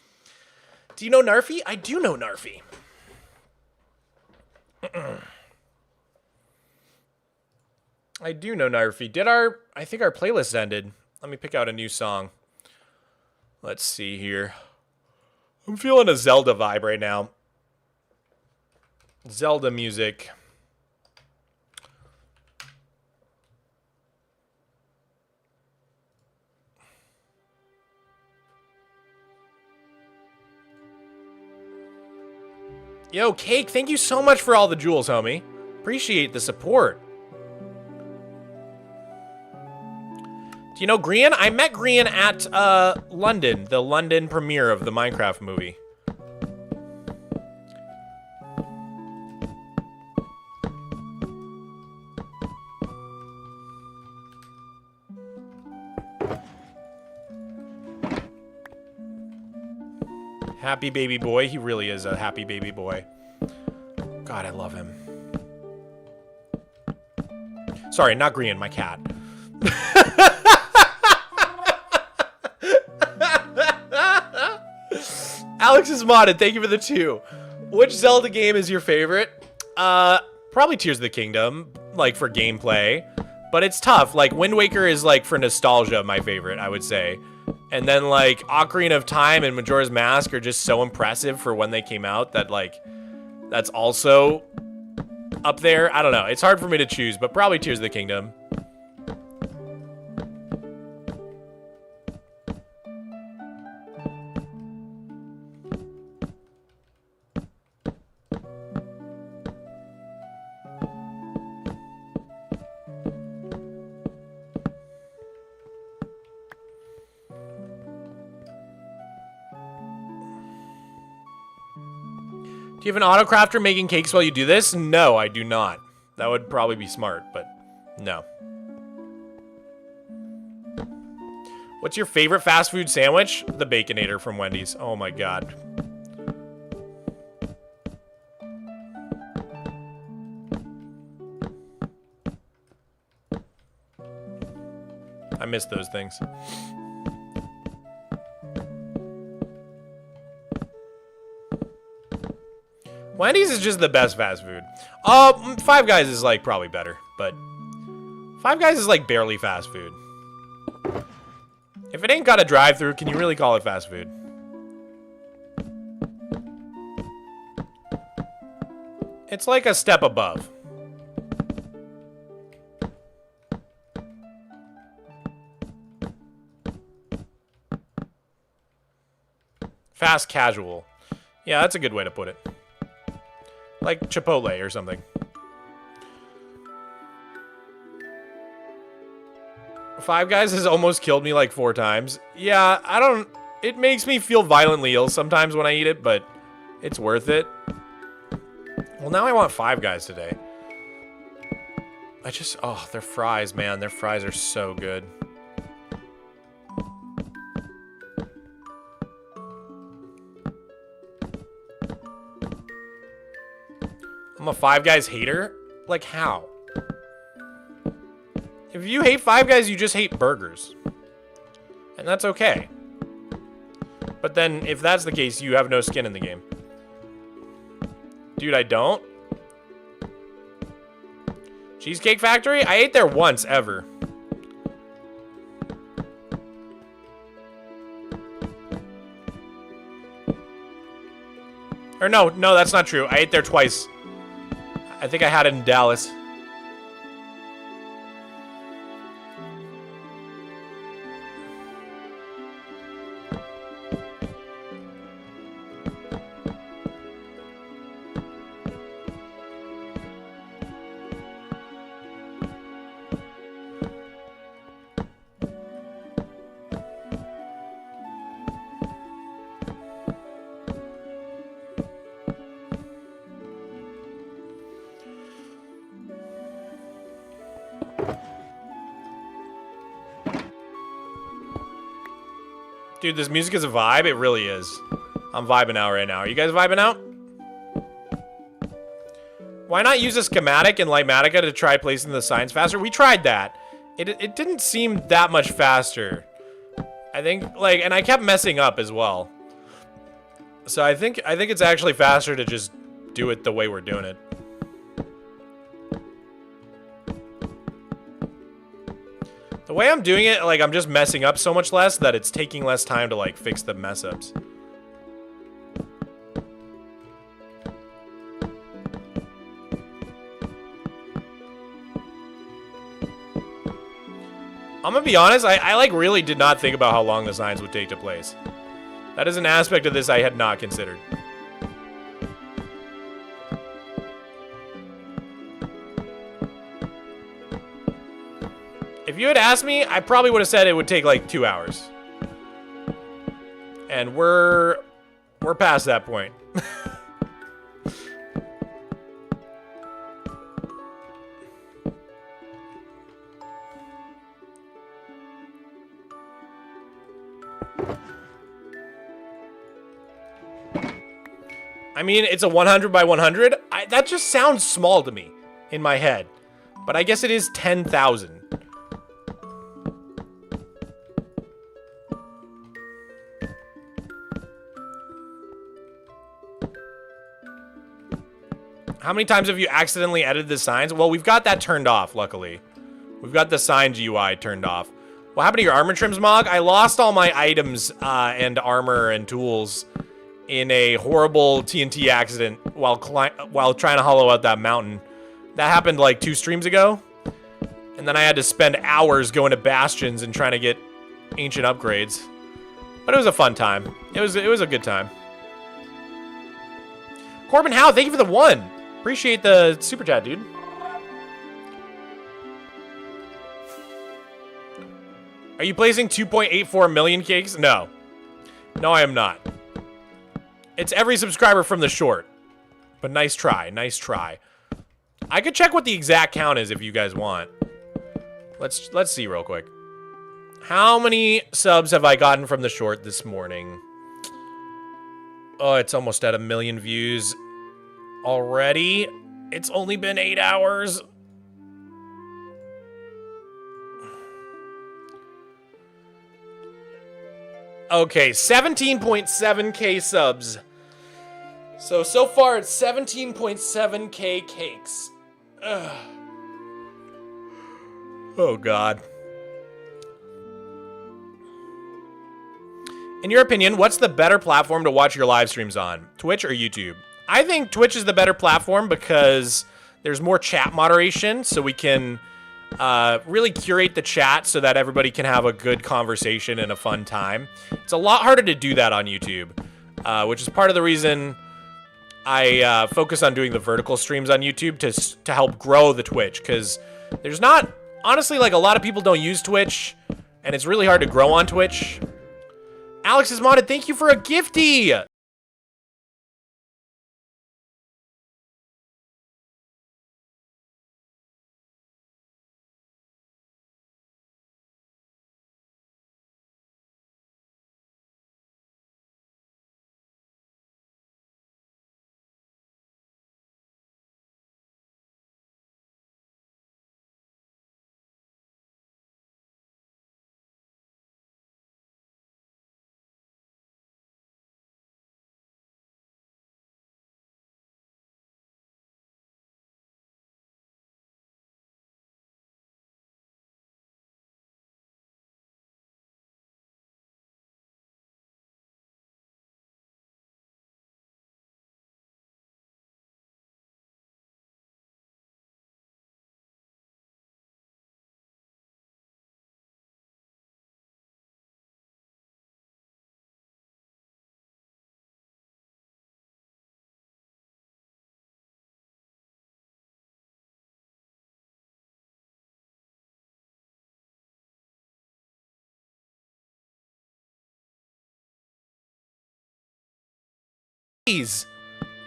A: Do you know Narfi? I do know Narfi. I do know Narfi. I think our playlist ended. Let me pick out a new song. Let's see here. I'm feeling a Zelda vibe right now. Zelda music. Yo, Cake, thank you so much for all the jewels, homie. Appreciate the support. Do you know Grian? I met Grian at London, the London premiere of the Minecraft movie. Happy baby boy. He really is a happy baby boy. God, I love him. Sorry, not Grian, my cat. Alex is modded. Thank you for the 2. Which Zelda game is your favorite? Probably Tears of the Kingdom, like, for gameplay. But it's tough. Like, Wind Waker is, like, for nostalgia, my favorite, I would say. And then, like, Ocarina of Time and Majora's Mask are just so impressive for when they came out that, like, that's also up there. I don't know. It's hard for me to choose, but probably Tears of the Kingdom. Do you have an autocrafter making cakes while you do this? No, I do not. That would probably be smart, but no. What's your favorite fast food sandwich? The Baconator from Wendy's. Oh my god. I miss those things. Wendy's is just the best fast food. Five Guys is, like, probably better, but Five Guys is, like, barely fast food. If it ain't got a drive-thru, can you really call it fast food? It's like a step above. Fast casual. Yeah, that's a good way to put it. Like Chipotle or something. Five Guys has almost killed me like 4 times. Yeah, I don't... It makes me feel violently ill sometimes when I eat it, but it's worth it. Well, now I want Five Guys today. I just... Oh, their fries, man. Their fries are so good. I'm a Five Guys hater? Like, how? If you hate Five Guys, you just hate burgers. And that's okay. But then, if that's the case, you have no skin in the game. Dude, I don't? Cheesecake Factory? I ate there once, ever. Or no, that's not true. I ate there twice. I think I had it in Dallas. Dude, this music is a vibe. It really is. I'm vibing out right now. Are you guys vibing out? Why not use a schematic in Lightmatica to try placing the signs faster? We tried that. It didn't seem that much faster. I think, like, and I kept messing up as well. So I think it's actually faster to just do it the way we're doing it. The way I'm doing it, like, I'm just messing up so much less that it's taking less time to, like, fix the mess-ups. I'm gonna be honest, I like, really did not think about how long the signs would take to place. That is an aspect of this I had not considered. If you had asked me, I probably would have said it would take like 2 hours. And we're past that point. I mean, it's a 100 by 100. That just sounds small to me in my head. But I guess it is 10,000. How many times have you accidentally edited the signs? Well, we've got that turned off, luckily. We've got the signs UI turned off. What happened to your armor trims, Mog? I lost all my items and armor and tools in a horrible TNT accident while trying to hollow out that mountain. That happened like 2 streams ago. And then I had to spend hours going to bastions and trying to get ancient upgrades. But it was a fun time. It was a good time. Corbin Howe, thank you for the 1. Appreciate the super chat, dude. Are you placing 2.84 million cakes? No. No, I am not. It's every subscriber from the short. But nice try. Nice try. I could check what the exact count is if you guys want. Let's see real quick. How many subs have I gotten from the short this morning? Oh, it's almost at 1 million views already. It's only been 8 hours. Okay, 17.7k subs. So far it's 17.7k cakes. Ugh. Oh, God. In your opinion, what's the better platform to watch your live streams on? Twitch or YouTube? I think Twitch is the better platform because there's more chat moderation, so we can really curate the chat so that everybody can have a good conversation and a fun time. It's a lot harder to do that on YouTube, which is part of the reason I focus on doing the vertical streams on YouTube to help grow the Twitch, because there's not, honestly, like a lot of people don't use Twitch, and it's really hard to grow on Twitch. Alex is modded. Thank you for a gifty.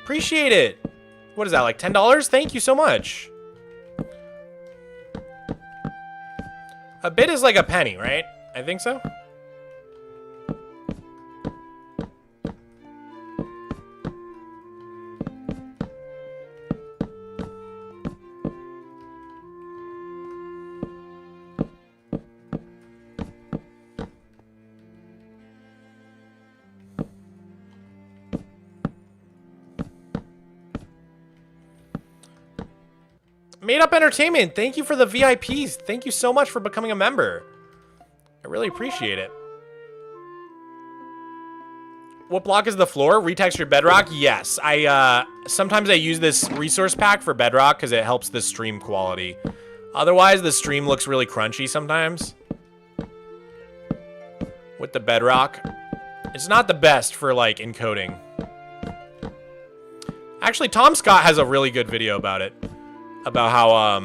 A: Appreciate it. What is that, like $10? Thank you so much. A bit is like a penny, right? I think so. Made Up Entertainment, thank you for the VIPs. Thank you so much for becoming a member. I really appreciate it. What block is the floor? Retextured Bedrock? Yes. Sometimes I use this resource pack for Bedrock because it helps the stream quality. Otherwise, the stream looks really crunchy sometimes with the Bedrock. It's not the best for, like, encoding. Actually, Tom Scott has a really good video about it. About how,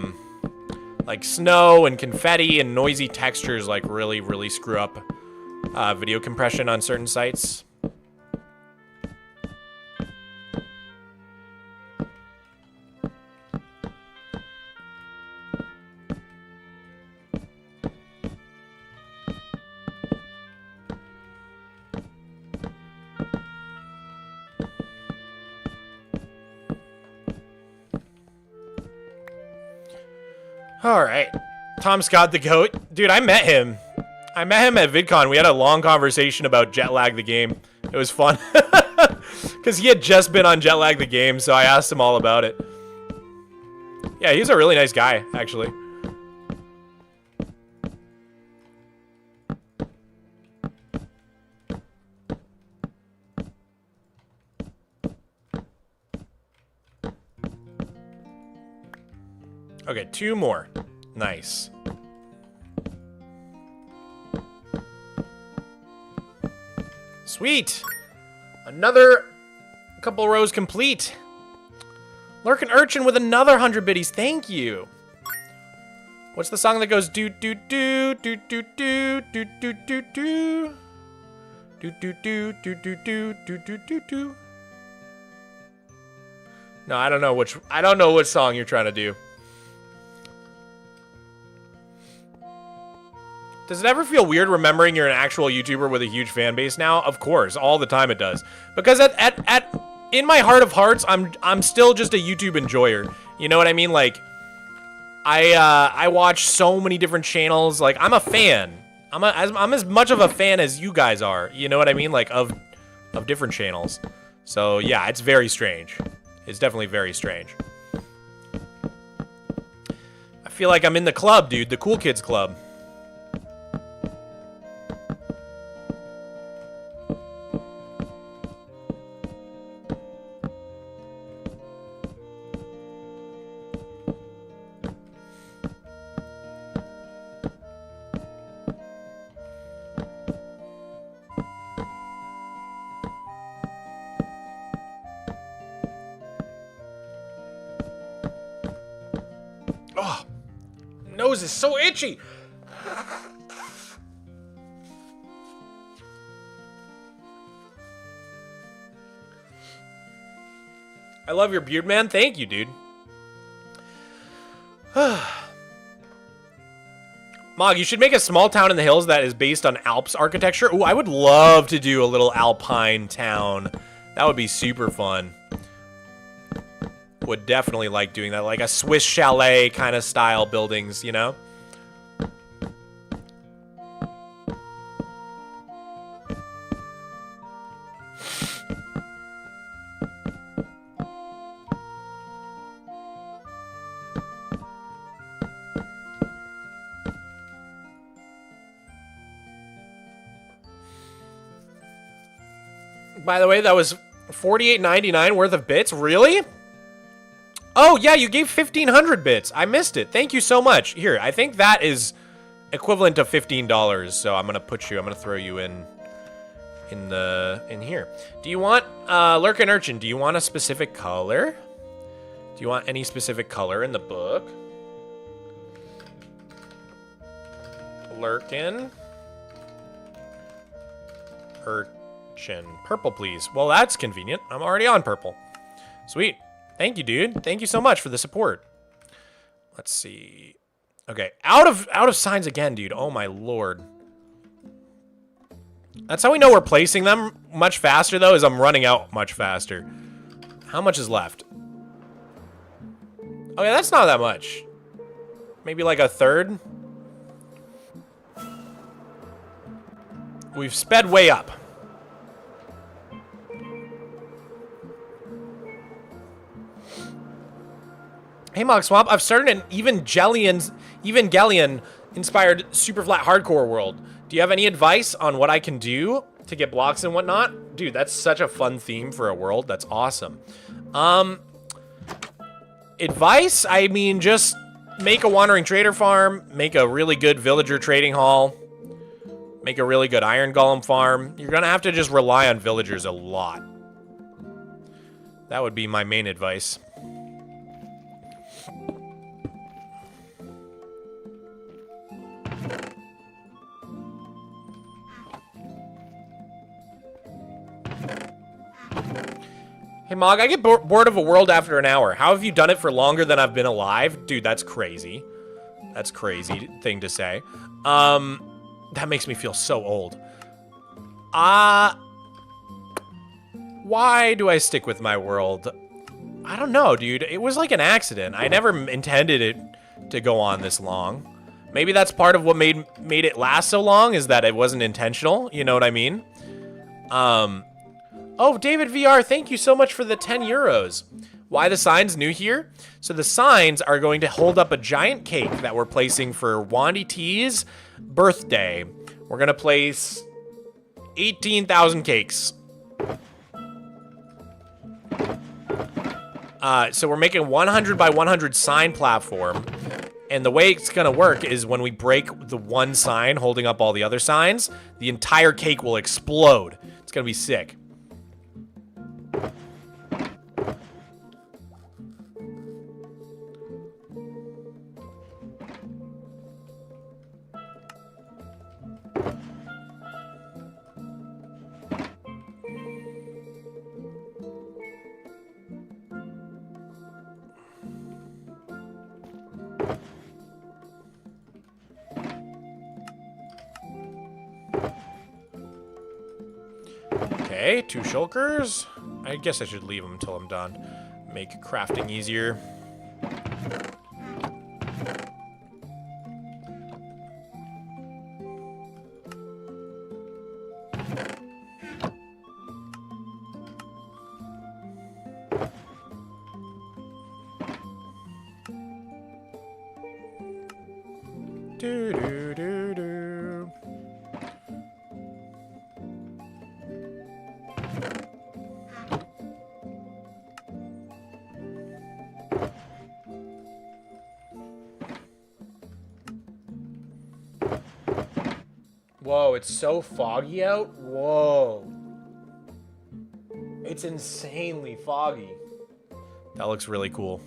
A: like, snow and confetti and noisy textures, like, really screw up video compression on certain sites. All right. Tom Scott, the GOAT. Dude, I met him. I met him at VidCon. We had a long conversation about Jetlag the game. It was fun. Because he had just been on Jetlag the game, so I asked him all about it. Yeah, he's a really nice guy, actually. Okay, 2 more. Nice. Sweet. Another couple rows complete. Lurkin Urchin with another 100 biddies. Thank you. What's the song that goes do do do do do do do do do do do do do do do do do do do? No, I don't know which song you're trying to do. Does it ever feel weird remembering you're an actual YouTuber with a huge fan base now? Of course, all the time it does. Because in my heart of hearts, I'm still just a YouTube enjoyer. You know what I mean? Like, I watch so many different channels. Like, I'm a fan. I'm as much of a fan as you guys are. You know what I mean? Like, of different channels. So yeah, it's very strange. It's definitely very strange. I feel like I'm in the club, dude. The cool kids club. Oh, nose is so itchy. I love your beard, man. Thank you, dude. Mog, you should make a small town in the hills that is based on Alps architecture. Ooh, I would love to do a little alpine town. That would be super fun. Would definitely like doing that, like a Swiss chalet kind of style buildings, you know? By the way, that was $48.99 worth of bits. Really? Oh, yeah, you gave 1,500 bits. I missed it. Thank you so much. Here, I think that is equivalent to $15. So I'm gonna throw you in here. Do you want Lurkin Urchin? Do you want a specific color? Do you want any specific color in the book? Lurkin Urchin. Purple, please. Well, that's convenient. I'm already on purple. Sweet. Thank you, dude. Thank you so much for the support. Let's see. Okay, out of signs again, dude. Oh my lord. That's how we know we're placing them much faster, though, is I'm running out much faster. How much is left? Okay, that's not that much. Maybe like a third. We've sped way up. Hey, Mogswamp, I've started an Evangelion-inspired super flat hardcore world. Do you have any advice on what I can do to get blocks and whatnot? Dude, that's such a fun theme for a world. That's awesome. Advice? I mean, just make a wandering trader farm, make a really good villager trading hall, make a really good iron golem farm. You're gonna have to just rely on villagers a lot. That would be my main advice. Hey, Mog, I get bored of a world after an hour. How have you done it for longer than I've been alive? Dude, that's crazy. That's crazy thing to say. That makes me feel so old. Why do I stick with my world? I don't know, dude. It was like an accident. I never intended it to go on this long. Maybe that's part of what made it last so long, is that it wasn't intentional. You know what I mean? Oh, David VR, thank you so much for the 10 euros. Why the signs new here? So the signs are going to hold up a giant cake that we're placing for Wandy T's birthday. We're going to place 18,000 cakes. So we're making 100 by 100 sign platform. And the way it's gonna work is when we break the one sign holding up all the other signs, the entire cake will explode. It's gonna be sick. Okay, 2 shulkers. I guess I should leave them until I'm done. Make crafting easier. Do do do do. Whoa, it's so foggy out. Whoa. It's insanely foggy. That looks really cool.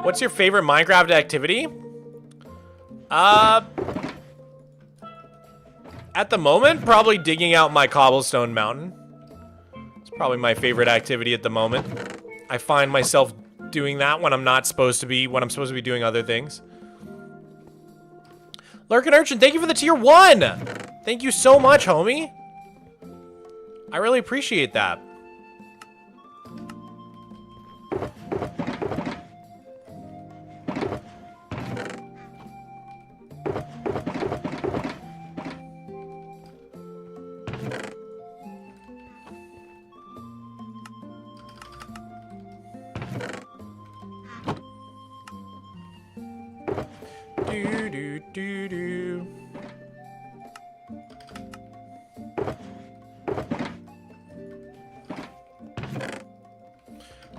A: What's your favorite Minecraft activity? At the moment, probably digging out my cobblestone mountain. It's probably my favorite activity at the moment. I find myself doing that when I'm not supposed to be, when I'm supposed to be doing other things. Lurkin Urchin, thank you for the tier 1! Thank you so much, homie. I really appreciate that.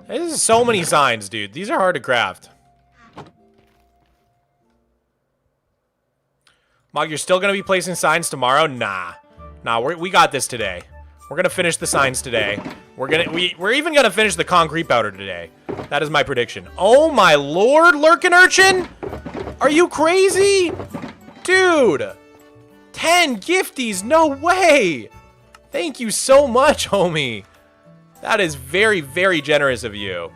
A: This is so many signs, dude. These are hard to craft. Mog, you're still gonna be placing signs tomorrow? Nah. Nah, we got this today. We're gonna finish the signs today. We're even gonna finish the concrete powder today. That is my prediction. Oh my lord, Lurkin Urchin! Are you crazy? Dude! 10 gifties, no way! Thank you so much, homie. That is very, very generous of you.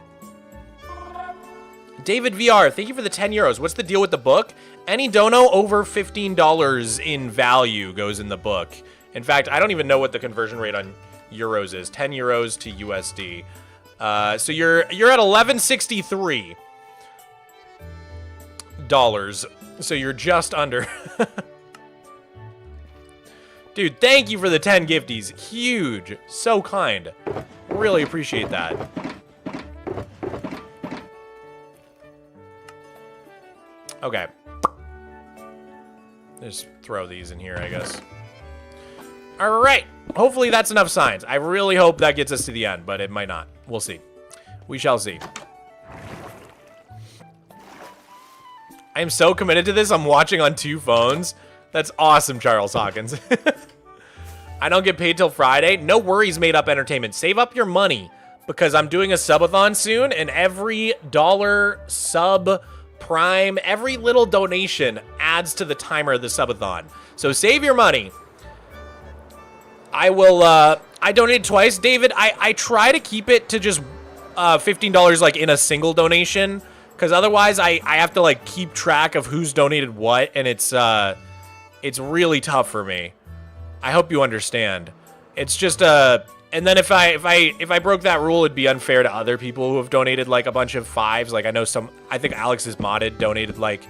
A: David VR, thank you for the 10 euros. What's the deal with the book? Any dono over $15 in value goes in the book. In fact, I don't even know what the conversion rate on euros is. 10 euros to USD. So you're at 1163 dollars. So you're just under. Dude, thank you for the 10 gifties. Huge. So kind. Really appreciate that. Okay. Just throw these in here, I guess. All right. Hopefully that's enough signs. I really hope that gets us to the end, but it might not. We'll see. We shall see. I am so committed to this. I'm watching on 2 phones. That's awesome, Charles Hawkins. I don't get paid till Friday. No worries, Made Up Entertainment. Save up your money because I'm doing a subathon soon, and every dollar, sub, prime, every little donation adds to the timer of the subathon. So save your money. I will, I donated twice. David, I try to keep it to just $15 like in a single donation, because otherwise I have to like keep track of who's donated what, and it's really tough for me. I hope you understand. It's just and then if I broke that rule, it'd be unfair to other people who have donated like a bunch of 5s. Like I think Alex's modded donated like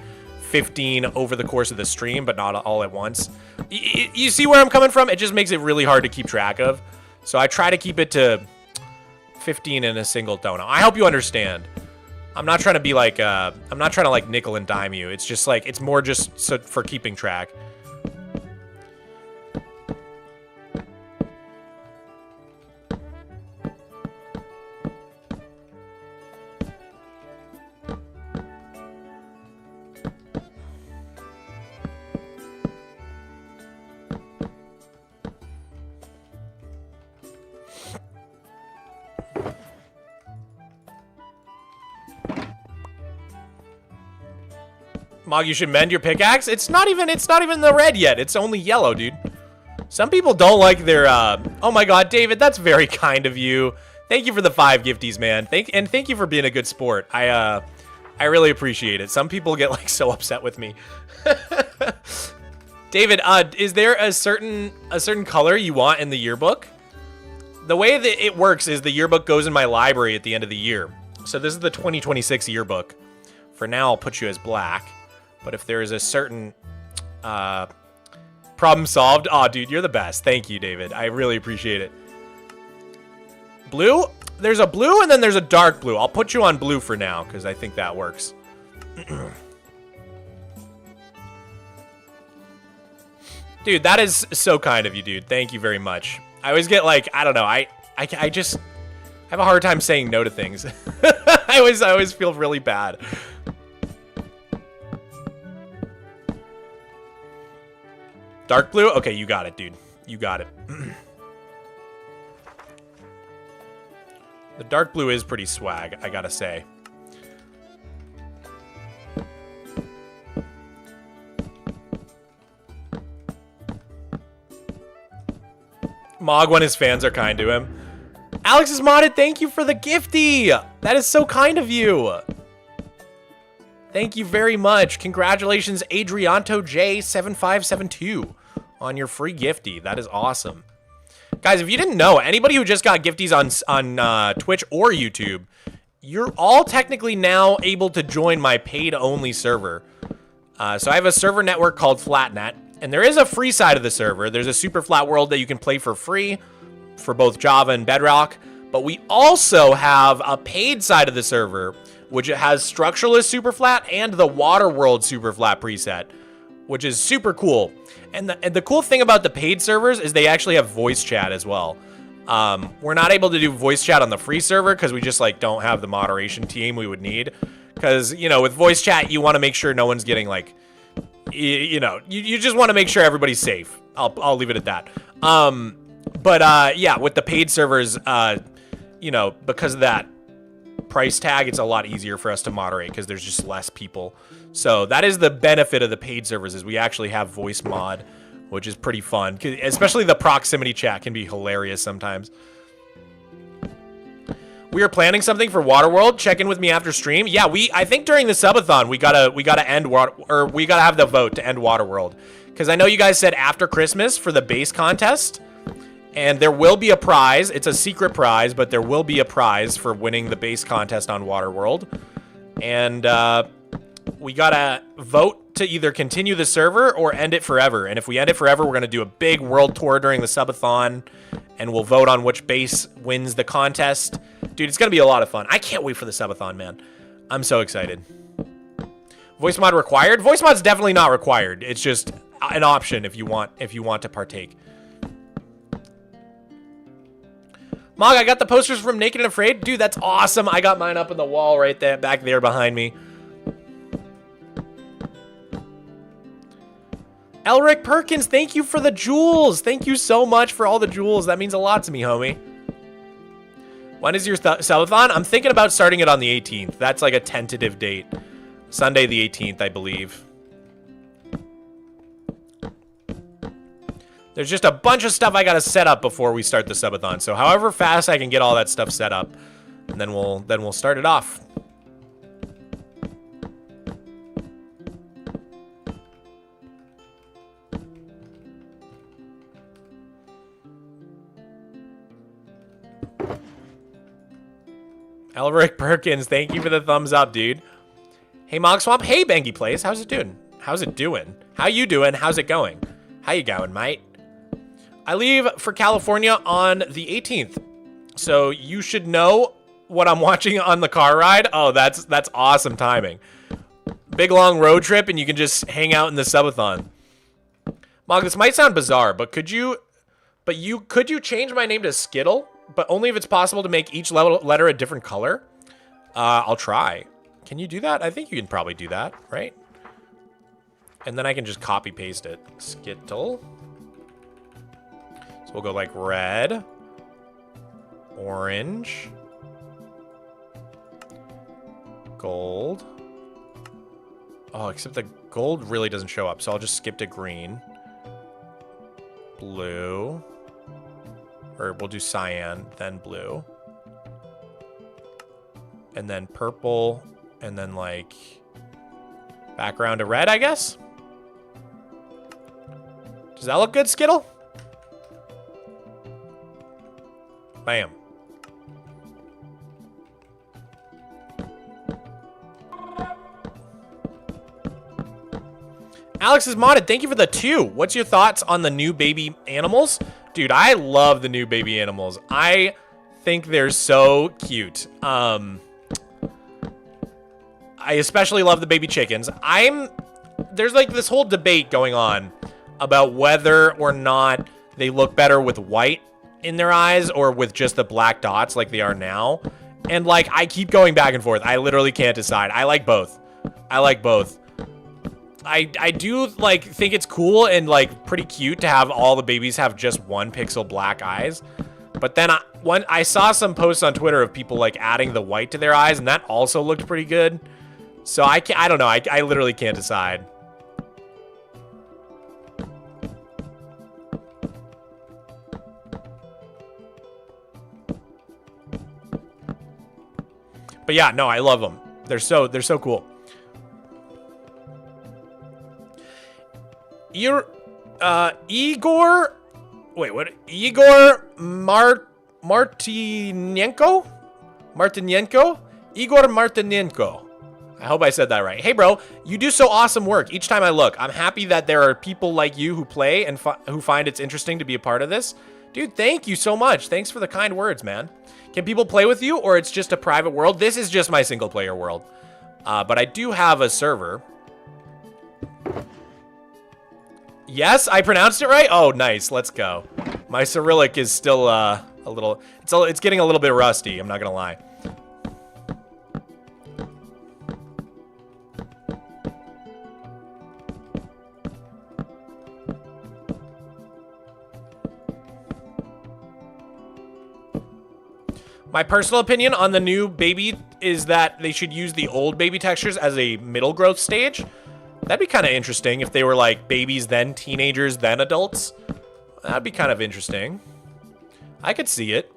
A: 15 over the course of the stream, but not all at once. You see where I'm coming from? It just makes it really hard to keep track of. So I try to keep it to 15 in a single donut. I hope you understand. I'm not trying to be like, I'm not trying to like nickel and dime you. It's just like, it's more just for keeping track. Mog, you should mend your pickaxe. It's not even the red yet. It's only yellow, dude. Some people don't like their, oh my god, David, that's very kind of you. Thank you for the 5 gifties, man. Thank you for being a good sport. I really appreciate it. Some people get like so upset with me. David, is there a certain color you want in the yearbook? The way that it works is the yearbook goes in my library at the end of the year. So this is the 2026 yearbook. For now, I'll put you as black. But if there is a certain problem solved, aw, dude, you're the best. Thank you, David. I really appreciate it. Blue? There's a blue and then there's a dark blue. I'll put you on blue for now because I think that works. Dude, that is so kind of you, dude. Thank you very much. I always get like, I don't know. I just have a hard time saying no to things. I always feel really bad. Dark blue? Okay, you got it, dude. You got it. The dark blue is pretty swag, I gotta say. Mog when his fans are kind to him. Alex is modded, thank you for the gifty! That is so kind of you! Thank you very much. Congratulations, Adrianto J7572 on your free gifty. That is awesome. Guys, if you didn't know, anybody who just got gifties on Twitch or YouTube, you're all technically now able to join my paid-only server. So I have a server network called Flatnet, and there is a free side of the server. There's a super flat world that you can play for free for both Java and Bedrock, but we also have a paid side of the server, which has Structureless Super Flat and the Waterworld Super Flat preset, which is super cool. And the cool thing about the paid servers is they actually have voice chat as well. We're not able to do voice chat on the free server because we just like don't have the moderation team we would need. Because, you know, with voice chat, you want to make sure no one's getting like, you just want to make sure everybody's safe. I'll leave it at that. Yeah, with the paid servers, you know, because of that price tag, it's a lot easier for us to moderate because there's just less people. So that is the benefit of the paid servers, is we actually have voice mod, which is pretty fun. Especially the proximity chat can be hilarious sometimes. We are planning something for Waterworld. Check in with me after stream. Yeah, I think during the subathon we gotta have the vote to end Waterworld, because I know you guys said after Christmas for the base contest. And there will be a prize. It's a secret prize, but there will be a prize for winning the base contest on Waterworld. And we gotta vote to either continue the server or end it forever. And if we end it forever, we're gonna do a big world tour during the subathon, and we'll vote on which base wins the contest. Dude, it's gonna be a lot of fun. I can't wait for the subathon, man. I'm so excited. Voice mod required? Voice mod's definitely not required. It's just an option if you want to partake. Mog, I got the posters from Naked and Afraid. Dude, that's awesome. I got mine up on the wall right there, back there behind me. Elric Perkins, thank you for the jewels. Thank you so much for all the jewels. That means a lot to me, homie. When is your subathon? I'm thinking about starting it on the 18th. That's like a tentative date. Sunday the 18th, I believe. There's just a bunch of stuff I gotta set up before we start the subathon. So however fast I can get all that stuff set up, and then we'll start it off. Elric Perkins, thank you for the thumbs up, dude. Hey, Mogswamp. Hey, Bangy Place. How's it doing? How's it doing? How you doing? How's it going? How you going, mate? I leave for California on the 18th, so you should know what I'm watching on the car ride. Oh, that's awesome timing. Big long road trip, and you can just hang out in the Subathon. Mog, this might sound bizarre, but could you change my name to Skittle, but only if it's possible to make each letter a different color? I'll try. Can you do that? I think you can probably do that, right? And then I can just copy paste it. Skittle. So we'll go like red, orange, gold. Oh, except the gold really doesn't show up, so I'll just skip to green. Blue. Or we'll do cyan, then blue. And then purple, and then like background to red, I guess? Does that look good, Skittle? Bam. Alex is modded. Thank you for the 2. What's your thoughts on the new baby animals? Dude, I love the new baby animals. I think they're so cute. I especially love the baby chickens. There's like this whole debate going on about whether or not they look better with white in their eyes or with just the black dots like they are now. And like, I keep going back and forth. I literally can't decide. I like both. I like both. I do like think it's cool and like pretty cute to have all the babies have just 1 pixel black eyes. But then I saw some posts on Twitter of people like adding the white to their eyes, and that also looked pretty good. So I don't know. I literally can't decide. But yeah, no, I love them. They're so cool. You're Igor. Wait, what? Igor Martinenko? Igor Martinenko. I hope I said that right. Hey, bro, you do so awesome work each time I look. I'm happy that there are people like you who play and who find it's interesting to be a part of this. Dude, thank you so much. Thanks for the kind words, man. Can people play with you, or it's just a private world? This is just my single-player world. But I do have a server. Yes, I pronounced it right? Oh, nice. Let's go. My Cyrillic is still a little... It's getting a little bit rusty, I'm not gonna lie. My personal opinion on the new baby is that they should use the old baby textures as a middle growth stage. That'd be kind of interesting if they were like babies, then teenagers, then adults. That'd be kind of interesting. I could see it.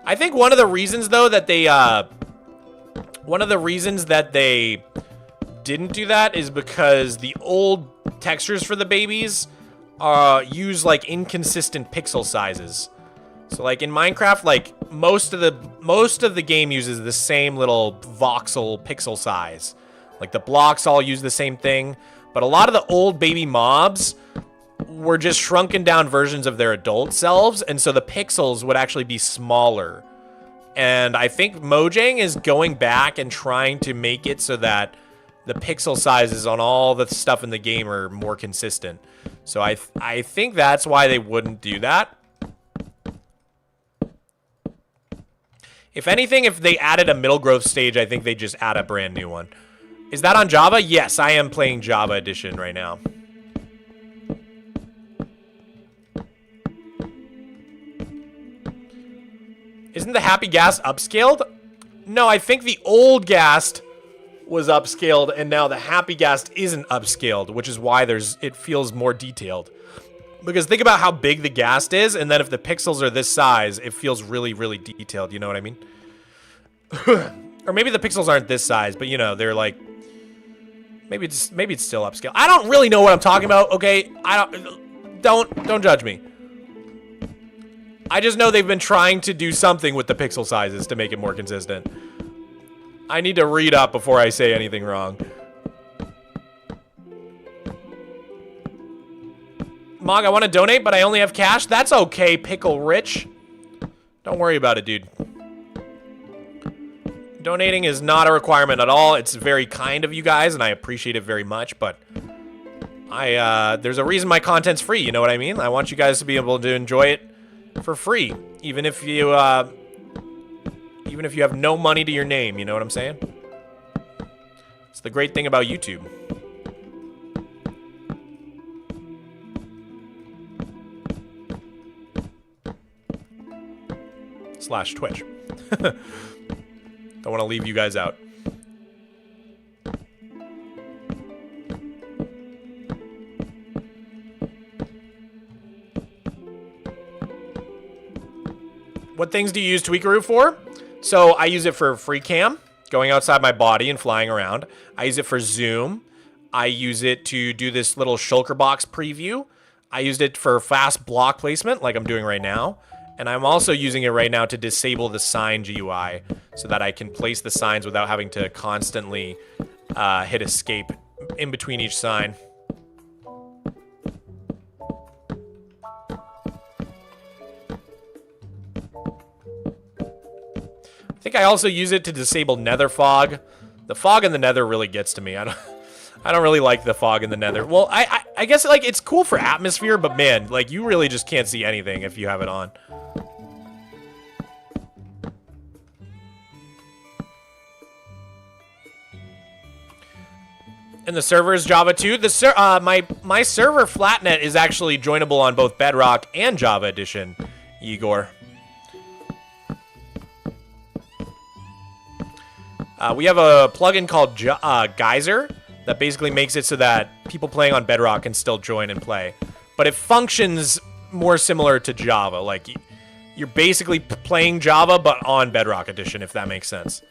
A: I think one of the reasons though that they didn't do that is because the old textures for the babies use like inconsistent pixel sizes. So like in Minecraft, like most of the game uses the same little voxel pixel size. Like the blocks all use the same thing, but a lot of the old baby mobs were just shrunken down versions of their adult selves, and so the pixels would actually be smaller. And I think Mojang is going back and trying to make it so that the pixel sizes on all the stuff in the game are more consistent. So I think that's why they wouldn't do that. If anything, if they added a middle growth stage, I think they just add a brand new one. Is that on Java? Yes, I am playing Java Edition right now. Isn't the Happy Ghast upscaled? No, I think the old Ghast was upscaled, and now the Happy Ghast isn't upscaled, which is why it feels more detailed. Because think about how big the Ghast is, and then if the pixels are this size, it feels really, really detailed. You know what I mean? Or maybe the pixels aren't this size, but you know, they're like... Maybe it's still upscale. I don't really know what I'm talking about, okay? Don't judge me. I just know they've been trying to do something with the pixel sizes to make it more consistent. I need to read up before I say anything wrong. Mog, I want to donate, but I only have cash. That's okay, Pickle Rich. Don't worry about it, dude. Donating is not a requirement at all. It's very kind of you guys, and I appreciate it very much, but there's a reason my content's free, you know what I mean? I want you guys to be able to enjoy it for free, even if you have no money to your name, you know what I'm saying? It's the great thing about YouTube. / Twitch. Don't want to leave you guys out. What things do you use Tweakaroo for? So I use it for free cam, going outside my body and flying around. I use it for zoom. I use it to do this little shulker box preview. I used it for fast block placement like I'm doing right now. And I'm also using it right now to disable the sign GUI so that I can place the signs without having to constantly hit escape in between each sign. I think I also use it to disable nether fog. The fog in the nether really gets to me. I don't really like the fog in the nether. Well, I guess like it's cool for atmosphere, but man, like you really just can't see anything if you have it on. And the server is Java 2. My server Flatnet is actually joinable on both Bedrock and Java Edition, Igor. We have a plugin called Geyser that basically makes it so that people playing on Bedrock can still join and play. But it functions more similar to Java. Like, you're basically playing Java, but on Bedrock Edition, if that makes sense.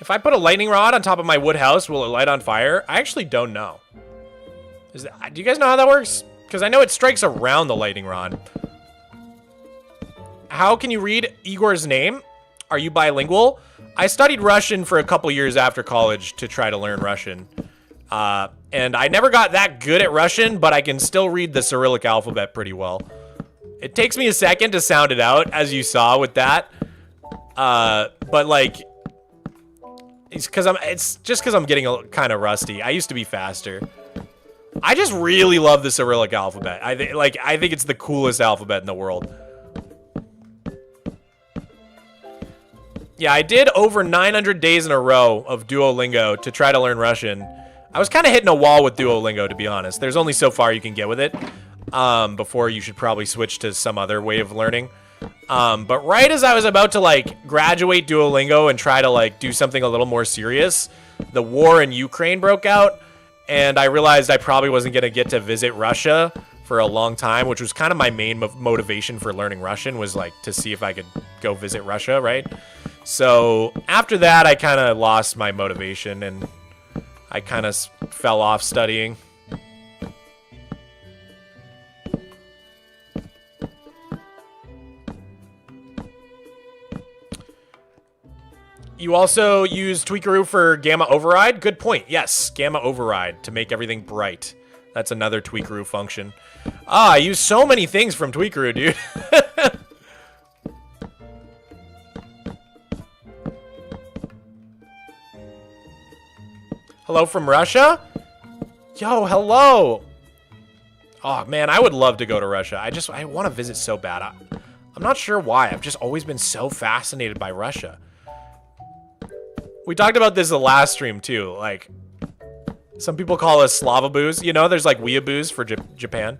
A: If I put a lightning rod on top of my wood house, will it light on fire? I actually don't know. Do you guys know how that works? Because I know it strikes around the lightning rod. How can you read Igor's name? Are you bilingual? I studied Russian for a couple years after college to try to learn Russian. And I never got that good at Russian, but I can still read the Cyrillic alphabet pretty well. It takes me a second to sound it out, as you saw with that. But like... It's just because I'm getting kind of rusty. I used to be faster. I just really love the Cyrillic alphabet. I think it's the coolest alphabet in the world. Yeah, I did over 900 days in a row of Duolingo to try to learn Russian. I was kind of hitting a wall with Duolingo, to be honest. There's only so far you can get with it before you should probably switch to some other way of learning. But right as I was about to like graduate Duolingo and try to like do something a little more serious, the war in Ukraine broke out, and I realized I probably wasn't going to get to visit Russia for a long time, which was kind of my main motivation for learning Russian, was like to see if I could go visit Russia, right? So after that, I kind of lost my motivation and I kind of fell off studying. You also use Tweakaroo for Gamma Override? Good point. Yes, Gamma Override to make everything bright. That's another Tweakaroo function. Ah, I use so many things from Tweakaroo, dude. Hello from Russia? Yo, hello. Oh, man, I would love to go to Russia. I want to visit so bad. I'm not sure why. I've just always been so fascinated by Russia. We talked about this the last stream, too. Like, some people call us Slavaboos. You know, there's like weeaboos for Japan.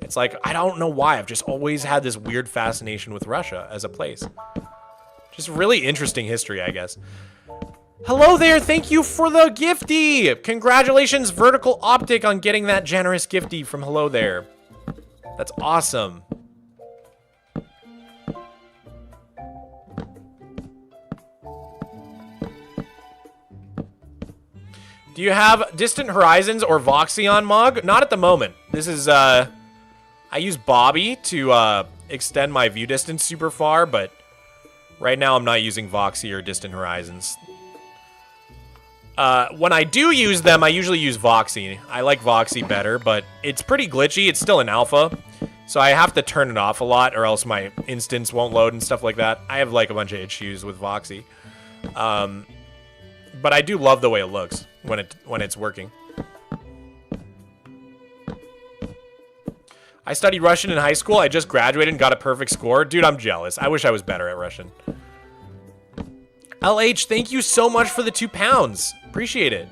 A: It's like, I don't know why. I've just always had this weird fascination with Russia as a place. Just really interesting history, I guess. Hello there. Thank you for the gifty. Congratulations, Vertical Optic, on getting that generous gifty from Hello There. That's awesome. Do you have Distant Horizons or Voxy on, Mog? Not at the moment. This is, I use Bobby to, extend my view distance super far, but right now I'm not using Voxy or Distant Horizons. When I do use them, I usually use Voxy. I like Voxy better, but it's pretty glitchy. It's still an alpha, so I have to turn it off a lot or else my instance won't load and stuff like that. I have like a bunch of issues with Voxy. But I do love the way it looks when it's working. I studied Russian in high school. I just graduated and got a perfect score. Dude, I'm jealous. I wish I was better at Russian. LH, thank you so much for the £2. Appreciate it.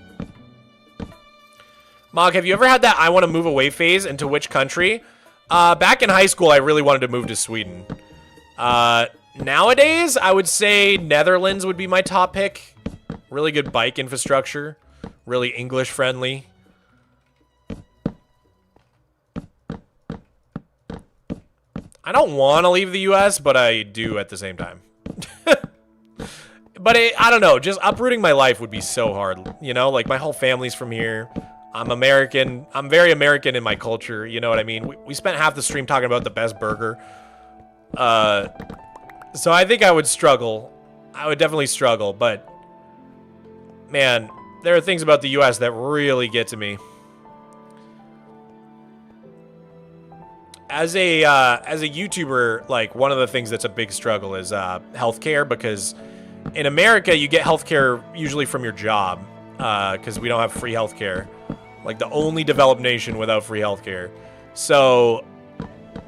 A: Mog, have you ever had that I want to move away phase? And to which country? Back in high school, I really wanted to move to Sweden. Nowadays, I would say Netherlands would be my top pick. Really good bike infrastructure. Really English friendly. I don't want to leave the US, but I do at the same time. But I don't know, just uprooting my life would be so hard, you know? Like, my whole family's from here. I'm American. I'm very American in my culture, you know what I mean? We spent half the stream talking about the best burger. So I think I would struggle. I would definitely struggle, but... Man, there are things about the US that really get to me. As a YouTuber, like, one of the things that's a big struggle is healthcare, because in America, you get healthcare usually from your job, because we don't have free healthcare. Like, the only developed nation without free healthcare. So,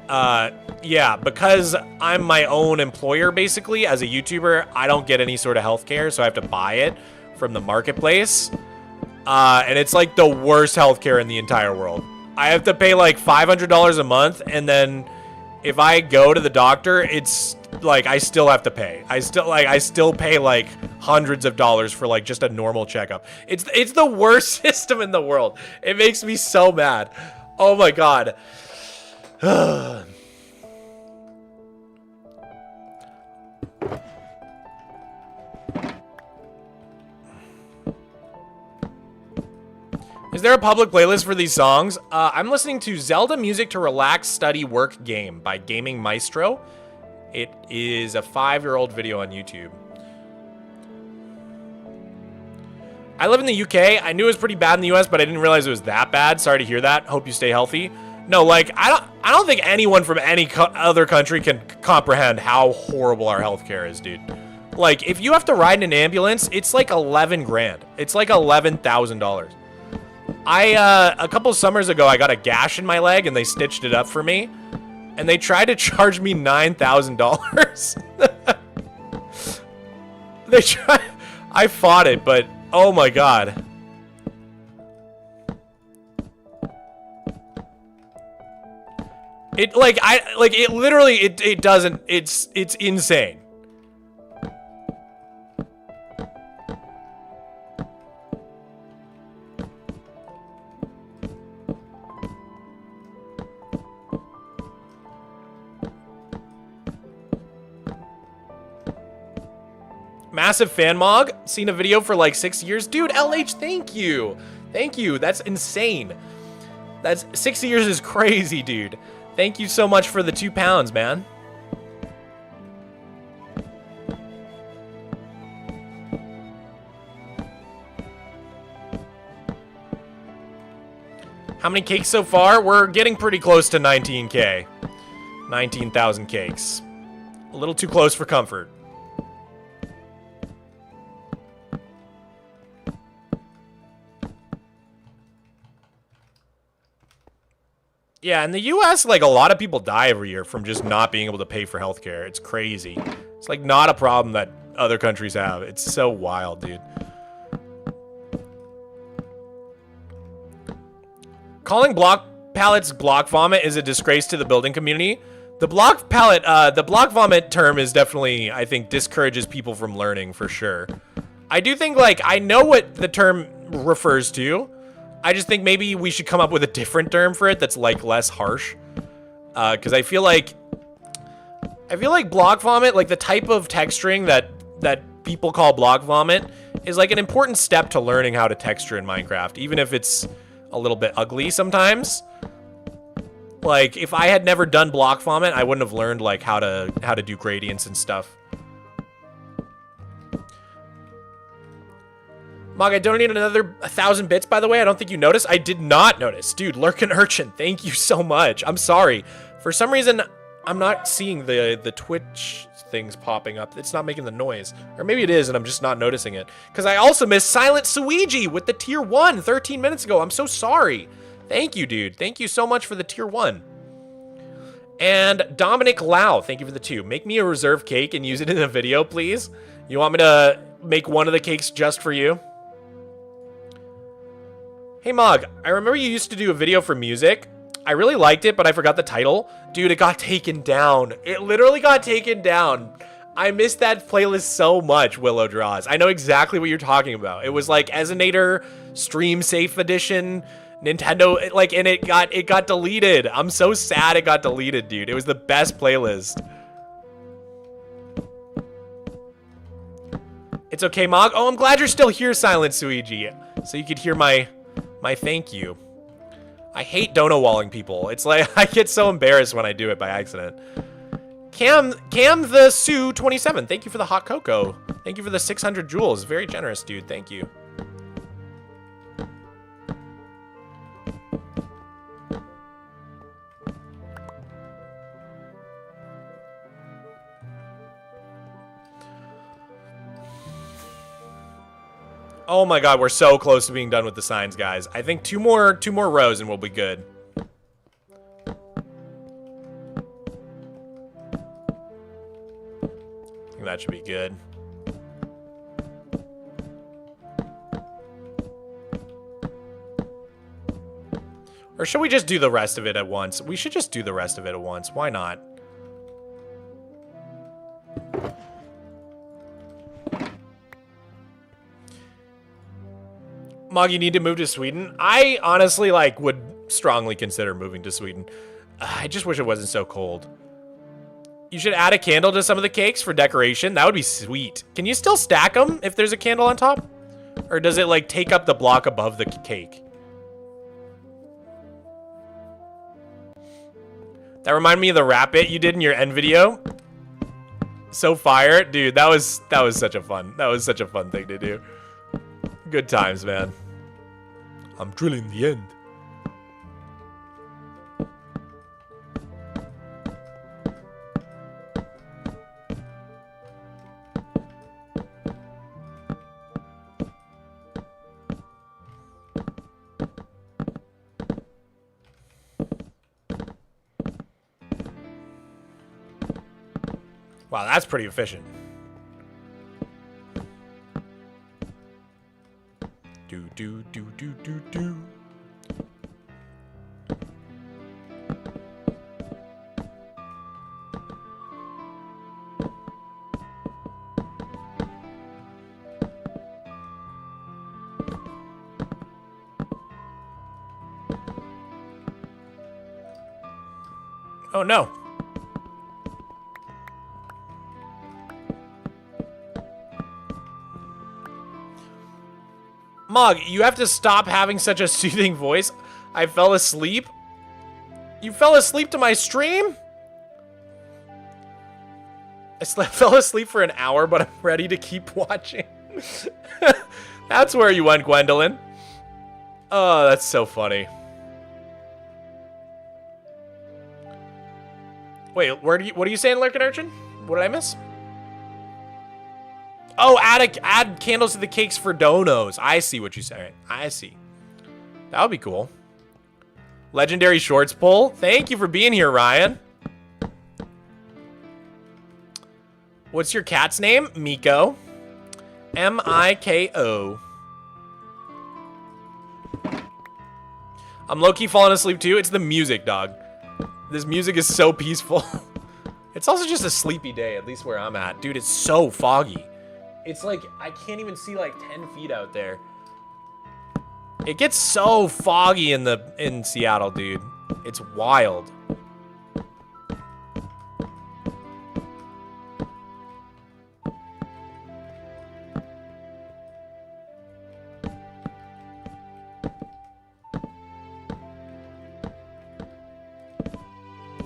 A: yeah, because I'm my own employer, basically, as a YouTuber, I don't get any sort of healthcare, so I have to buy it from the marketplace. And it's, like, the worst healthcare in the entire world. I have to pay like $500 a month, and then if I go to the doctor, it's like I still have to pay. I still pay like hundreds of dollars for like just a normal checkup. It's the worst system in the world. It makes me so mad. Oh my god. Is there a public playlist for these songs? I'm listening to Zelda Music to Relax, Study, Work Game by Gaming Maestro. It is a 5-year-old video on YouTube. I live in the UK. I knew it was pretty bad in the US, but I didn't realize it was that bad. Sorry to hear that. Hope you stay healthy. No, like, I don't think anyone from any other country can comprehend how horrible our healthcare is, dude. Like, if you have to ride in an ambulance, it's like 11 grand. It's like $11,000. A couple summers ago, I got a gash in my leg, and they stitched it up for me. And they tried to charge me $9,000. They tried... I fought it, but... Oh my god. It, like, it literally, it doesn't... It's insane. Massive fan, Mog. Seen a video for like 6 years. Dude, LH, thank you. Thank you. That's insane. That's 6 years is crazy, dude. Thank you so much for the £2, man. How many cakes so far? We're getting pretty close to 19K. 19,000 cakes. A little too close for comfort. Yeah, in the US, like, a lot of people die every year from just not being able to pay for healthcare. It's crazy. It's, like, not a problem that other countries have. It's so wild, dude. Calling block pallets block vomit is a disgrace to the building community. The block pallet, the block vomit term is definitely, I think, discourages people from learning, for sure. I do think, like, I know what the term refers to. I just think maybe we should come up with a different term for it that's, like, less harsh. Because I feel like block vomit, like, the type of texturing that people call block vomit is like an important step to learning how to texture in Minecraft, even if it's a little bit ugly sometimes. Like, if I had never done block vomit, I wouldn't have learned like how to do gradients and stuff. Mog, I donated another 1,000 bits, by the way. I don't think you noticed. I did not notice. Dude, Lurkin Urchin, thank you so much. I'm sorry. For some reason, I'm not seeing the Twitch things popping up. It's not making the noise. Or maybe it is, and I'm just not noticing it. Because I also missed Silent Suigi with the tier 1 13 minutes ago. I'm so sorry. Thank you, dude. Thank you so much for the tier 1. And Dominic Lau, thank you for the 2. Make me a reserve cake and use it in a video, please. You want me to make one of the cakes just for you? Hey, Mog, I remember you used to do a video for music. I really liked it, but I forgot the title. Dude, it got taken down. It literally got taken down. I missed that playlist so much, Willow Draws. I know exactly what you're talking about. It was like Esonator, Stream Safe Edition, Nintendo, like, and it got deleted. I'm so sad it got deleted, dude. It was the best playlist. It's okay, Mog. Oh, I'm glad you're still here, Silent Suigi. So you could hear my thank you. I hate dono walling people. It's like I get so embarrassed when I do it by accident. Cam the Sue 27. Thank you for the hot cocoa. Thank you for the 600 jewels. Very generous, dude. Thank you. Oh my god, we're so close to being done with the signs, guys. I think two more rows and we'll be good. I think that should be good. Or should we just do the rest of it at once? We should just do the rest of it at once. Why not? Mog, you need to move to Sweden? I honestly, like, would strongly consider moving to Sweden. I just wish it wasn't so cold. You should add a candle to some of the cakes for decoration. That would be sweet. Can you still stack them if there's a candle on top? Or does it, like, take up the block above the cake? That reminded me of the rap bit you did in your end video. So fire. Dude, that was such a fun thing to do. Good times, man. I'm drilling the end. Wow, that's pretty efficient. Do. Oh no. Mog, you have to stop having such a soothing voice. I fell asleep. You fell asleep to my stream? I fell asleep for an hour, but I'm ready to keep watching. That's where you went, Gwendolyn. Oh, that's so funny. Wait, what are you saying, Lurkin Urchin? What did I miss? Oh, add candles to the cakes for donos. I see what you're saying. I see. That would be cool. Legendary Shorts pull. Thank you for being here, Ryan. What's your cat's name? Miko. M-I-K-O. I'm low-key falling asleep too. It's the music, dog. This music is so peaceful. It's also just a sleepy day, at least where I'm at. Dude, it's so foggy. It's like, I can't even see like 10 feet out there. It gets so foggy in Seattle, dude. It's wild.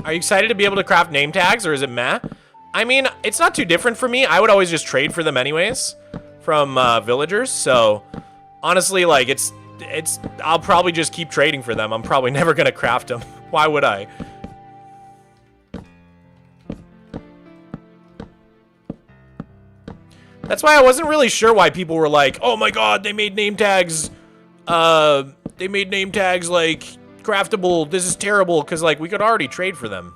A: Are you excited to be able to craft name tags, or is it meh? I mean, it's not too different for me. I would always just trade for them anyways from villagers. So honestly, like I'll probably just keep trading for them. I'm probably never gonna craft them. Why would I? That's why I wasn't really sure why people were like, oh my god, they made name tags. They made name tags like craftable. This is terrible, because like we could already trade for them.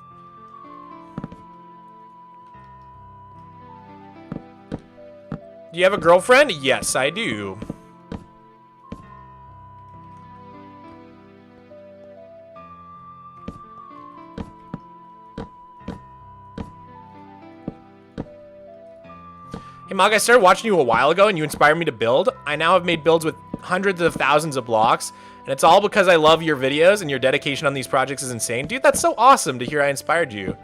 A: Do you have a girlfriend? Yes, I do. Hey Mog, I started watching you a while ago and you inspired me to build. I now have made builds with hundreds of thousands of blocks, and it's all because I love your videos and your dedication on these projects is insane. Dude, that's so awesome to hear I inspired you.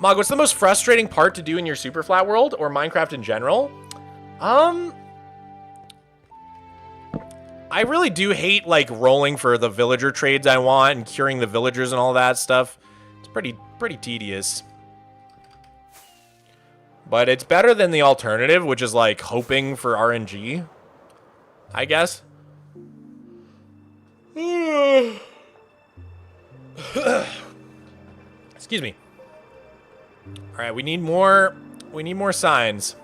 A: Mog, what's the most frustrating part to do in your super flat world or Minecraft in general? I really do hate like rolling for the villager trades I want and curing the villagers and all that stuff. It's pretty tedious. But it's better than the alternative, which is like hoping for RNG, I guess. Excuse me. All right, we need more signs.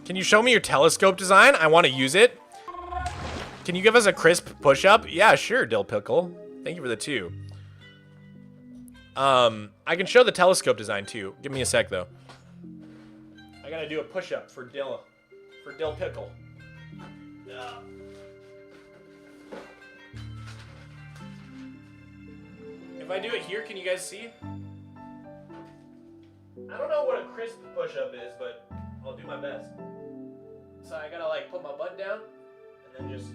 A: Can you show me your telescope design? I want to use it. Can you give us a crisp push-up? Yeah, sure, Dill Pickle. Thank you for the 2. I can show the telescope design too. Give me a sec though. I gotta do a push-up for Dill Pickle. If I do it here, can you guys see? I don't know what a crisp push-up is, but I'll do my best. So I gotta like put my butt down and then just.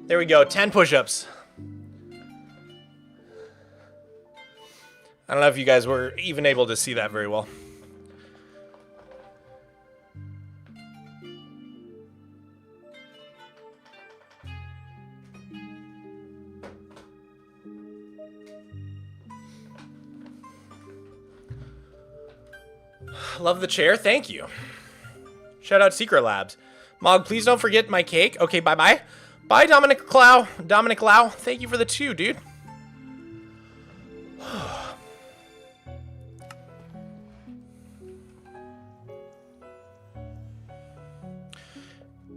A: There we go, 10 push-ups. I don't know if you guys were even able to see that very well. Love the chair, thank you. Shout out Secret Labs. Mog, please don't forget my cake. Okay, bye-bye. Bye, Dominic Lau. Dominic Lau, thank you for the 2, dude.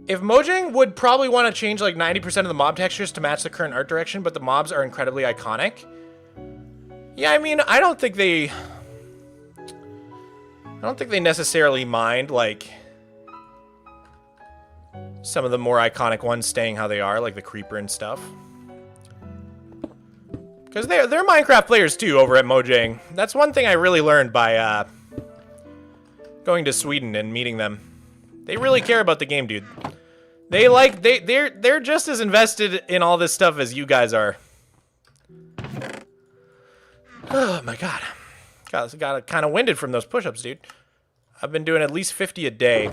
A: If Mojang would probably want to change like 90% of the mob textures to match the current art direction, but the mobs are incredibly iconic. Yeah, I mean, I don't think they necessarily mind like some of the more iconic ones staying how they are, like the creeper and stuff. Because they're Minecraft players too over at Mojang. That's one thing I really learned by going to Sweden and meeting them. They really care about the game, dude. They're just as invested in all this stuff as you guys are. Oh my god. Got kind of winded from those push-ups, dude. I've been doing at least 50 a day.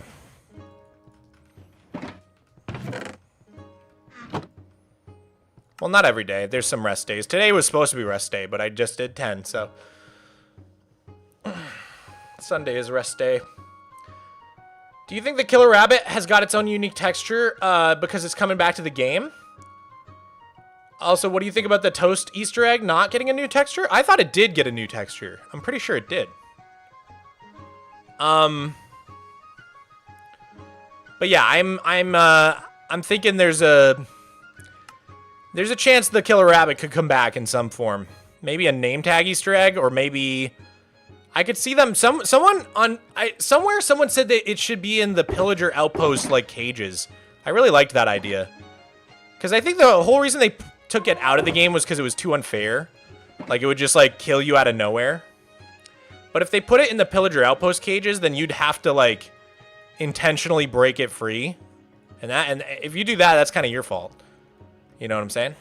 A: Well, not every day. There's some rest days. Today was supposed to be rest day, but I just did 10, so. Sunday is rest day. Do you think the Killer Rabbit has got its own unique texture because it's coming back to the game? Also, what do you think about the toast Easter egg not getting a new texture? I thought it did get a new texture. I'm pretty sure it did. But yeah, I'm thinking there's a chance the Killer Rabbit could come back in some form. Maybe a name tag Easter egg, or maybe I could see them. Somewhere someone said that it should be in the pillager outpost like cages. I really liked that idea. Because I think the whole reason they took it out of the game was because it was too unfair. Like, it would just, like, kill you out of nowhere. But if they put it in the pillager outpost cages, then you'd have to, like, intentionally break it free. And if you do that, that's kind of your fault. You know what I'm saying?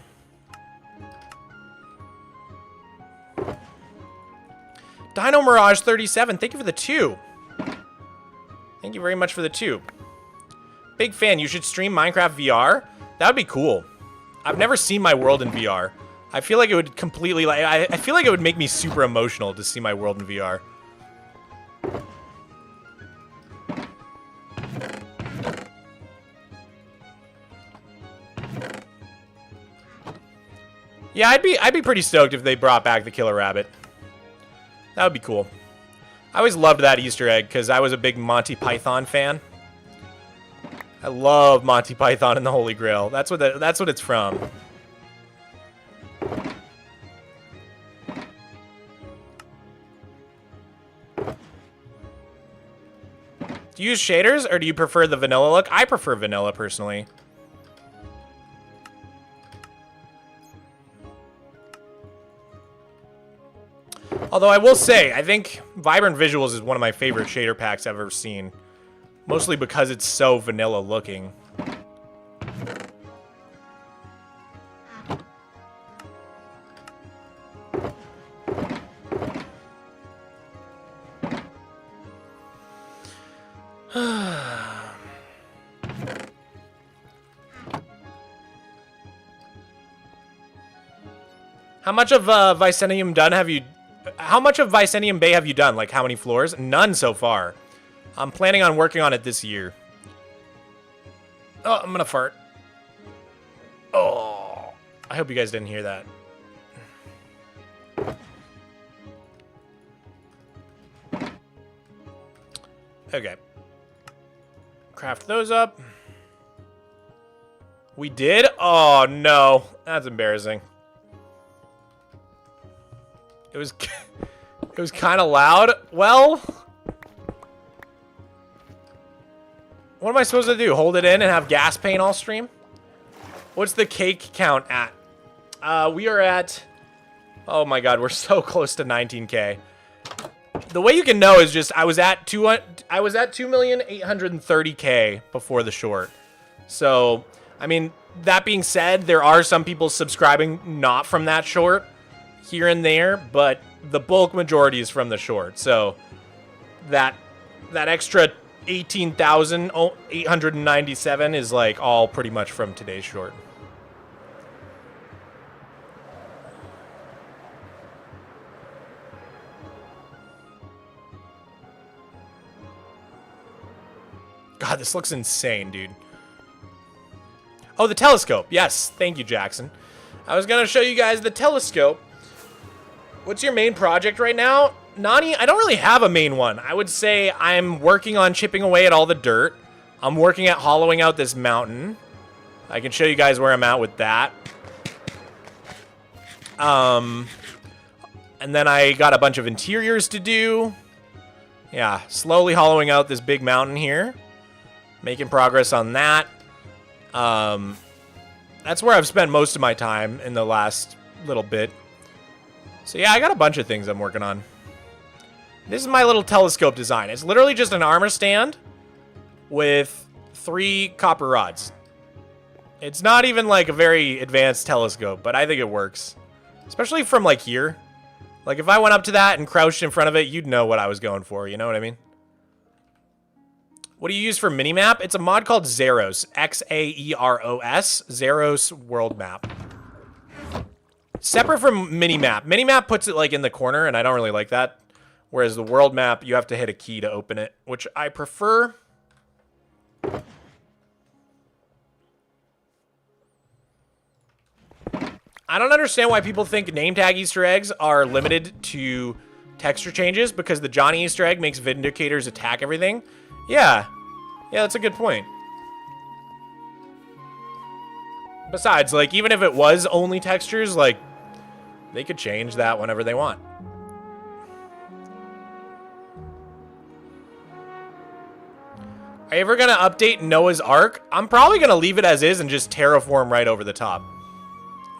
A: Dino Mirage 37, thank you for the 2. Thank you very much for the 2. Big fan. You should stream Minecraft VR. That would be cool. I've never seen my world in VR. I feel like it would completely, like, I feel like it would make me super emotional to see my world in VR. Yeah, I'd be pretty stoked if they brought back the killer rabbit. That would be cool. I always loved that Easter egg because I was a big Monty Python fan. I love Monty Python and the Holy Grail. That's what it's from. Do you use shaders or do you prefer the vanilla look? I prefer vanilla personally. Although I will say, I think Vibrant Visuals is one of my favorite shader packs I've ever seen. Mostly because it's so vanilla looking. How much of Vicenium done have you... How much of Vicenium Bay have you done? Like, how many floors? None so far. I'm planning on working on it this year. Oh, I'm gonna fart. Oh, I hope you guys didn't hear that. Okay. Craft those up. We did? Oh, no. That's embarrassing. It was... It was kind of loud. Well... What am I supposed to do? Hold it in and have gas paint all stream? What's the cake count at? We are at... Oh my god, we're so close to 19K. The way you can know is just I was at 2,830K before the short. So, I mean, that being said, there are some people subscribing not from that short here and there, but the bulk majority is from the short. So, that extra 18,897 is like all pretty much from today's short. God, this looks insane, dude. Oh, the telescope. Yes, thank you, Jackson. I was gonna show you guys the telescope. What's your main project right now? Nani, I don't really have a main one. I would say I'm working on chipping away at all the dirt. I'm working at hollowing out this mountain. I can show you guys where I'm at with that. And then I got a bunch of interiors to do. Yeah, slowly hollowing out this big mountain here. Making progress on that. That's where I've spent most of my time in the last little bit. So yeah, I got a bunch of things I'm working on. This is my little telescope design. It's literally just an armor stand with 3 copper rods. It's not even like a very advanced telescope, but I think it works. Especially from like here. Like if I went up to that and crouched in front of it, you'd know what I was going for, you know what I mean? What do you use for minimap? It's a mod called Xeros. X-A-E-R-O-S. Xeros World Map. Separate from minimap. Minimap puts it like in the corner, and I don't really like that. Whereas the world map, you have to hit a key to open it, which I prefer. I don't understand why people think name tag Easter eggs are limited to texture changes, because the Johnny Easter egg makes Vindicators attack everything. Yeah. Yeah, that's a good point. Besides, like, even if it was only textures, like, they could change that whenever they want. Are you ever going to update Noah's Ark? I'm probably going to leave it as is and just terraform right over the top.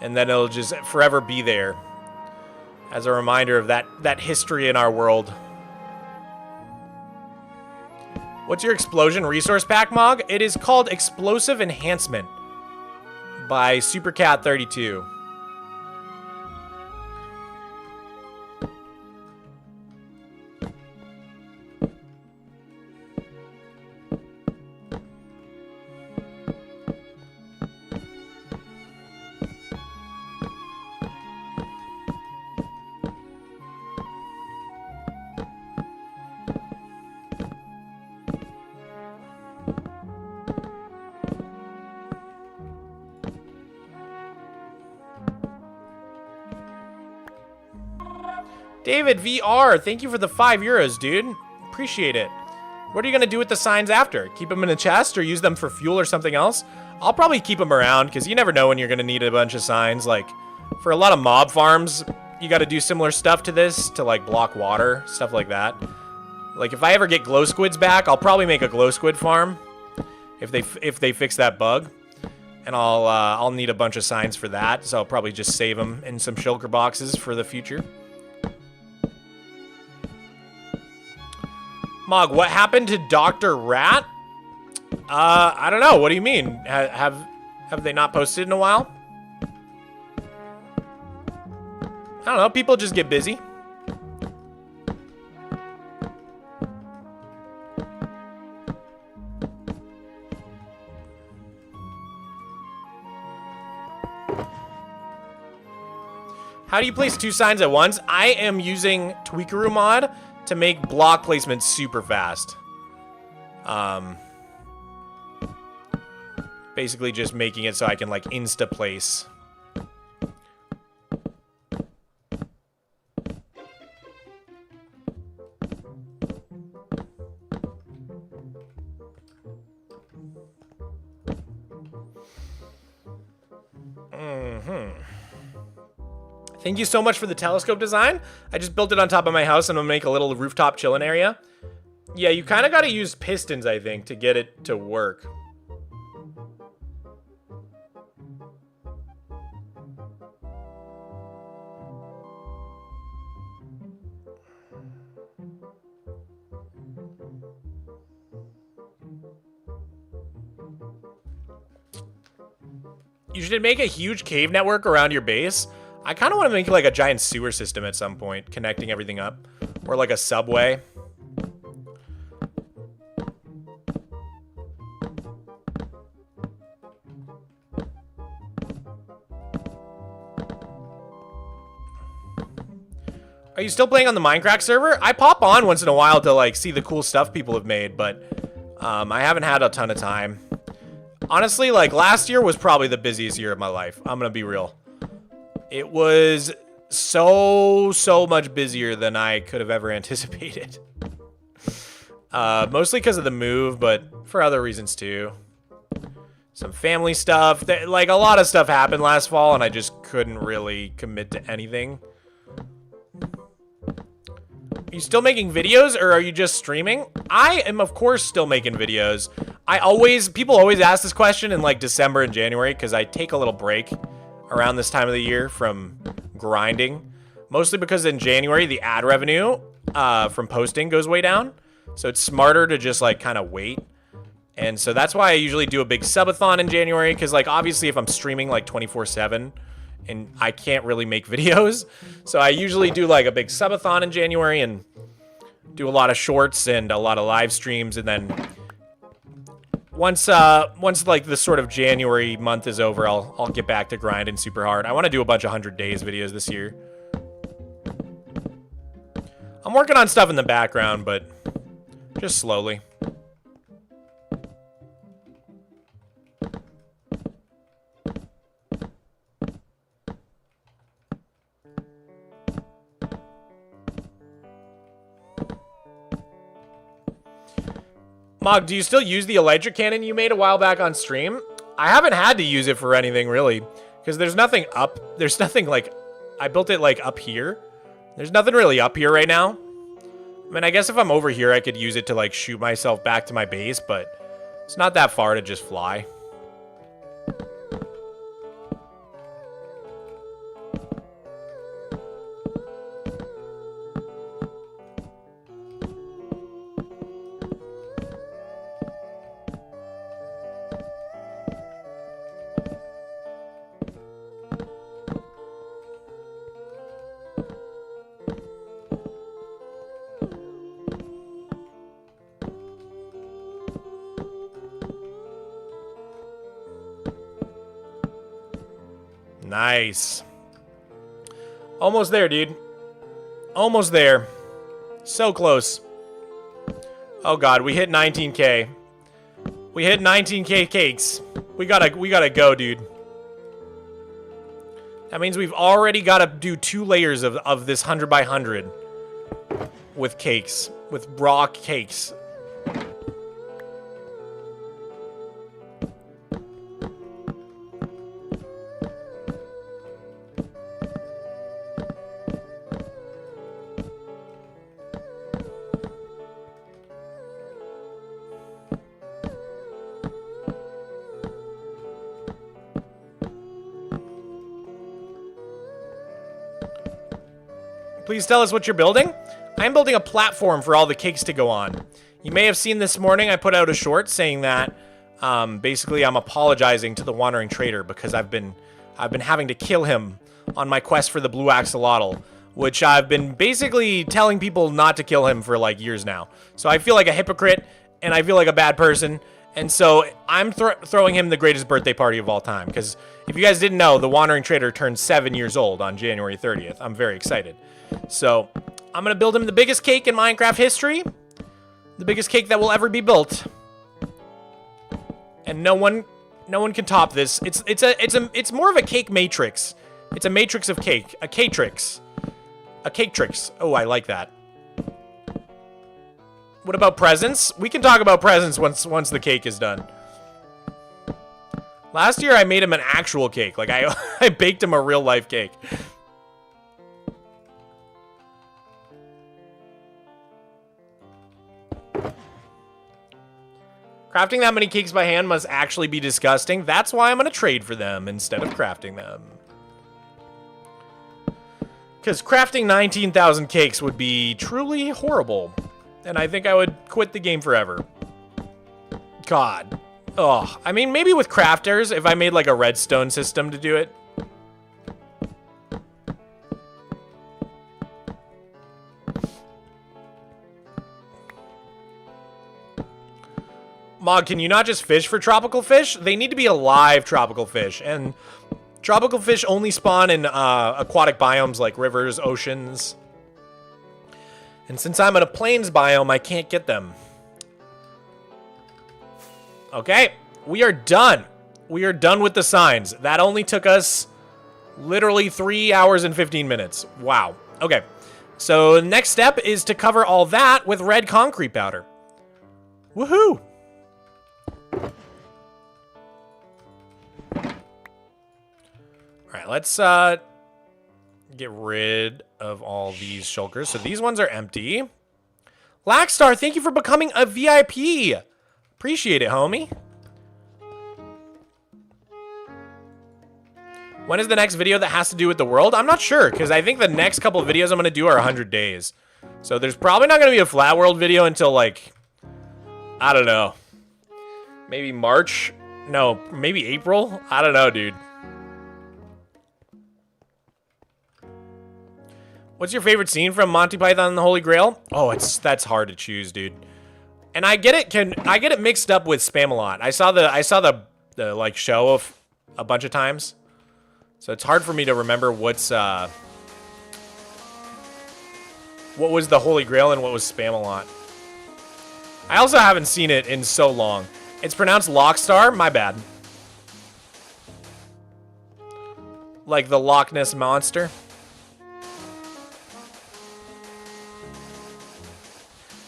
A: And then it'll just forever be there as a reminder of that history in our world. What's your explosion resource pack, Mog? It is called Explosive Enhancement by Supercat32. David VR, thank you for the €5, dude. Appreciate it. What are you going to do with the signs after? Keep them in a chest or use them for fuel or something else? I'll probably keep them around because you never know when you're going to need a bunch of signs. Like, for a lot of mob farms, you got to do similar stuff to this to, like, block water, stuff like that. Like, if I ever get glow squids back, I'll probably make a glow squid farm if they fix that bug. And I'll need a bunch of signs for that, so I'll probably just save them in some shulker boxes for the future. Mog, what happened to Dr. Rat? I don't know. What do you mean? Have they not posted in a while? I don't know. People just get busy. How do you place 2 signs at once? I am using Tweakaroo mod to make block placement super fast. Basically just making it so I can, like, insta-place. Thank you so much for the telescope design. I just built it on top of my house and I'm gonna make a little rooftop chilling area. Yeah, you kind of got to use pistons, I think, to get it to work. You should make a huge cave network around your base. I kind of want to make like a giant sewer system at some point, connecting everything up. Or like a subway. Are you still playing on the Minecraft server? I pop on once in a while to like see the cool stuff people have made, but I haven't had a ton of time. Honestly, like last year was probably the busiest year of my life. I'm gonna be real. It was so much busier than I could have ever anticipated. Mostly because of the move, but for other reasons too. Some family stuff. Like a lot of stuff happened last fall and I just couldn't really commit to anything. Are you still making videos or are you just streaming? I am, of course, still making videos. People always ask this question in like December and January because I take a little break around this time of the year from grinding. Mostly because in January, the ad revenue from posting goes way down. So it's smarter to just like kind of wait. And so that's why I usually do a big subathon in January. Because like obviously if I'm streaming like 24/7 and I can't really make videos. So I usually do like a big subathon in January and do a lot of shorts and a lot of live streams. And then once like the sort of January month is over, I'll get back to grinding super hard. I want to do a bunch of 100 days videos this year. I'm working on stuff in the background, but just slowly. Mog, do you still use the electric cannon you made a while back on stream? I haven't had to use it for anything, really. Because there's nothing up. There's nothing, like... I built it, like, up here. There's nothing really up here right now. I mean, I guess if I'm over here, I could use it to, like, shoot myself back to my base, but it's not that far to just fly. Nice. Almost there, dude. Almost there. So close. Oh god, we hit 19K. We hit 19K cakes. We gotta go, dude. That means we've already gotta do 2 layers of this 100 by 100 with cakes, with raw cakes. Please tell us what you're building. I'm building a platform for all the cakes to go on. You may have seen this morning I put out a short saying that basically I'm apologizing to the Wandering Trader because I've been having to kill him on my quest for the blue axolotl, which I've been basically telling people not to kill him for like years now. So I feel like a hypocrite and I feel like a bad person. And so I'm throwing him the greatest birthday party of all time. Because if you guys didn't know, the Wandering Trader turned 7 years old on January 30th. I'm very excited. So I'm going to build him the biggest cake in Minecraft history. The biggest cake that will ever be built. And no one can top this. It's more of a cake matrix. It's a matrix of cake. A catrix. A cake tricks. Oh, I like that. What about presents? We can talk about presents once the cake is done. Last year I made him an actual cake. Like I baked him a real life cake. Crafting that many cakes by hand must actually be disgusting. That's why I'm going to trade for them instead of crafting them. Because crafting 19,000 cakes would be truly horrible. And I think I would quit the game forever. God. Ugh. I mean, maybe with crafters, if I made like a redstone system to do it. Mog, can you not just fish for tropical fish? They need to be alive tropical fish. And tropical fish only spawn in aquatic biomes like rivers, oceans. And since I'm in a plains biome, I can't get them. Okay, we are done. We are done with the signs. That only took us literally 3 hours and 15 minutes. Wow. Okay, so the next step is to cover all that with red concrete powder. Woohoo! All right, let's get rid of all these shulkers. So these ones are empty. Lackstar, thank you for becoming a VIP. Appreciate it, homie. When is the next video that has to do with the world? I'm not sure, because I think the next couple of videos I'm going to do are 100 days. So there's probably not going to be a flat world video until, like, I don't know. Maybe March? No, maybe April? I don't know, dude. What's your favorite scene from Monty Python and the Holy Grail? Oh, that's hard to choose, dude. And I get it mixed up with Spamalot. I saw the like show of a bunch of times. So it's hard for me to remember what was the Holy Grail and what was Spamalot. I also haven't seen it in so long. It's pronounced Lockstar, my bad. Like the Loch Ness Monster.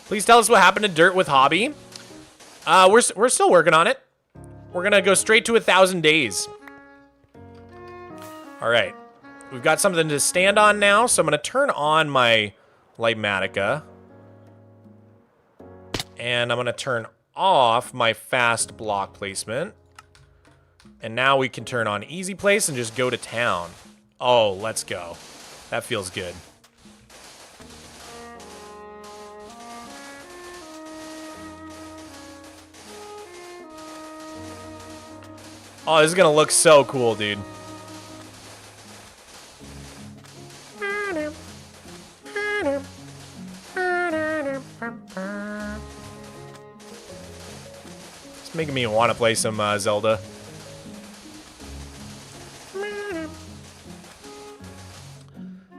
A: Please tell us what happened to Dirt with Hobby. We're still working on it. We're gonna go straight to 1,000 days. All right, we've got something to stand on now, so I'm gonna turn on my Lightmatica. And I'm going to turn off my fast block placement. And now we can turn on easy place and just go to town. Oh, let's go. That feels good. Oh, this is going to look so cool, dude. It's making me want to play some Zelda.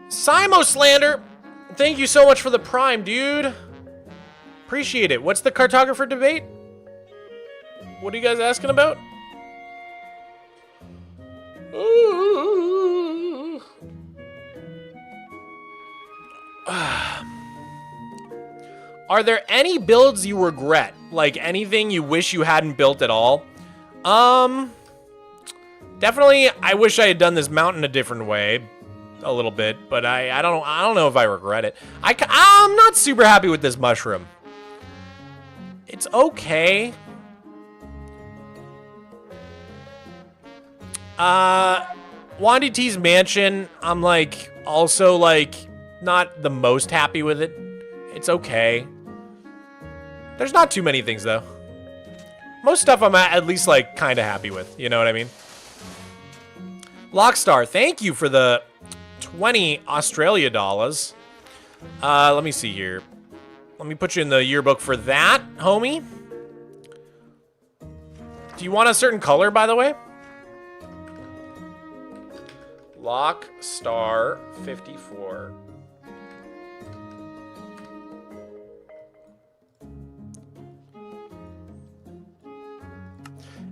A: Simo Slander, thank you so much for the Prime, dude. Appreciate it. What's the cartographer debate? What are you guys asking about? Ooh. Are there any builds you regret? Like anything you wish you hadn't built at all? Definitely, I wish I had done this mountain a different way, a little bit, but I don't know if I regret it. I'm not super happy with this mushroom. It's okay. Wandy T's mansion, I'm like also like not the most happy with it. It's okay. There's not too many things though. Most stuff I'm at least like kind of happy with, you know what I mean? Lockstar, thank you for the 20 Australia dollars. Let me see here. Let me put you in the yearbook for that, homie. Do you want a certain color, by the way? Lockstar 54.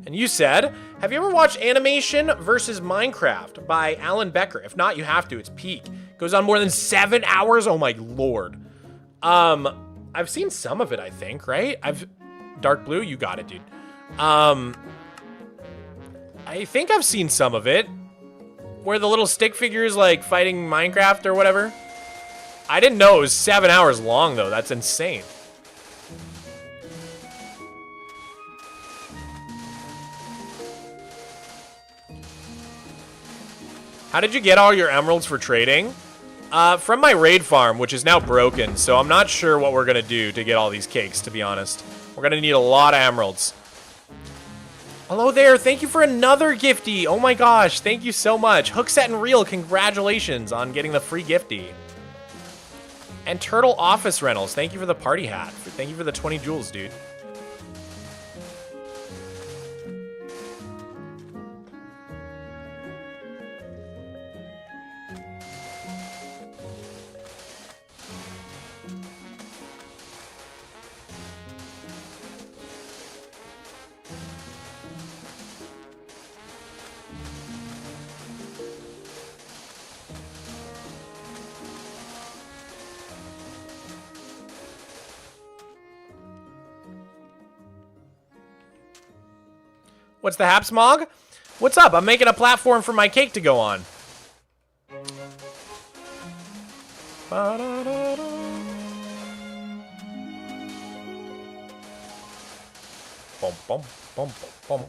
A: And you said, have you ever watched Animation versus Minecraft by Alan Becker? If not, you have to. It's peak. Goes on more than 7 hours. Oh my lord. I've seen some of it, I think, right? Dark Blue, you got it, dude. I think I've seen some of it. Where the little stick figures like fighting Minecraft or whatever. I didn't know it was 7 hours long though. That's insane. How did you get all your emeralds for trading? From my raid farm, which is now broken, so I'm not sure what we're gonna do to get all these cakes, to be honest. We're gonna need a lot of emeralds. Hello there, thank you for another gifty. Oh my gosh, thank you so much. Hookset and Reel, congratulations on getting the free gifty. And Turtle Office Rentals, thank you for the party hat. Thank you for the 20 jewels, dude. What's the haps, Mog? What's up? I'm making a platform for my cake to go on. Bum, bum, bum, bum.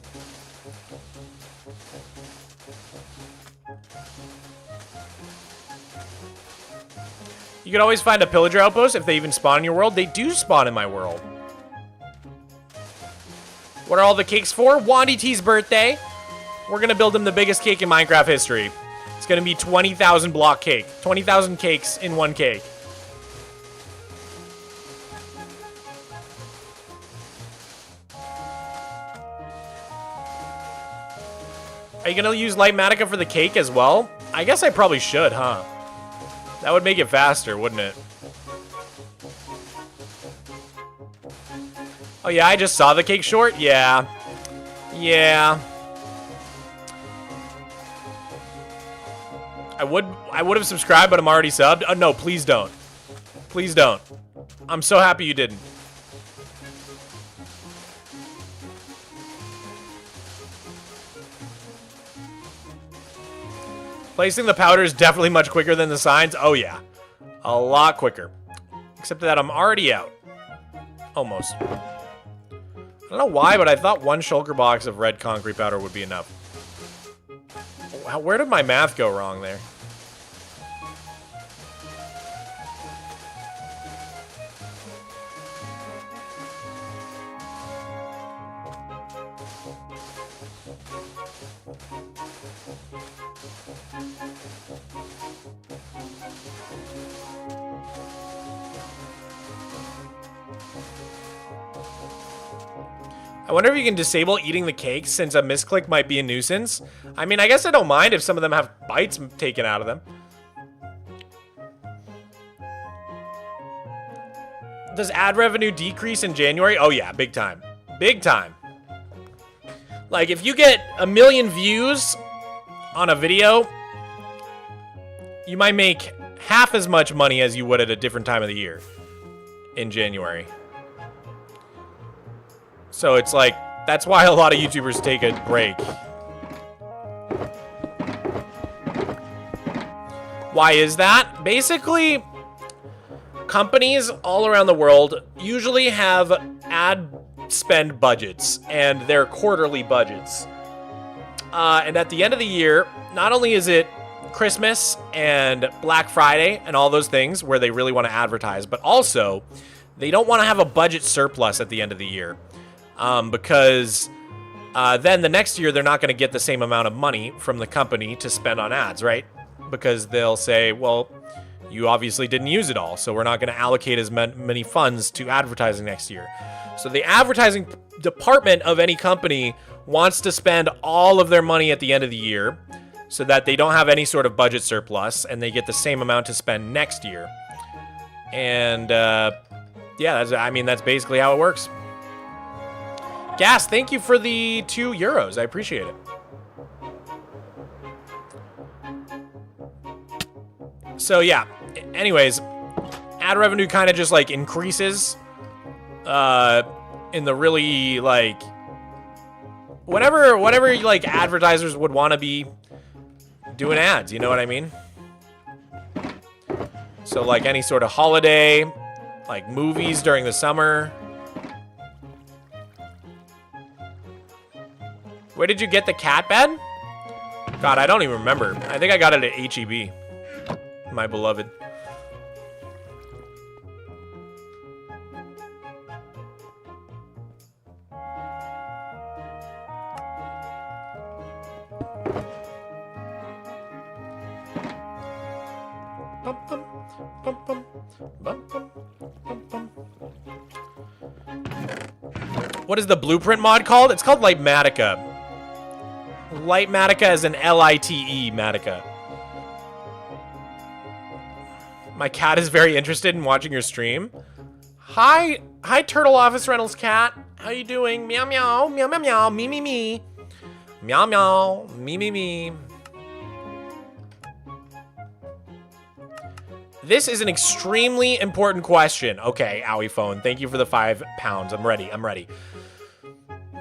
A: You can always find a pillager outpost if they even spawn in your world. They do spawn in my world. What are all the cakes for? Wandy T's birthday. We're going to build him the biggest cake in Minecraft history. It's going to be 20,000 block cake. 20,000 cakes in one cake. Are you going to use Lightmatica for the cake as well? I guess I probably should, huh? That would make it faster, wouldn't it? Oh yeah, I just saw the cake short? Yeah. Yeah. I would have subscribed, but I'm already subbed. Oh no, please don't. Please don't. I'm so happy you didn't. Placing the powder is definitely much quicker than the signs. Oh yeah. A lot quicker. Except that I'm already out. Almost. I don't know why, but I thought one shulker box of red concrete powder would be enough. Where did my math go wrong there? I wonder if you can disable eating the cake since a misclick might be a nuisance. I mean, I guess I don't mind if some of them have bites taken out of them. Does ad revenue decrease in January? Oh yeah, big time. Big time. Like, if you get 1 million views on a video, you might make half as much money as you would at a different time of the year in January. So it's like, that's why a lot of YouTubers take a break. Why is that? Basically, companies all around the world usually have ad spend budgets, and they're quarterly budgets. And at the end of the year, not only is it Christmas and Black Friday and all those things where they really want to advertise, but also they don't want to have a budget surplus at the end of the year. Because then the next year they're not going to get the same amount of money from the company to spend on ads, right? Because they'll say, well, you obviously didn't use it all, so we're not going to allocate as many funds to advertising next year. So the advertising department of any company wants to spend all of their money at the end of the year so that they don't have any sort of budget surplus and they get the same amount to spend next year. And yeah, that's basically how it works. Gas, thank you for the €2. I appreciate it. So yeah, anyways, ad revenue kind of just like increases in the really like whatever like advertisers would want to be doing ads, you know what I mean? So like any sort of holiday, like movies during the summer. Where did you get the cat bed? God, I don't even remember. I think I got it at HEB. My beloved. What is the blueprint mod called? It's called Lightmatica. Lightmatica as in L-I-T-E Matica. My cat is very interested in watching your stream. Hi, Turtle Office Rentals cat. How you doing? Meow meow, meow meow meow, me me me. Meow meow, me me me. This is an extremely important question. Okay, Owie phone. Thank you for the £5. I'm ready. I'm ready.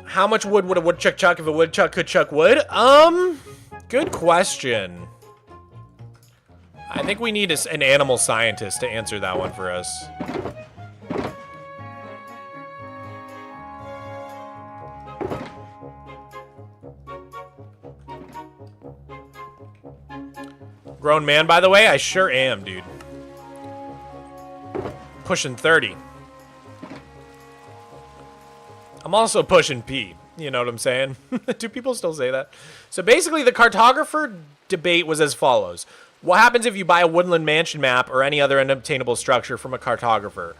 A: How much wood would a woodchuck chuck if a woodchuck could chuck wood? Good question. I think we need an animal scientist to answer that one for us. Grown man, by the way? I sure am, dude. Pushing 30. I'm also pushing P. You know what I'm saying? Do people still say that? So basically, the cartographer debate was as follows. What happens if you buy a woodland mansion map or any other unobtainable structure from a cartographer?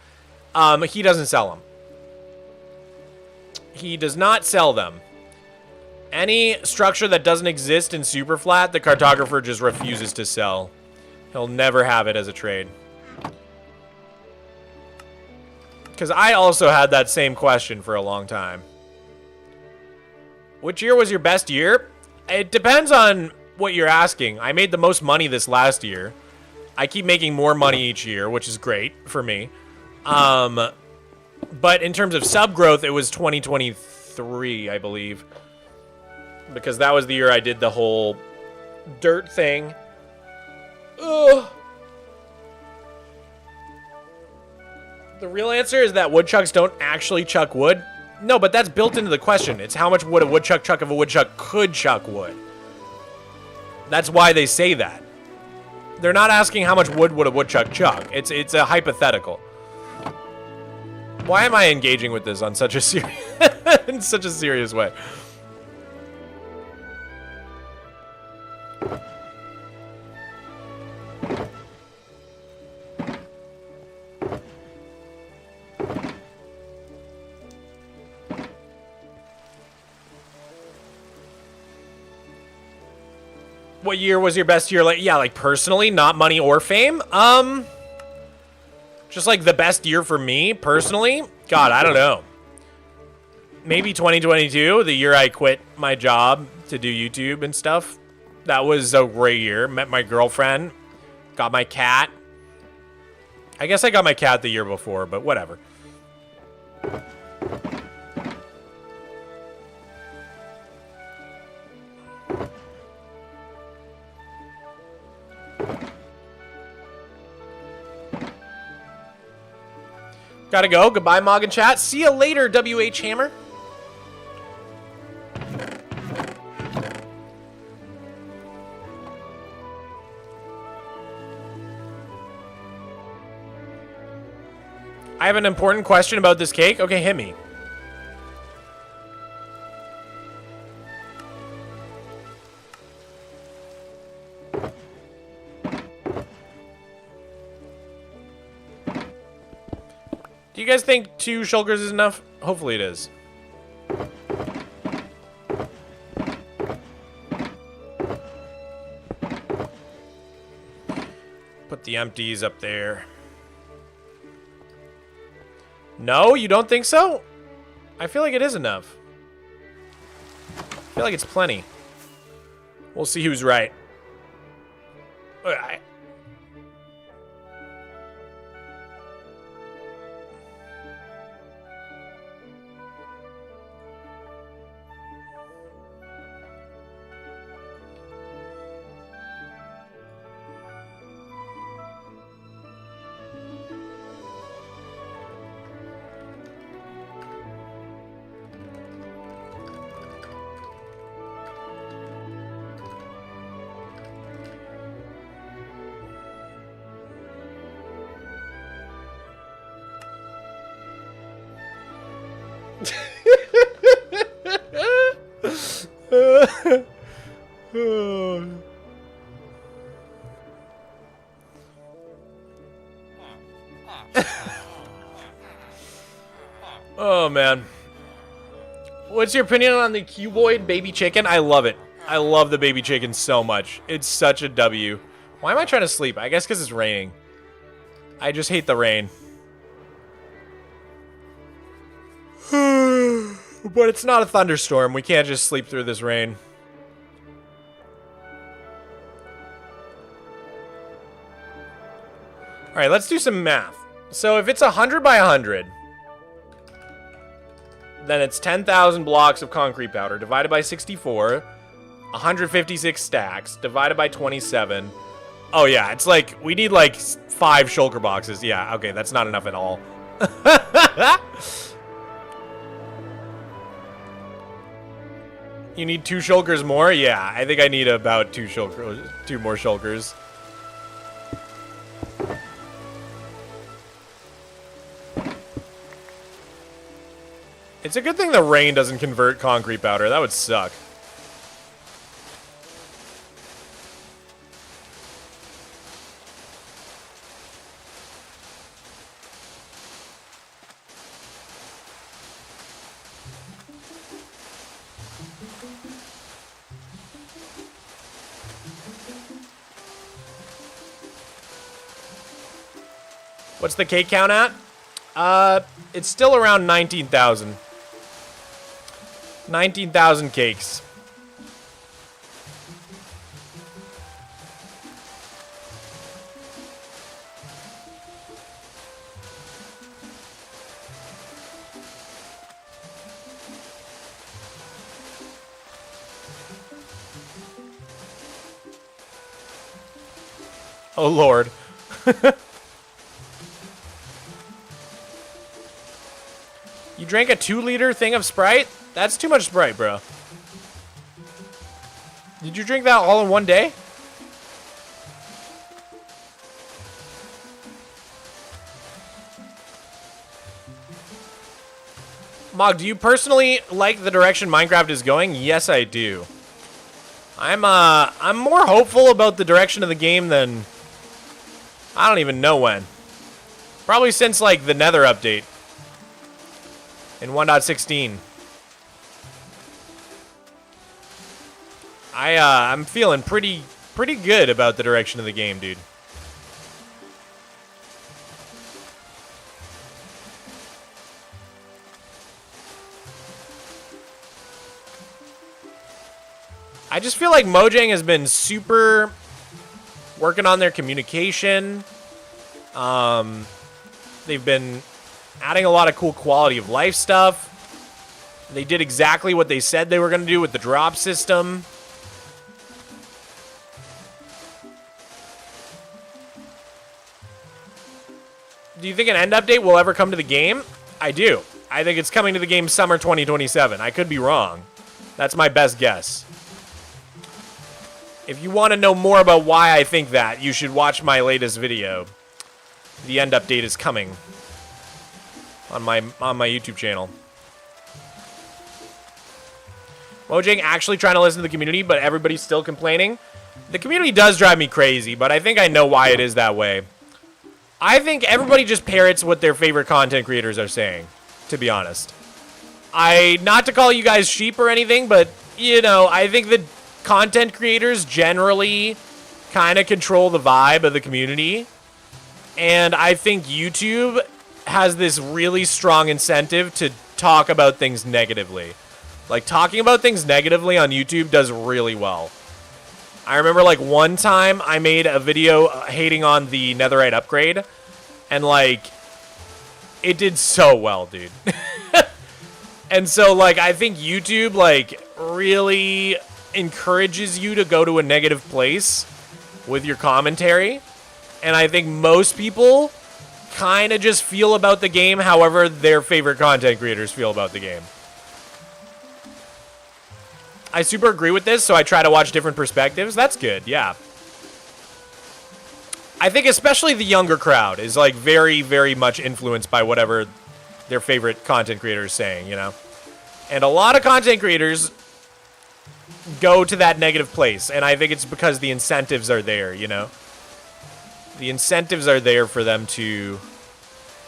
A: He doesn't sell them. He does not sell them. Any structure that doesn't exist in Superflat, the cartographer just refuses to sell. He'll never have it as a trade. Because I also had that same question for a long time. Which year was your best year? It depends on what you're asking. I made the most money this last year. I keep making more money each year, which is great for me. But in terms of sub growth, it was 2023, I believe. Because that was the year I did the whole dirt thing. Ugh. The real answer is that woodchucks don't actually chuck wood. No, but that's built into the question. It's how much would a woodchuck chuck if a woodchuck could chuck wood. That's why they say that. They're not asking how much wood would a woodchuck chuck. It's a hypothetical. Why am I engaging with this on such a in such a serious way? What year was your best year? Like, yeah, like personally, not money or fame. Just like the best year for me personally. God, I don't know. Maybe 2022, the year I quit my job to do YouTube and stuff. That was a great year. Met my girlfriend. Got my cat. I guess I got my cat the year before, but whatever. Gotta go. Goodbye, Mog and chat. See you later, WH Hammer. I have an important question about this cake. Okay, hit me. Do you guys think 2 shulkers is enough? Hopefully it is. Put the empties up there. No, you don't think so? I feel like it is enough. I feel like it's plenty. We'll see who's right. Oh, man. What's your opinion on the cuboid baby chicken? I love it. I love the baby chicken so much. It's such a W. Why am I trying to sleep? I guess because it's raining. I just hate the rain. But it's not a thunderstorm. We can't just sleep through this rain. Alright, let's do some math. So if it's 100 by 100, then it's 10,000 blocks of concrete powder divided by 64, 156 stacks divided by 27. Oh yeah, it's like, we need like 5 shulker boxes. Yeah, okay, that's not enough at all. You need 2 shulkers more? Yeah, I think I need about 2 more shulkers. It's a good thing the rain doesn't convert concrete powder. That would suck. What's the cake count at? It's still around 19,000. 19,000 cakes. Oh, Lord. drank a 2-liter thing of Sprite? That's too much Sprite, bro. Did you drink that all in one day? Mog, do you personally like the direction Minecraft is going? Yes, I do. I'm more hopeful about the direction of the game than I don't even know when. Probably since like the Nether update in 1.16. I'm feeling pretty good about the direction of the game, dude. I just feel like Mojang has been super working on their communication. They've been adding a lot of cool quality of life stuff. They did exactly what they said they were going to do with the drop system. Do you think an end update will ever come to the game? I do. I think it's coming to the game summer 2027. I could be wrong. That's my best guess. If you want to know more about why I think that, you should watch my latest video. The end update is coming on my YouTube channel. Mojang actually trying to listen to the community, but everybody's still complaining. The community does drive me crazy, but I think I know why it is that way. I think everybody just parrots what their favorite content creators are saying, to be honest. Not to call you guys sheep or anything, but, you know, I think that content creators generally kind of control the vibe of the community. And I think YouTube has this really strong incentive to talk about things negatively. Like, talking about things negatively on YouTube does really well. I remember, like, one time I made a video hating on the netherite upgrade. And, like, it did so well, dude. And so, like, I think YouTube, like, really encourages you to go to a negative place with your commentary. And I think most people kind of just feel about the game however their favorite content creators feel about the game. I super agree with this, so I try to watch different perspectives. That's good, yeah. I think especially the younger crowd is, like, very, very much influenced by whatever their favorite content creator is saying, you know? And a lot of content creators go to that negative place, and I think it's because the incentives are there, you know? The incentives are there for them to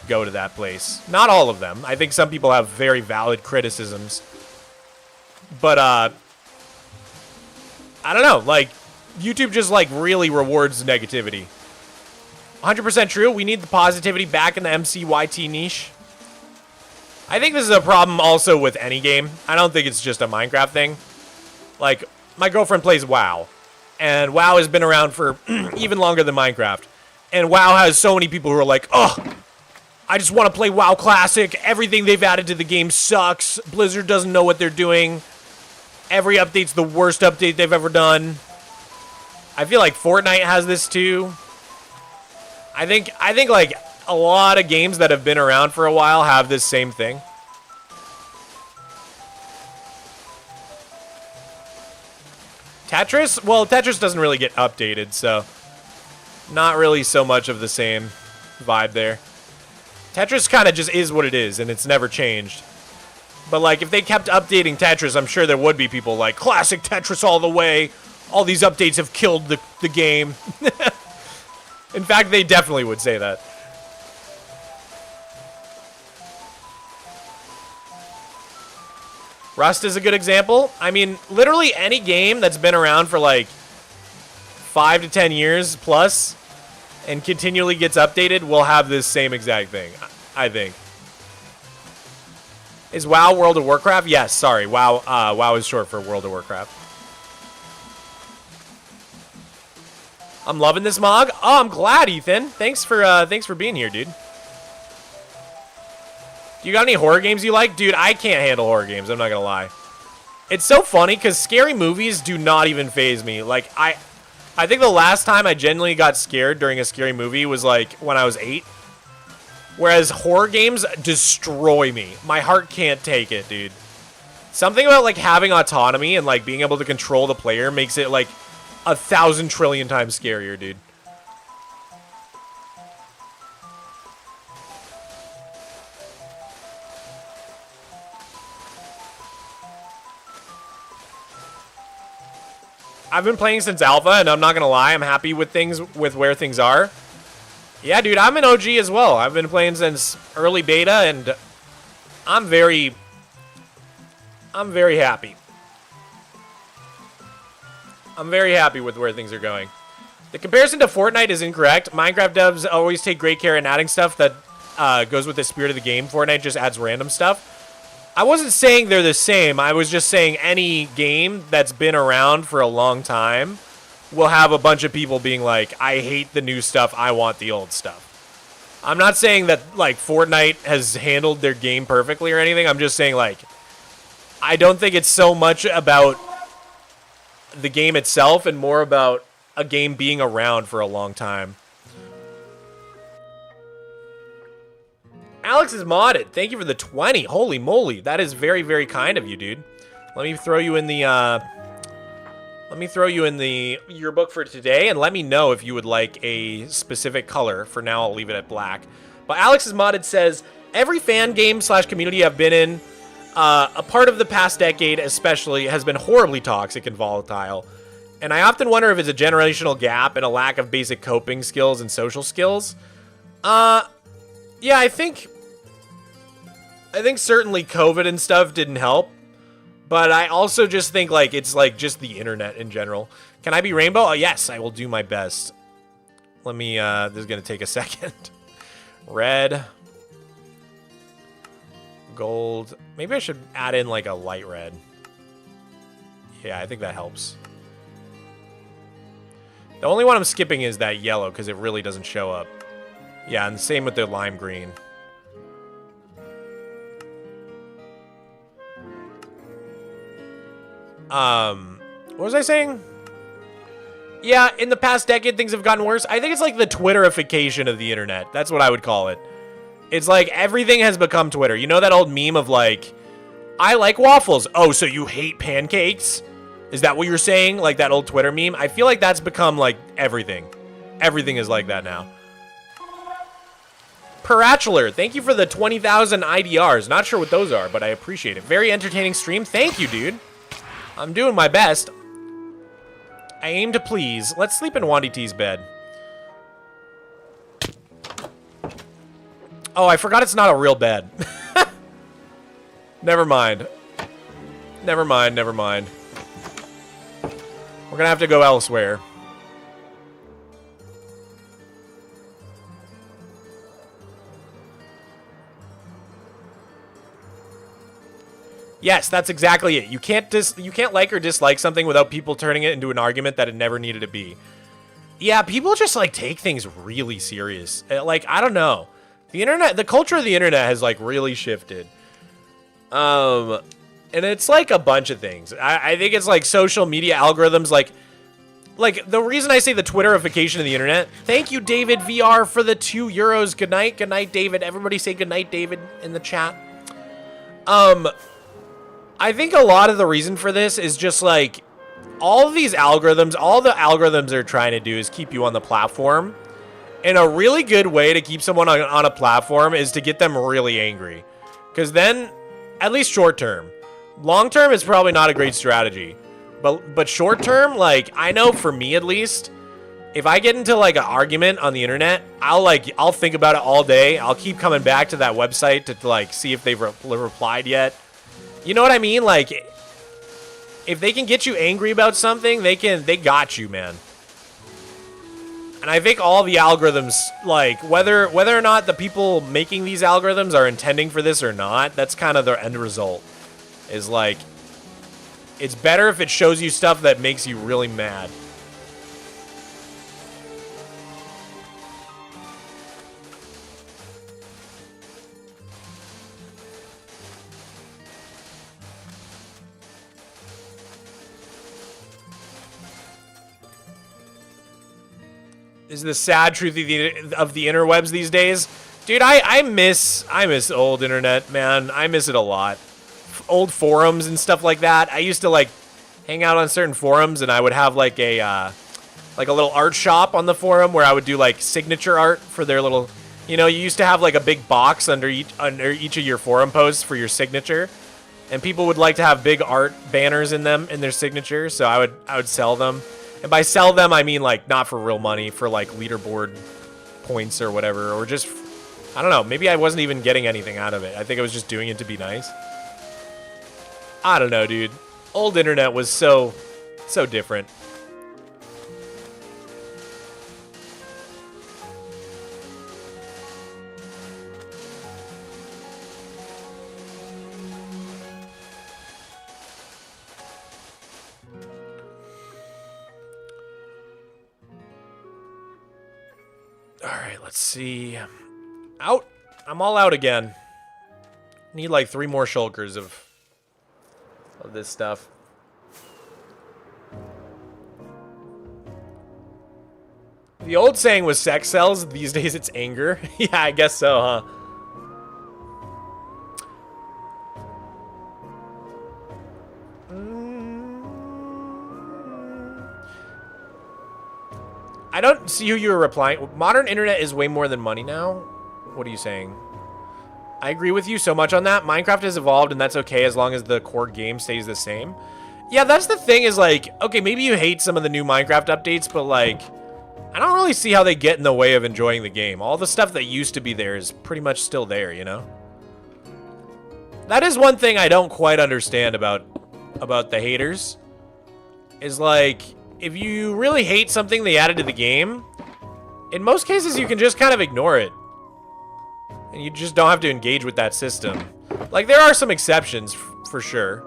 A: go to that place. Not all of them. I think some people have very valid criticisms. But, I don't know, like, YouTube just, like, really rewards negativity. 100% true. We need the positivity back in the MCYT niche. I think this is a problem also with any game. I don't think it's just a Minecraft thing. Like, my girlfriend plays WoW. And WoW has been around for even longer than Minecraft. And WoW has so many people who are like, oh, I just want to play WoW Classic. Everything they've added to the game sucks. Blizzard doesn't know what they're doing. Every update's the worst update they've ever done. I feel like Fortnite has this too. I think like a lot of games that have been around for a while have this same thing. Tetris? Well, Tetris doesn't really get updated, so not really so much of the same vibe there. Tetris kind of just is what it is, and it's never changed. But, like, if they kept updating Tetris, I'm sure there would be people like, classic Tetris all the way. All these updates have killed the game. In fact, they definitely would say that. Rust is a good example. I mean, literally any game that's been around for, like, 5 to 10 years plus and continually gets updated will have this same exact thing, I think. Is WoW World of Warcraft? Yes, sorry. WoW WoW is short for World of Warcraft. I'm loving this mog. Oh, I'm glad, Ethan. Thanks for being here, dude. Do you got any horror games you like? Dude, I can't handle horror games, I'm not gonna lie. It's so funny because scary movies do not even faze me. Like, I think the last time I genuinely got scared during a scary movie was like when I was 8. Whereas horror games destroy me. My heart can't take it, dude. Something about, like, having autonomy and, like, being able to control the player makes it, like, 1,000 trillion times scarier, dude. I've been playing since alpha, and I'm not gonna lie, I'm happy with where things are. Yeah, dude, I'm an OG as well. I've been playing since early beta, and I'm very happy. I'm very happy with where things are going. The comparison to Fortnite is incorrect. Minecraft devs always take great care in adding stuff that goes with the spirit of the game. Fortnite just adds random stuff. I wasn't saying they're the same. I was just saying any game that's been around for a long time will have a bunch of people being like, I hate the new stuff, I want the old stuff. I'm not saying that, like, Fortnite has handled their game perfectly or anything. I'm just saying, like, I don't think it's so much about the game itself and more about a game being around for a long time. Alex is modded. Thank you for the 20. Holy moly. That is very, very kind of you, dude. Let me throw you in the, yearbook for today, and let me know if you would like a specific color. For now, I'll leave it at black. But Alex is modded says, every fan game / community I've been in, a part of the past decade especially, has been horribly toxic and volatile. And I often wonder if it's a generational gap and a lack of basic coping skills and social skills. Yeah, I think certainly COVID and stuff didn't help, but I also just think, like, it's, like, just the internet in general. Can I be rainbow? Oh, yes, I will do my best. Let me, this is gonna take a second. Red. Gold. Maybe I should add in, like, a light red. Yeah, I think that helps. The only one I'm skipping is that yellow, because it really doesn't show up. Yeah, and same with the lime green. What was I saying? Yeah, in the past decade, things have gotten worse. I think it's like the Twitterification of the internet. That's what I would call it. It's like everything has become Twitter. You know that old meme of, like, I like waffles. Oh, so you hate pancakes? Is that what you're saying? Like that old Twitter meme? I feel like that's become, like, everything. Everything is like that now. Peratchular, thank you for the 20,000 IDRs. Not sure what those are, but I appreciate it. Very entertaining stream. Thank you, dude. I'm doing my best. I aim to please. Let's sleep in Wandy T's bed. Oh, I forgot it's not a real bed. Never mind. Never mind, never mind. We're gonna have to go elsewhere. Yes, that's exactly it. You can't like or dislike something without people turning it into an argument that it never needed to be. Yeah, people just, like, take things really serious. Like, I don't know. The internet, the culture of the internet has, like, really shifted. And it's, like, a bunch of things. I think it's, like, social media algorithms, like, the reason I say the Twitterification of the internet, thank you, David VR, for the €2. Good night. Good night, David. Everybody say good night, David, in the chat. I think a lot of the reason for this is just, like, all of these algorithms, all the algorithms are trying to do is keep you on the platform. And a really good way to keep someone on a platform is to get them really angry. Because then, at least short term. Long term is probably not a great strategy. But short term, like, I know for me at least, if I get into, like, an argument on the internet, I'll think about it all day. I'll keep coming back to that website to, like, see if they've replied yet. You know what I mean? Like, if they can get you angry about something, they got you, man. And I think all the algorithms, like, whether or not the people making these algorithms are intending for this or not, that's kind of their end result. Is, like, it's better if it shows you stuff that makes you really mad. Is the sad truth of the interwebs these days. Dude, I miss old internet, man. I miss it a lot. Old forums and stuff like that. I used to like hang out on certain forums, and I would have like a little art shop on the forum where I would do like signature art for their little. You know, you used to have like a big box under each of your forum posts for your signature, and people would like to have big art banners in them in their signature. So I would sell them, and by sell them I mean like not for real money, for like leaderboard points or whatever, or just I don't know. Maybe I wasn't even getting anything out of it. I think I was just doing it to be nice. I don't know, dude. Old internet was so different. Alright, let's see. Out! I'm all out again. Need like 3 more shulkers of this stuff. The old saying was sex sells, these days it's anger. Yeah, I guess so, huh? I don't see who you were replying. Modern internet is way more than money now. What are you saying? I agree with you so much on that. Minecraft has evolved, and that's okay as long as the core game stays the same. Yeah, that's the thing is, like, okay, maybe you hate some of the new Minecraft updates, but, like, I don't really see how they get in the way of enjoying the game. All the stuff that used to be there is pretty much still there, you know? That is one thing I don't quite understand about the haters. Is, like, if you really hate something they added to the game, in most cases you can just kind of ignore it. And you just don't have to engage with that system. Like, there are some exceptions, for sure.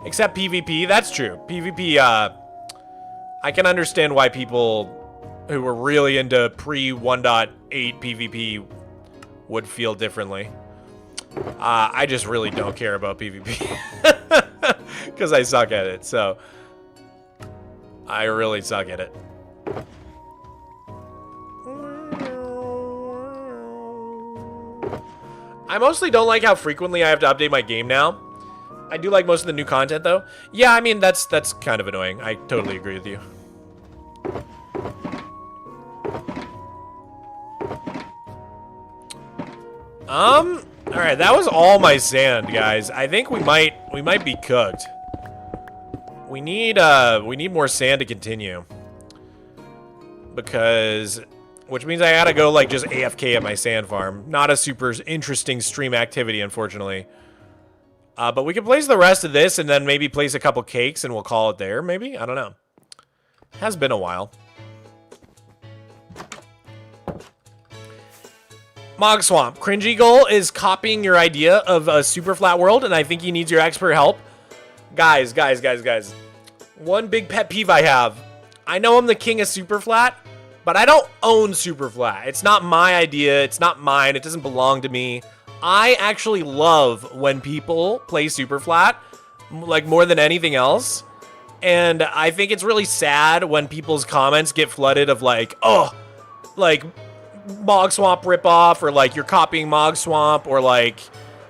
A: Except PvP, that's true. PvP, I can understand why people who were really into pre-1.8 PvP would feel differently. I just really don't care about PvP. Because I suck at it, so... I really suck at it. I mostly don't like how frequently I have to update my game now. I do like most of the new content, though. Yeah, I mean, that's kind of annoying. I totally agree with you. Alright, that was all my sand, guys. I think we might be cooked. We need more sand to continue. Because, which means I gotta go, like, just AFK at my sand farm. Not a super interesting stream activity, unfortunately. But we can place the rest of this and then maybe place a couple cakes and we'll call it there, maybe? I don't know. Has been a while. Mogswamp. Cringy Goal is copying your idea of a super flat world, and I think he needs your expert help. Guys. One big pet peeve I have. I know I'm the king of super flat, but I don't own super flat. It's not my idea. It's not mine. It doesn't belong to me. I actually love when people play super flat, like more than anything else. And I think it's really sad when people's comments get flooded of like, oh, like Mogswamp ripoff, or like you're copying Mogswamp, or like,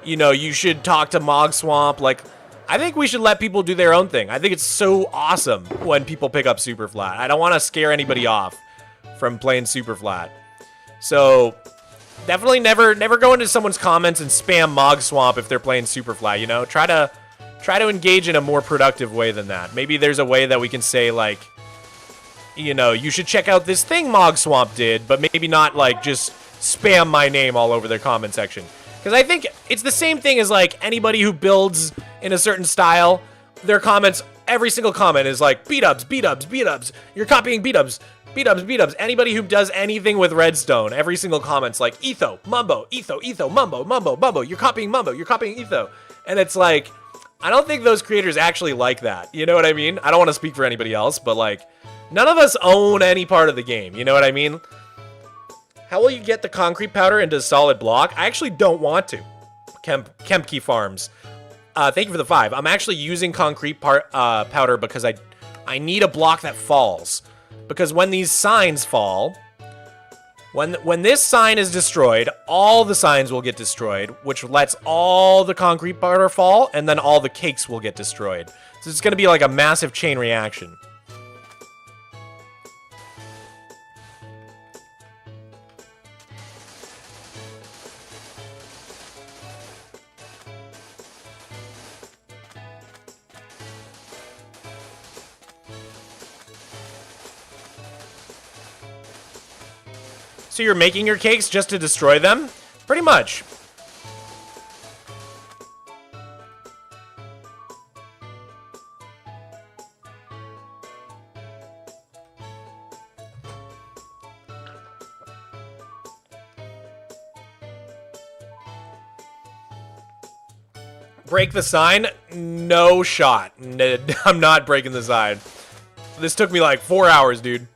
A: you know, you should talk to Mogswamp. Like, I think we should let people do their own thing. I think it's so awesome when people pick up super flat. I don't want to scare anybody off from playing super flat. So definitely never go into someone's comments and spam Mogswamp if they're playing super flat, you know? Try to engage in a more productive way than that. Maybe there's a way that we can say, like, you know, you should check out this thing Mogswamp did, but maybe not, like, just spam my name all over their comment section. Because I think it's the same thing as, like, anybody who builds in a certain style, their comments, every single comment is like, B-dubs, B-dubs, B-dubs, you're copying B-dubs, B-dubs, B-dubs. Anybody who does anything with redstone, every single comment's like, Etho, Mumbo, Etho, Etho, Mumbo, Mumbo, Mumbo, you're copying Mumbo, you're copying Etho. And it's like, I don't think those creators actually like that. You know what I mean? I don't want to speak for anybody else, but, like, none of us own any part of the game. You know what I mean? How will you get the concrete powder into solid block? I actually don't want to. Kempke Farms. Thank you for the 5. I'm actually using concrete powder because I need a block that falls. Because when these signs fall, when this sign is destroyed, all the signs will get destroyed, which lets all the concrete powder fall, and then all the cakes will get destroyed. So it's going to be like a massive chain reaction. So you're making your cakes just to destroy them? Pretty much. Break the sign? No shot. I'm not breaking the sign. This took me like 4 hours, dude.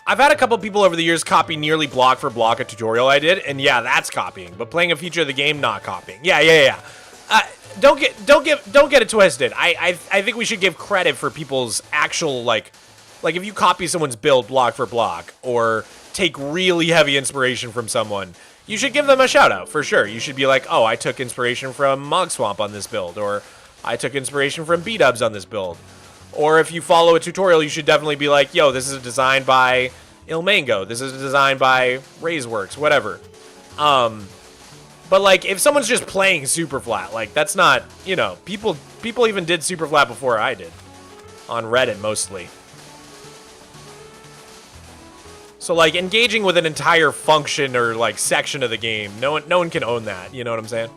A: I've had a couple people over the years copy nearly block for block a tutorial I did, and yeah, that's copying. But playing a feature of the game, not copying. Yeah. Don't get it twisted. I think we should give credit for people's actual like if you copy someone's build block for block or take really heavy inspiration from someone, you should give them a shout out for sure. You should be like, oh, I took inspiration from Mogswamp on this build, or I took inspiration from B-dubs on this build. Or if you follow a tutorial, you should definitely be like, yo, this is a design by Ilmango. This is a design by Raiseworks, whatever. But like, if someone's just playing super flat, like that's not, you know, people even did super flat before I did. On Reddit, mostly. So like, engaging with an entire function or like section of the game, no one can own that, you know what I'm saying?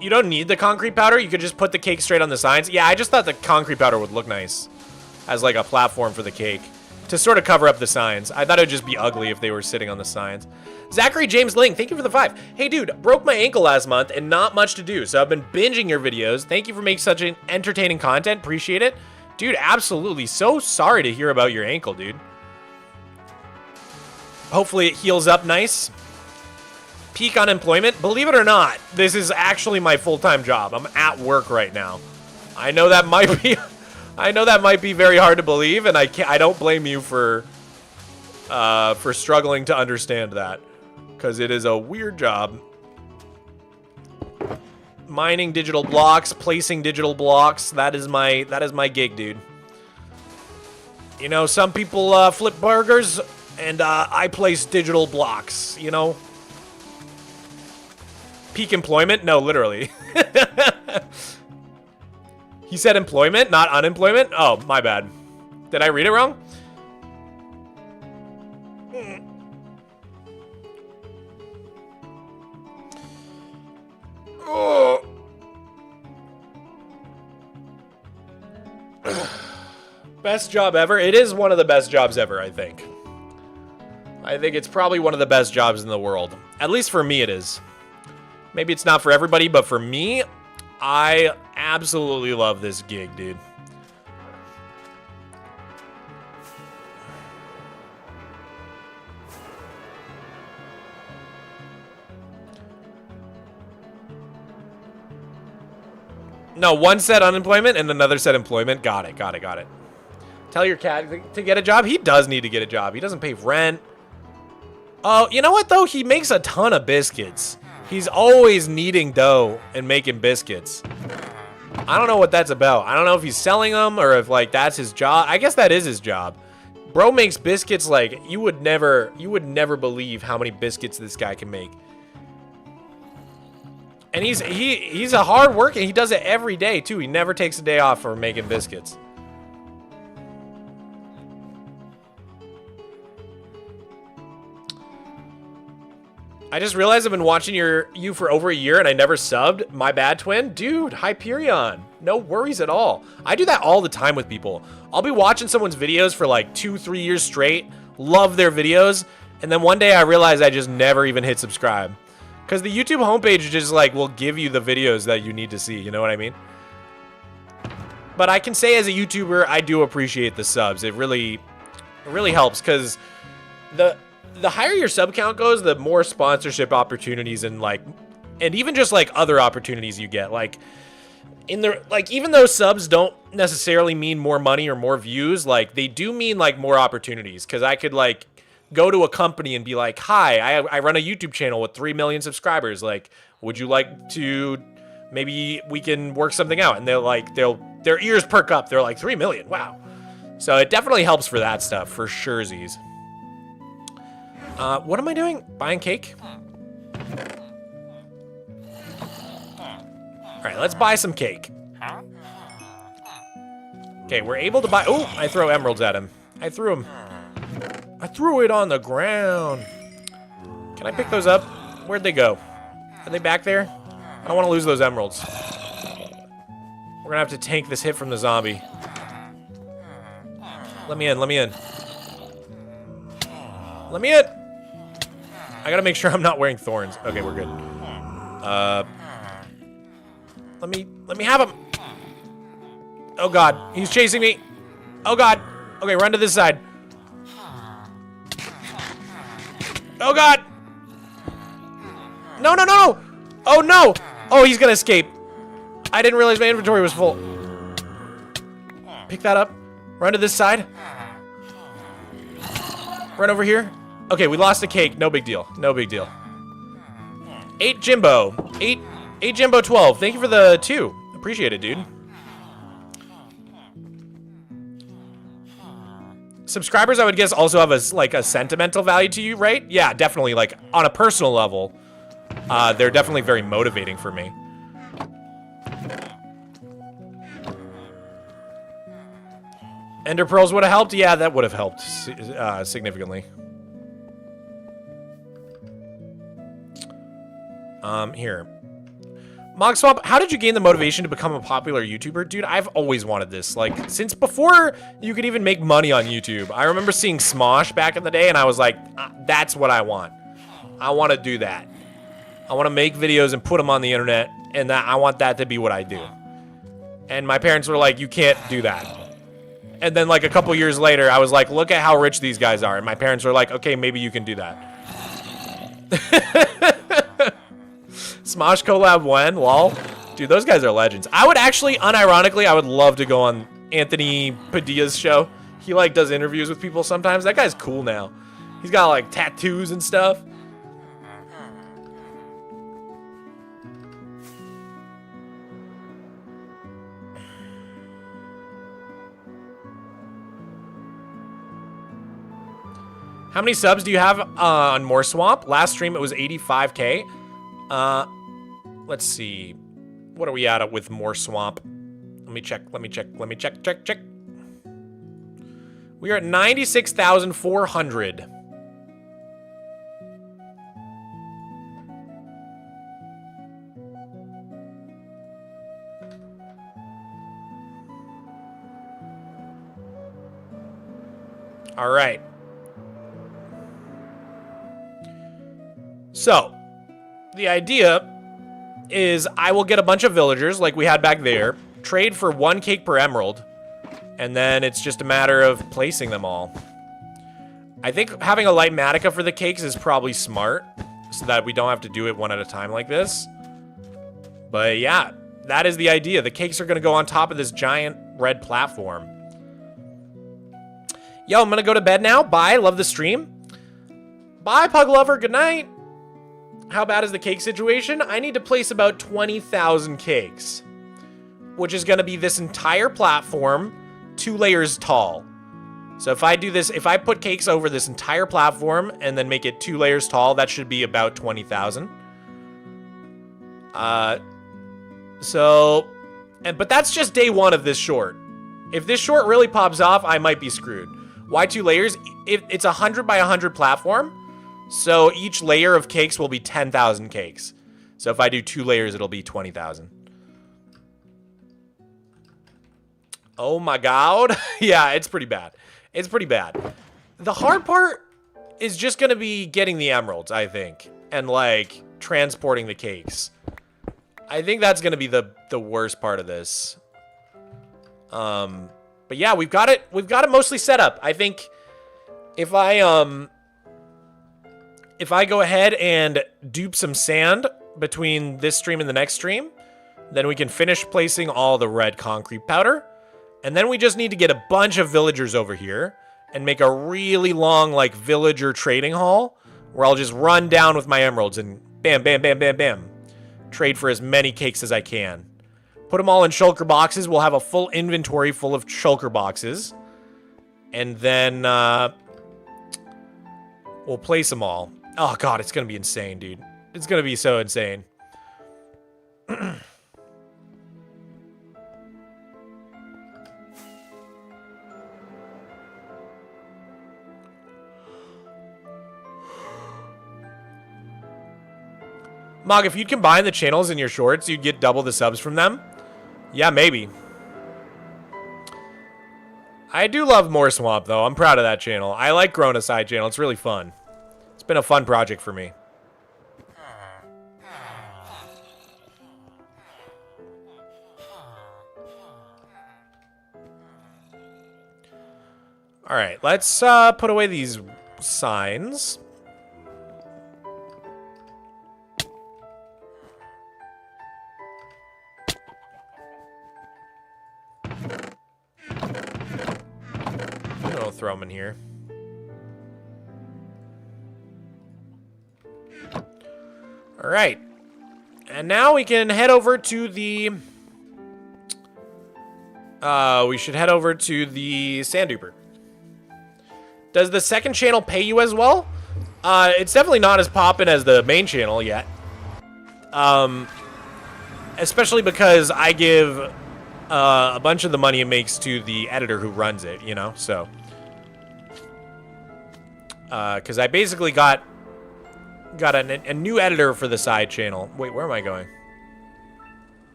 A: You don't need the concrete powder. You could just put the cake straight on the signs. Yeah, I just thought the concrete powder would look nice as like a platform for the cake to sort of cover up the signs. I thought it would just be ugly if they were sitting on the signs. Zachary James Ling, thank you for the 5. Hey, dude, broke my ankle last month and not much to do, so I've been binging your videos. Thank you for making such an entertaining content. Appreciate it. Dude, absolutely. So sorry to hear about your ankle, dude. Hopefully it heals up nice. Peak unemployment? Believe it or not, this is actually my full-time job. I'm at work right now. I know that might be very hard to believe, and I don't blame you for struggling to understand that, because it is a weird job. Mining digital blocks, placing digital blocks, that is my gig, dude. You know, some people flip burgers, and I place digital blocks, you know? Peak employment? No, literally. He said employment, not unemployment? Oh, my bad. Did I read it wrong? Oh. Best job ever? It is one of the best jobs ever, I think. I think it's probably one of the best jobs in the world. At least for me it is. Maybe it's not for everybody, but for me, I absolutely love this gig, dude. No, one said unemployment and another said employment. Got it. Tell your cat to get a job. He does need to get a job. He doesn't pay rent. Oh, you know what, though? He makes a ton of biscuits. He's always kneading dough and making biscuits. I don't know what that's about. I don't know if he's selling them or if, like, that's his job. I guess that is his job. Bro makes biscuits like you would never believe how many biscuits this guy can make. And he's a hard worker. He does it every day, too. He never takes a day off for making biscuits. I just realized I've been watching you for over a year and I never subbed. My bad, twin. Dude, Hyperion. No worries at all. I do that all the time with people. I'll be watching someone's videos for like 2-3 years straight, love their videos, And then one day I realized I just never even hit subscribe. Because the YouTube homepage just like will give you the videos that you need to see, you know what I mean? But I can say as a YouTuber, I do appreciate the subs. It really helps because the higher your sub count goes, the more sponsorship opportunities and even just like other opportunities you get. Like even though subs don't necessarily mean more money or more views, like they do mean like more opportunities. Because I could like go to a company and be like, "Hi, I run a YouTube channel with 3 million subscribers. Like, would you like to? Maybe we can work something out." And their ears perk up. They're like, 3 million, wow. So it definitely helps for that stuff, for surezies. What am I doing? Buying cake? All right, let's buy some cake. Okay, we're able to buy... Oh, I throw emeralds at him. I threw it on the ground. Can I pick those up? Where'd they go? Are they back there? I don't want to lose those emeralds. We're gonna have to tank this hit from the zombie. Let me in, let me in. Let me in! I gotta make sure I'm not wearing thorns. Okay, we're good. Let me have him! Oh god, he's chasing me! Oh god! Okay, run to this side. Oh god! No, no, no, no! Oh no! Oh, he's gonna escape. I didn't realize my inventory was full. Pick that up. Run to this side. Run over here. Okay, we lost a cake. No big deal. No big deal. 8 Jimbo. 8 Jimbo 12. Thank you for the 2. Appreciate it, dude. Subscribers, I would guess, also have a sentimental value to you, right? Yeah, definitely. Like, on a personal level, they're definitely very motivating for me. Ender Pearls would have helped? Yeah, that would have helped significantly. Here. Mogswamp, how did you gain the motivation to become a popular YouTuber? Dude, I've always wanted this. Like, since before you could even make money on YouTube. I remember seeing Smosh back in the day, and I was like, that's what I want. I want to do that. I want to make videos and put them on the internet, and I want that to be what I do. And my parents were like, you can't do that. And then, like, a couple years later, I was like, look at how rich these guys are. And my parents were like, okay, maybe you can do that. Smosh collab when? Lol. Dude, those guys are legends. I would actually, unironically, I would love to go on Anthony Padilla's show. He, like, does interviews with people sometimes. That guy's cool now. He's got, like, tattoos and stuff. How many subs do you have on Mogswamp? Last stream, it was 85K. Let's see. What are we at with Mogswamp? Let me check. Check. We are at 96,400. All right. So, the idea is I will get a bunch of villagers like we had back there, trade for 1 cake per emerald, and then it's just a matter of placing them all. I think having a light matica for the cakes is probably smart, so that we don't have to do it one at a time like this. But yeah, that is the idea. The cakes are going to go on top of this giant red platform. Yo, I'm going to go to bed now. Bye. Love the stream. Bye, Pug Lover. Good night. How bad is the cake situation? I need to place about 20,000 cakes, which is going to be this entire platform, 2 layers tall. So if I do this, if I put cakes over this entire platform and then make it 2 layers tall, that should be about 20,000. But that's just day 1 of this short. If this short really pops off, I might be screwed. Why 2 layers? It's a 100 by 100 platform. So each layer of cakes will be 10,000 cakes. So if I do 2 layers, it'll be 20,000. Oh my god. Yeah, it's pretty bad. It's pretty bad. The hard part is just going to be getting the emeralds, I think. And, like, transporting the cakes. I think that's going to be the worst part of this. But yeah, we've got it mostly set up. I think if I go ahead and dupe some sand between this stream and the next stream, then we can finish placing all the red concrete powder. And then we just need to get a bunch of villagers over here and make a really long, like, villager trading hall where I'll just run down with my emeralds and bam, bam, bam, bam, bam. Trade for as many cakes as I can. Put them all in shulker boxes. We'll have a full inventory full of shulker boxes. And then we'll place them all. Oh, God, it's going to be insane, dude. It's going to be so insane. Mog, if you'd combine the channels in your shorts, you'd get double the subs from them? Yeah, maybe. I do love Mogswamp, though. I'm proud of that channel. I like growing a side channel. It's really fun. It's been a fun project for me. All right, let's put away these signs. I'll throw them in here. All right, and now we can head over to the. We should head over to the sand duper. Does the second channel pay you as well? It's definitely not as poppin' as the main channel yet. Especially because I give a bunch of the money it makes to the editor who runs it, you know, so. Because I basically got a new editor for the side channel. Wait, where am I going?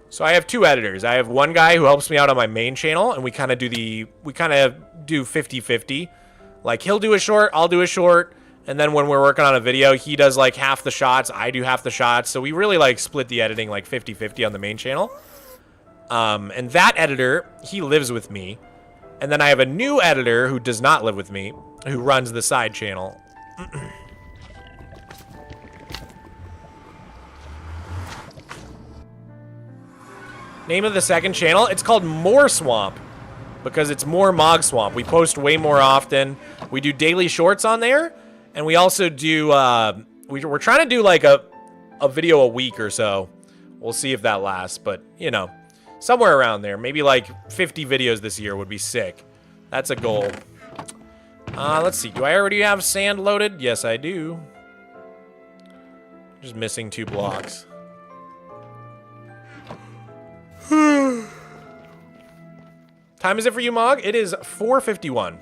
A: So I have two editors. I have one guy who helps me out on my main channel, and we kind of do 50-50. Like, he'll do a short, I'll do a short, and then when we're working on a video, he does, like, half the shots, I do half the shots. So we really, like, split the editing, like, 50-50 on the main channel. And that editor, he lives with me. And then I have a new editor who does not live with me, who runs the side channel. Name of the second channel? It's called Mogswamp. Because it's more Mogswamp. We post way more often. We do daily shorts on there. And we also do, we're trying to do like a video a week or so. We'll see if that lasts, but you know, somewhere around there. Maybe like 50 videos this year would be sick. That's a goal. Let's see. Do I already have sand loaded? Yes, I do. Just missing 2 blocks. Time is it for you, Mog? It is 4:51.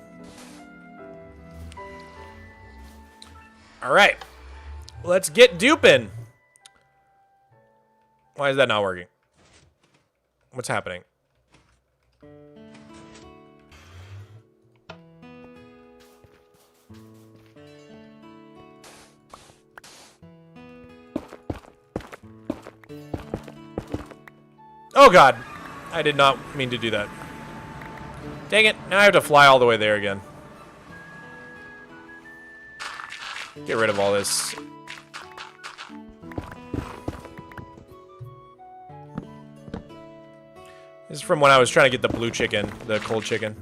A: All right. Let's get duping. Why is that not working? What's happening? Oh, God. I did not mean to do that. Dang it. Now I have to fly all the way there again. Get rid of all this. This is from when I was trying to get the blue chicken, the cold chicken.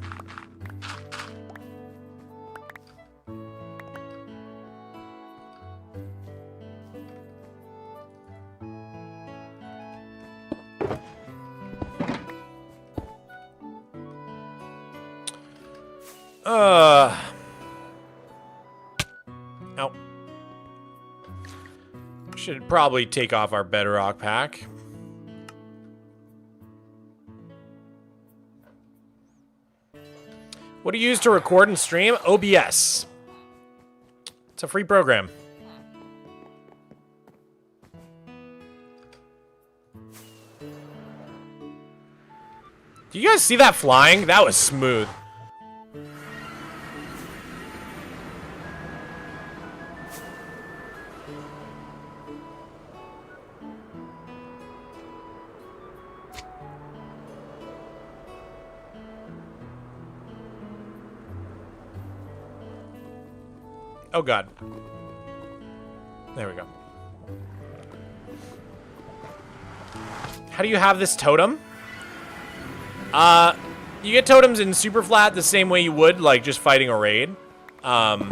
A: Ow. Should probably take off our bedrock pack. What do you use to record and stream? OBS. It's a free program. Do you guys see that flying? That was smooth. Oh, God. There we go. How do you have this totem? You get totems in super flat the same way you would, like, just fighting a raid. But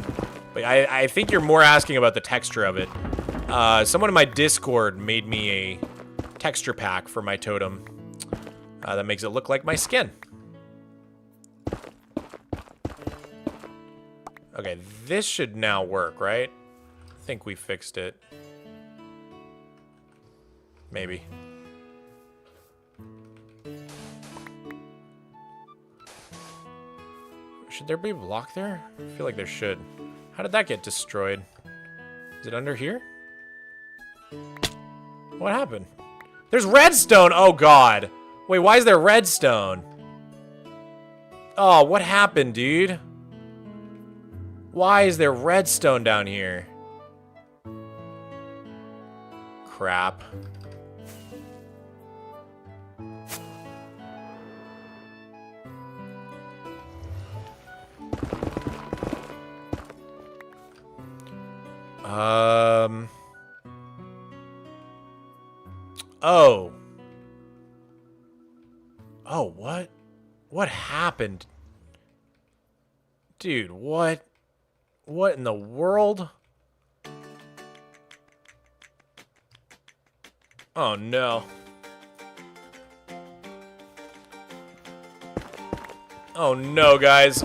A: I think you're more asking about the texture of it. Someone in my Discord made me a texture pack for my totem that makes it look like my skin. Okay, this should now work, right? I think we fixed it. Maybe. Should there be a block there? I feel like there should. How did that get destroyed? Is it under here? What happened? There's redstone! Oh, God. Wait, why is there redstone? Oh, what happened, dude? Why is there redstone down here? Crap. Oh. Oh, what? What happened? Dude, what? What in the world? Oh, no. Oh, no, guys.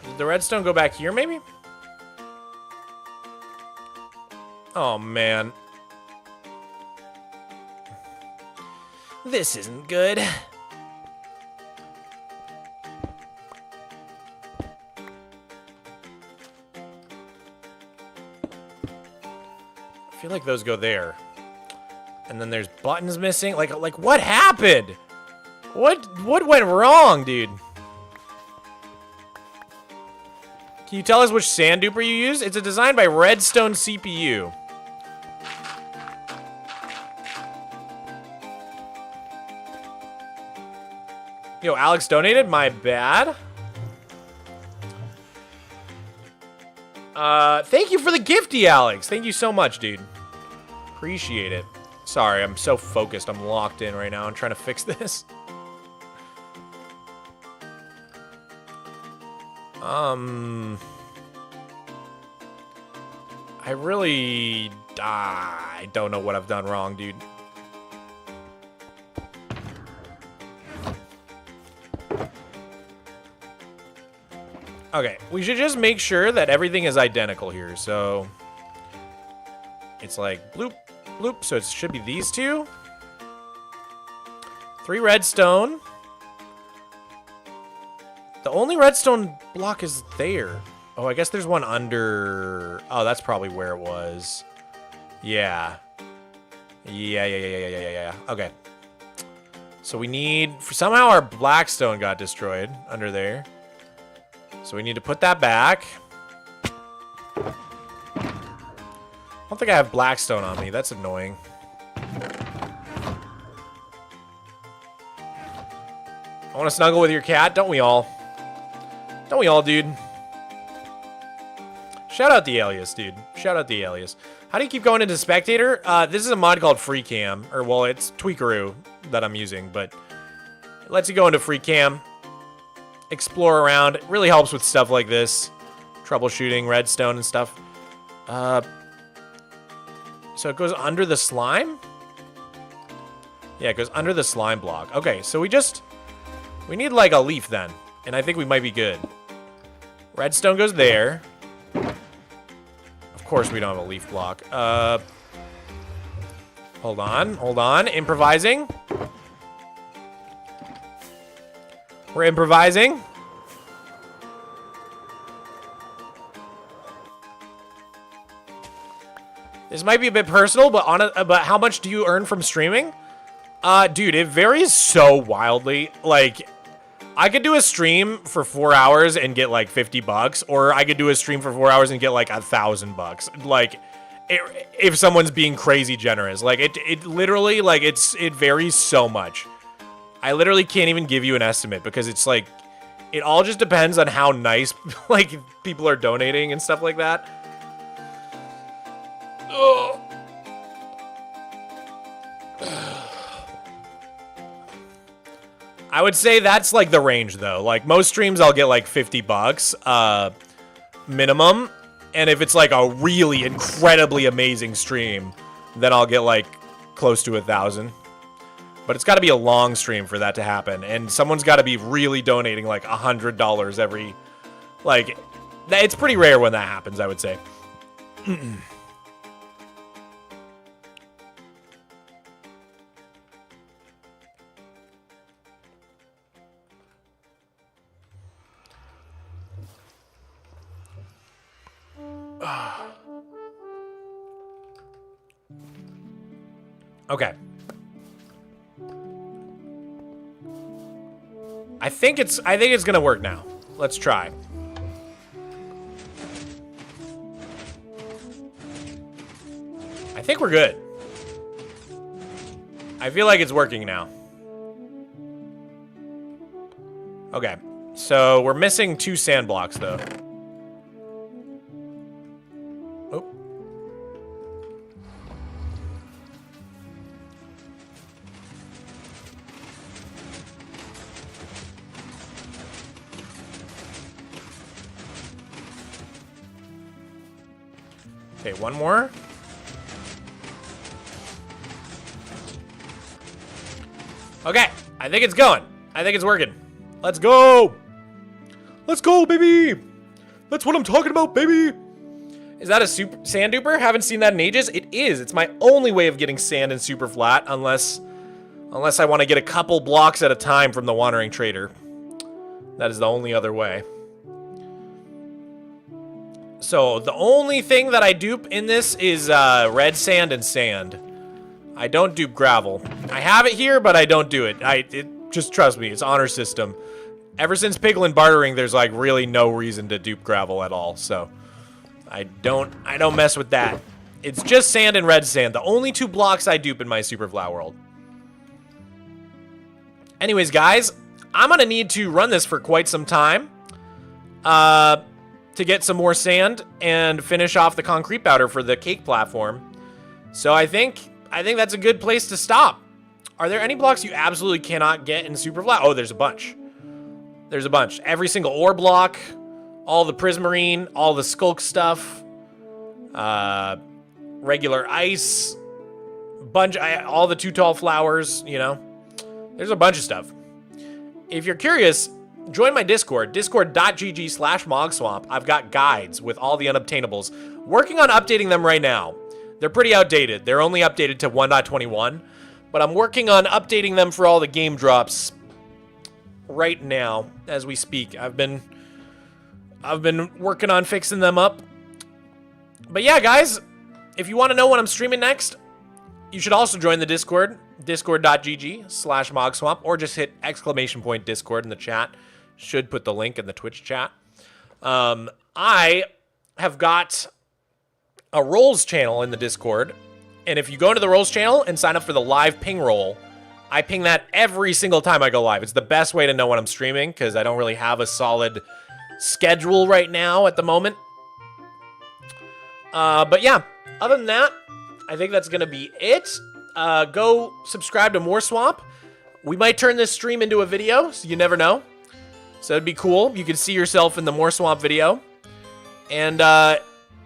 A: Did the redstone go back here, maybe? Oh, man. This isn't good. I feel like those go there. And then there's buttons missing. Like what happened? What went wrong, dude? Can you tell us which sand duper you use? It's a design by Redstone CPU. Yo, Alex donated? My bad. Thank you for the gifty, Alex. Thank you so much, dude. Appreciate it. Sorry, I'm so focused. I'm locked in right now. I'm trying to fix this. I don't know what I've done wrong, dude. Okay, we should just make sure that everything is identical here. So it's like bloop, bloop. So it should be these two. 3 redstone. The only redstone block is there. Oh, I guess there's one under. Oh, that's probably where it was. Yeah. Yeah. Okay. So we need. Somehow our blackstone got destroyed under there. So we need to put that back. I don't think I have blackstone on me. That's annoying. I want to snuggle with your cat. Don't we all? Don't we all, dude? Shout out the alias, dude. Shout out the alias. How do you keep going into spectator? This is a mod called Free Cam. Or, well, it's Tweakaroo that I'm using. But it lets you go into Free Cam. Explore around. It really helps with stuff like this. Troubleshooting, redstone, and stuff. So it goes under the slime? Yeah, it goes under the slime block. Okay, so we need like a leaf then. And I think we might be good. Redstone goes there. Of course we don't have a leaf block. Hold on. Improvising. We're improvising. This might be a bit personal, but how much do you earn from streaming? Dude, it varies so wildly. Like, I could do a stream for 4 hours and get like $50, or I could do a stream for 4 hours and get like $1,000. Like, if someone's being crazy generous, like it literally, like it varies so much. I literally can't even give you an estimate because it's like, It all just depends on how nice, like, people are donating and stuff like that. Ugh. I would say that's, like, the range, though. Like, most streams I'll get, like, $50 minimum. And if it's, like, a really incredibly amazing stream, then I'll get, like, close to 1,000. But it's got to be a long stream for that to happen. And someone's got to be really donating, like, $100 every... Like, it's pretty rare when that happens, I would say. Okay. I think it's gonna work now. Let's try. I think we're good. I feel like it's working now. Okay. So we're missing 2 sand blocks though. Oh. Okay, one more. Okay, I think it's going. I think it's working. Let's go. Let's go, baby. That's what I'm talking about, baby. Is that a super sand duper? Haven't seen that in ages. It is. It's my only way of getting sand in super flat, unless I want to get a couple blocks at a time from the wandering trader. That is the only other way. So the only thing that I dupe in this is red sand and sand. I don't dupe gravel. I have it here, but I don't do it. Just trust me, it's honor system. Ever since Piglin bartering, there's like really no reason to dupe gravel at all. So I don't mess with that. It's just sand and red sand. The only 2 blocks I dupe in my super flat world. Anyways, guys, I'm gonna need to run this for quite some time. To get some more sand and finish off the concrete powder for the cake platform. So I think that's a good place to stop. Are there any blocks you absolutely cannot get in super flat? Oh, there's a bunch. There's a bunch. Every single ore block, all the prismarine, all the skulk stuff, regular ice, all the 2 tall flowers, you know. There's a bunch of stuff. If you're curious, join my Discord, discord.gg/Mogswamp. I've got guides with all the unobtainables. Working on updating them right now. They're pretty outdated. They're only updated to 1.21, but I'm working on updating them for all the game drops right now as we speak. I've been working on fixing them up. But yeah, guys, if you want to know when I'm streaming next, you should also join the Discord, discord.gg/Mogswamp, or just hit !Discord in the chat. Should put the link in the Twitch chat. I have got a Rolls channel in the Discord, and if you go into the Rolls channel and sign up for the live ping roll, I ping that every single time I go live. It's the best way to know when I'm streaming, because I don't really have a solid schedule right now at the moment. But yeah, other than that, I think that's going to be it. Go subscribe to Mogswamp. We might turn this stream into a video, so you never know. So it'd be cool. You could see yourself in the Mogswamp video. And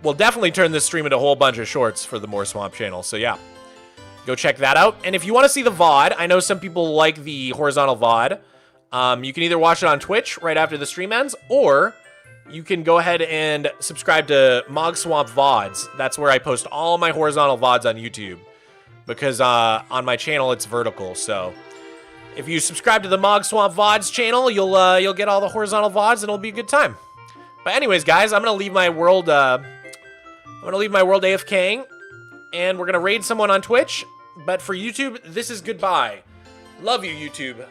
A: we'll definitely turn this stream into a whole bunch of shorts for the Mogswamp channel. So yeah, go check that out. And if you want to see the VOD, I know some people like the horizontal VOD. You can either watch it on Twitch right after the stream ends, or you can go ahead and subscribe to Mogswamp VODs. That's where I post all my horizontal VODs on YouTube. Because on my channel, it's vertical, so... If you subscribe to the Mogswamp VODs channel, you'll get all the horizontal VODs, and it'll be a good time. But anyways, guys, I'm gonna leave my world. AFKing, and we're gonna raid someone on Twitch. But for YouTube, this is goodbye. Love you, YouTube.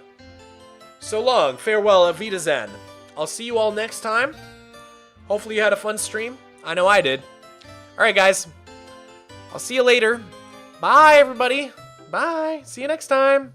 A: So long, farewell, auf Wiedersehen. I'll see you all next time. Hopefully you had a fun stream. I know I did. All right, guys. I'll see you later. Bye, everybody. Bye. See you next time.